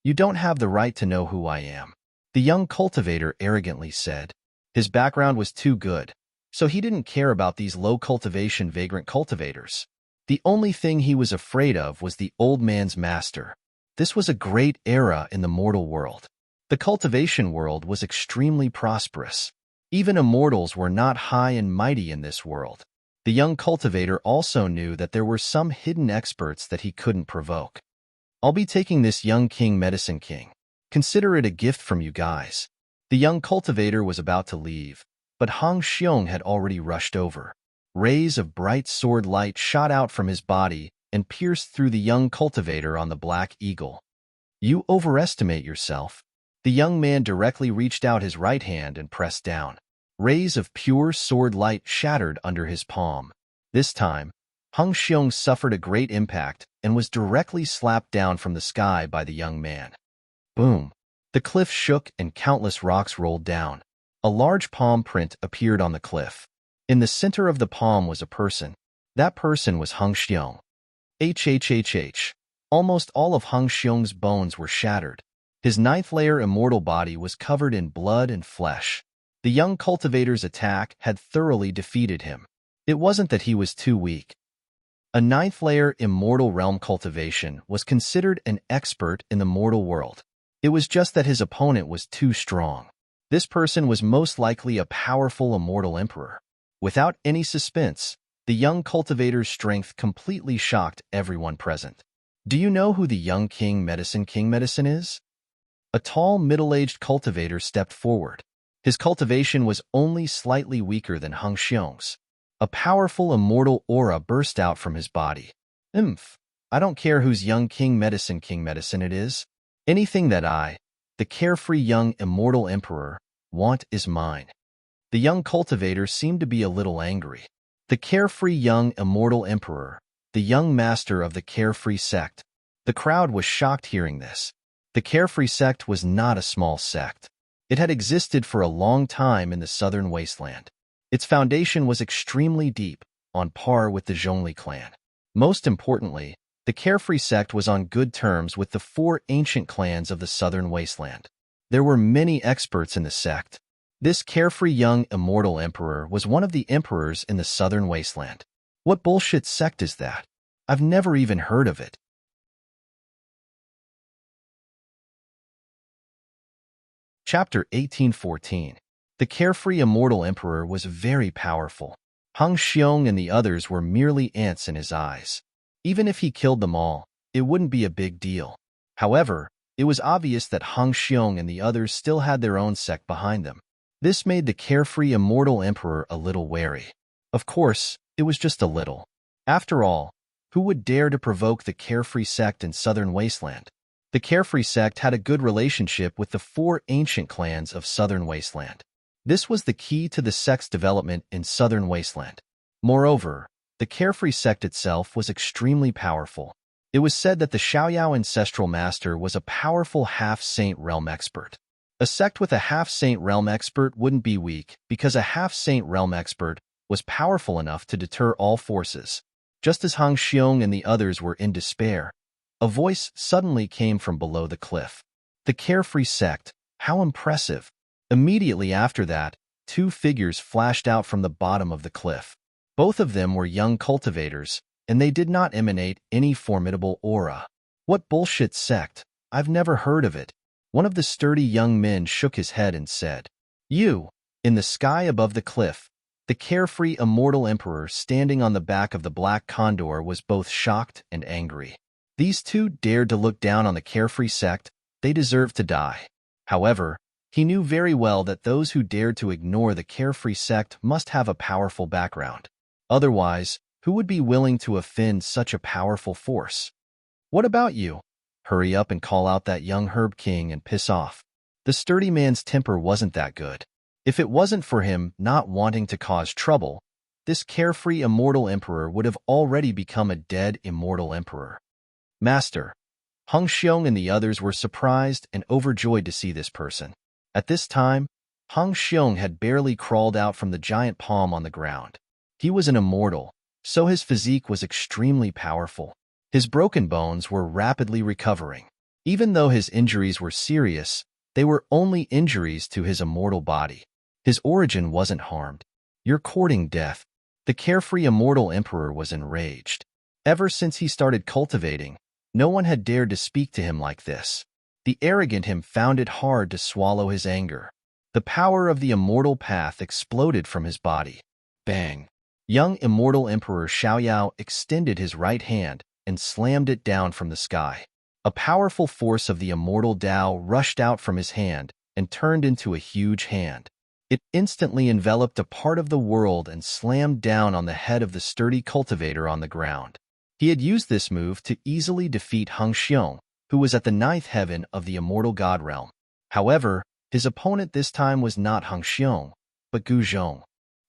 You don't have the right to know who I am, the young cultivator arrogantly said. His background was too good, so he didn't care about these low cultivation vagrant cultivators. The only thing he was afraid of was the old man's master. This was a great era in the mortal world. The cultivation world was extremely prosperous. Even immortals were not high and mighty in this world. The young cultivator also knew that there were some hidden experts that he couldn't provoke. I'll be taking this young king medicine king. Consider it a gift from you guys. The young cultivator was about to leave, but Hung Xiong had already rushed over. Rays of bright sword light shot out from his body and pierced through the young cultivator on the black eagle. You overestimate yourself. The young man directly reached out his right hand and pressed down. Rays of pure sword light shattered under his palm. This time, Hung Xiong suffered a great impact and was directly slapped down from the sky by the young man. Boom! The cliff shook and countless rocks rolled down. A large palm print appeared on the cliff. In the center of the palm was a person. That person was Hung Xiong. HHHH. Almost all of Hung Xiong's bones were shattered. His ninth-layer immortal body was covered in blood and flesh. The young cultivator's attack had thoroughly defeated him. It wasn't that he was too weak. A ninth-layer immortal realm cultivation was considered an expert in the mortal world. It was just that his opponent was too strong. This person was most likely a powerful immortal emperor. Without any suspense, the young cultivator's strength completely shocked everyone present. Do you know who the young King Medicine is? A tall, middle-aged cultivator stepped forward. His cultivation was only slightly weaker than Hung Xiong's. A powerful immortal aura burst out from his body. I don't care whose young King Medicine it is. Anything that I, the carefree young immortal emperor, want is mine. The young cultivator seemed to be a little angry. The carefree young immortal emperor, the young master of the carefree sect. The crowd was shocked hearing this. The carefree sect was not a small sect. It had existed for a long time in the southern wasteland. Its foundation was extremely deep, on par with the Zhongli clan. Most importantly, the carefree sect was on good terms with the 4 ancient clans of the southern wasteland. There were many experts in the sect. This carefree young immortal emperor was one of the emperors in the southern wasteland. What bullshit sect is that? I've never even heard of it. Chapter 1814. The carefree immortal emperor was very powerful. Hung Xiong and the others were merely ants in his eyes. Even if he killed them all, it wouldn't be a big deal. However, it was obvious that Hung Xiong and the others still had their own sect behind them. This made the carefree immortal emperor a little wary. Of course, it was just a little. After all, who would dare to provoke the carefree sect in southern wasteland? The carefree sect had a good relationship with the 4 ancient clans of southern wasteland. This was the key to the sect's development in southern wasteland. Moreover, the carefree sect itself was extremely powerful. It was said that the Xiaoyao ancestral master was a powerful half-saint realm expert. A sect with a half-saint realm expert wouldn't be weak because a half-saint realm expert was powerful enough to deter all forces. Just as Hung Xiong and the others were in despair, a voice suddenly came from below the cliff. The carefree sect, how impressive! Immediately after that, 2 figures flashed out from the bottom of the cliff. Both of them were young cultivators, and they did not emanate any formidable aura. What bullshit sect? I've never heard of it. One of the sturdy young men shook his head and said, "You!" In the sky above the cliff, the carefree immortal emperor standing on the back of the black condor was both shocked and angry. These 2 dared to look down on the carefree sect. They deserved to die. However, he knew very well that those who dared to ignore the carefree sect must have a powerful background. Otherwise, who would be willing to offend such a powerful force? What about you? Hurry up and call out that young herb king and piss off. The sturdy man's temper wasn't that good. If it wasn't for him not wanting to cause trouble, this carefree immortal emperor would have already become a dead immortal emperor. Master, Hung Xiong and the others were surprised and overjoyed to see this person. At this time, Hung Xiong had barely crawled out from the giant palm on the ground. He was an immortal, so his physique was extremely powerful. His broken bones were rapidly recovering. Even though his injuries were serious, they were only injuries to his immortal body. His origin wasn't harmed. You're courting death. The carefree immortal emperor was enraged. Ever since he started cultivating, no one had dared to speak to him like this. The arrogant him found it hard to swallow his anger. The power of the immortal path exploded from his body. Bang! Young immortal Emperor Xiaoyao extended his right hand and slammed it down from the sky. A powerful force of the immortal Tao rushed out from his hand and turned into a huge hand. It instantly enveloped a part of the world and slammed down on the head of the sturdy cultivator on the ground. He had used this move to easily defeat Hung Xiong, who was at the 9th heaven of the immortal god realm. However, his opponent this time was not Hung Xiong. but Gu Zhong.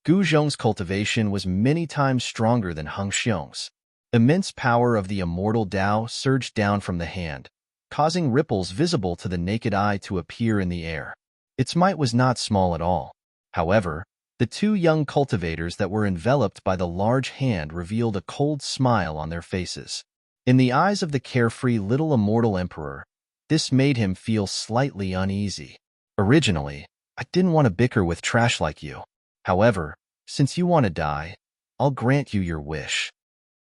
Gu Zhong's cultivation was many times stronger than Hung Xiong's. Immense power of the immortal Tao surged down from the hand, causing ripples visible to the naked eye to appear in the air. Its might was not small at all. However, the two young cultivators that were enveloped by the large hand revealed a cold smile on their faces. In the eyes of the carefree little immortal emperor, this made him feel slightly uneasy. Originally, I didn't want to bicker with trash like you. However, since you want to die, I'll grant you your wish.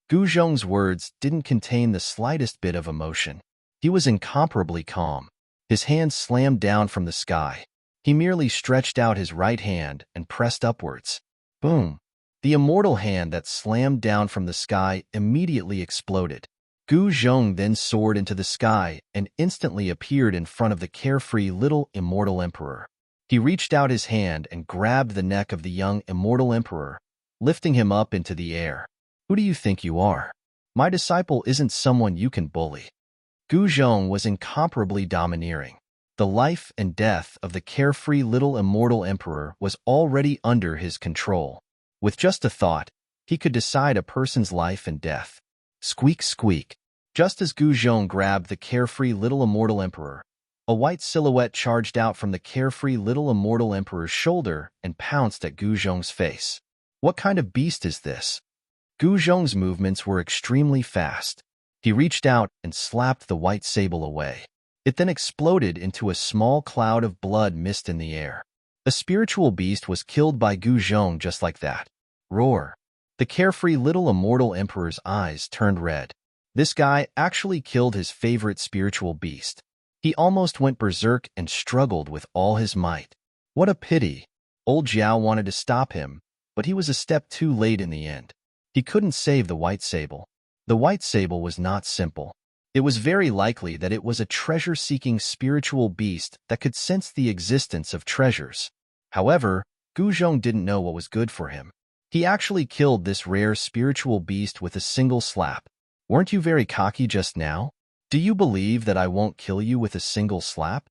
Gu Zhong's words didn't contain the slightest bit of emotion. He was incomparably calm. His hand slammed down from the sky. He merely stretched out his right hand and pressed upwards. Boom! The immortal hand that slammed down from the sky immediately exploded. Gu Zhong then soared into the sky and instantly appeared in front of the carefree little immortal emperor. He reached out his hand and grabbed the neck of the young immortal emperor, lifting him up into the air. Who do you think you are? My disciple isn't someone you can bully. Gu Zhong was incomparably domineering. The life and death of the carefree little immortal emperor was already under his control. With just a thought, he could decide a person's life and death. Squeak, squeak. Just as Gu Zhong grabbed the carefree little immortal emperor, a white silhouette charged out from the carefree little immortal emperor's shoulder and pounced at Gu Zhong's face. What kind of beast is this? Gu Zhong's movements were extremely fast. He reached out and slapped the white sable away. It then exploded into a small cloud of blood mist in the air. A spiritual beast was killed by Gu Zhong just like that. Roar! The carefree little immortal emperor's eyes turned red. This guy actually killed his favorite spiritual beast. He almost went berserk and struggled with all his might. What a pity! Old Jiao wanted to stop him, but he was a step too late in the end. He couldn't save the white sable. The white sable was not simple. It was very likely that it was a treasure-seeking spiritual beast that could sense the existence of treasures. However, Gu Zhong didn't know what was good for him. He actually killed this rare spiritual beast with a single slap. Weren't you very cocky just now? Do you believe that I won't kill you with a single slap?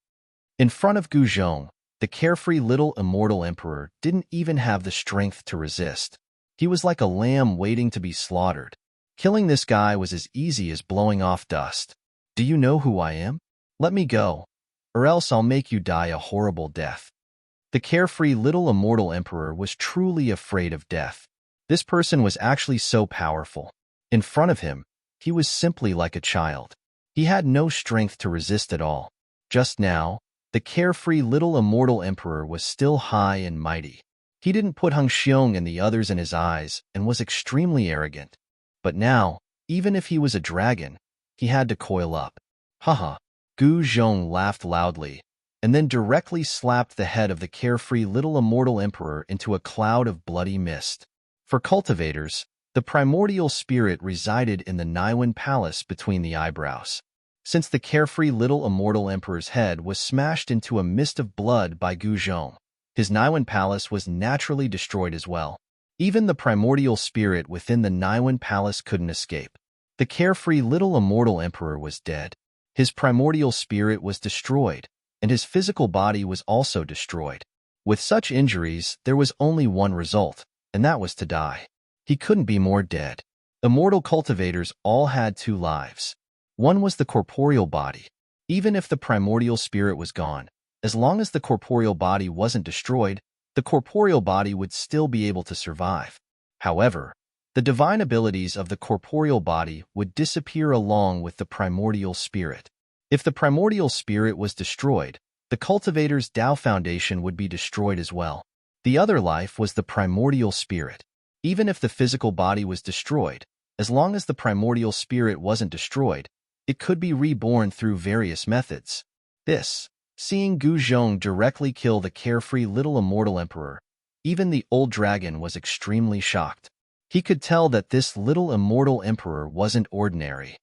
In front of Gu Zhong, the carefree little immortal emperor didn't even have the strength to resist. He was like a lamb waiting to be slaughtered. Killing this guy was as easy as blowing off dust. Do you know who I am? Let me go, or else I'll make you die a horrible death. The carefree little immortal emperor was truly afraid of death. This person was actually so powerful. In front of him, he was simply like a child. He had no strength to resist at all. Just now, the carefree little immortal emperor was still high and mighty. He didn't put Hung Xiong and the others in his eyes and was extremely arrogant. But now, even if he was a dragon, he had to coil up. Haha. Gu Zhong laughed loudly, and then directly slapped the head of the carefree little immortal emperor into a cloud of bloody mist. For cultivators, the primordial spirit resided in the Niwen Palace between the eyebrows. Since the carefree little immortal emperor's head was smashed into a mist of blood by Gu Zhong, his Niwen Palace was naturally destroyed as well. Even the primordial spirit within the Niwen Palace couldn't escape. The carefree little immortal emperor was dead. His primordial spirit was destroyed, and his physical body was also destroyed. With such injuries, there was only one result, and that was to die. He couldn't be more dead. Immortal cultivators all had two lives. One was the corporeal body. Even if the primordial spirit was gone, as long as the corporeal body wasn't destroyed, the corporeal body would still be able to survive. However, the divine abilities of the corporeal body would disappear along with the primordial spirit. If the primordial spirit was destroyed, the cultivator's Tao foundation would be destroyed as well. The other life was the primordial spirit. Even if the physical body was destroyed, as long as the primordial spirit wasn't destroyed, it could be reborn through various methods. Seeing Gu Zhong directly kill the carefree little immortal emperor, even the old dragon was extremely shocked. He could tell that this little immortal emperor wasn't ordinary.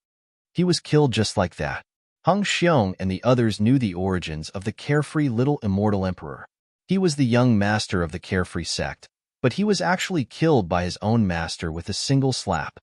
He was killed just like that. Hung Xiong and the others knew the origins of the carefree little immortal emperor. He was the young master of the carefree sect, but he was actually killed by his own master with a single slap.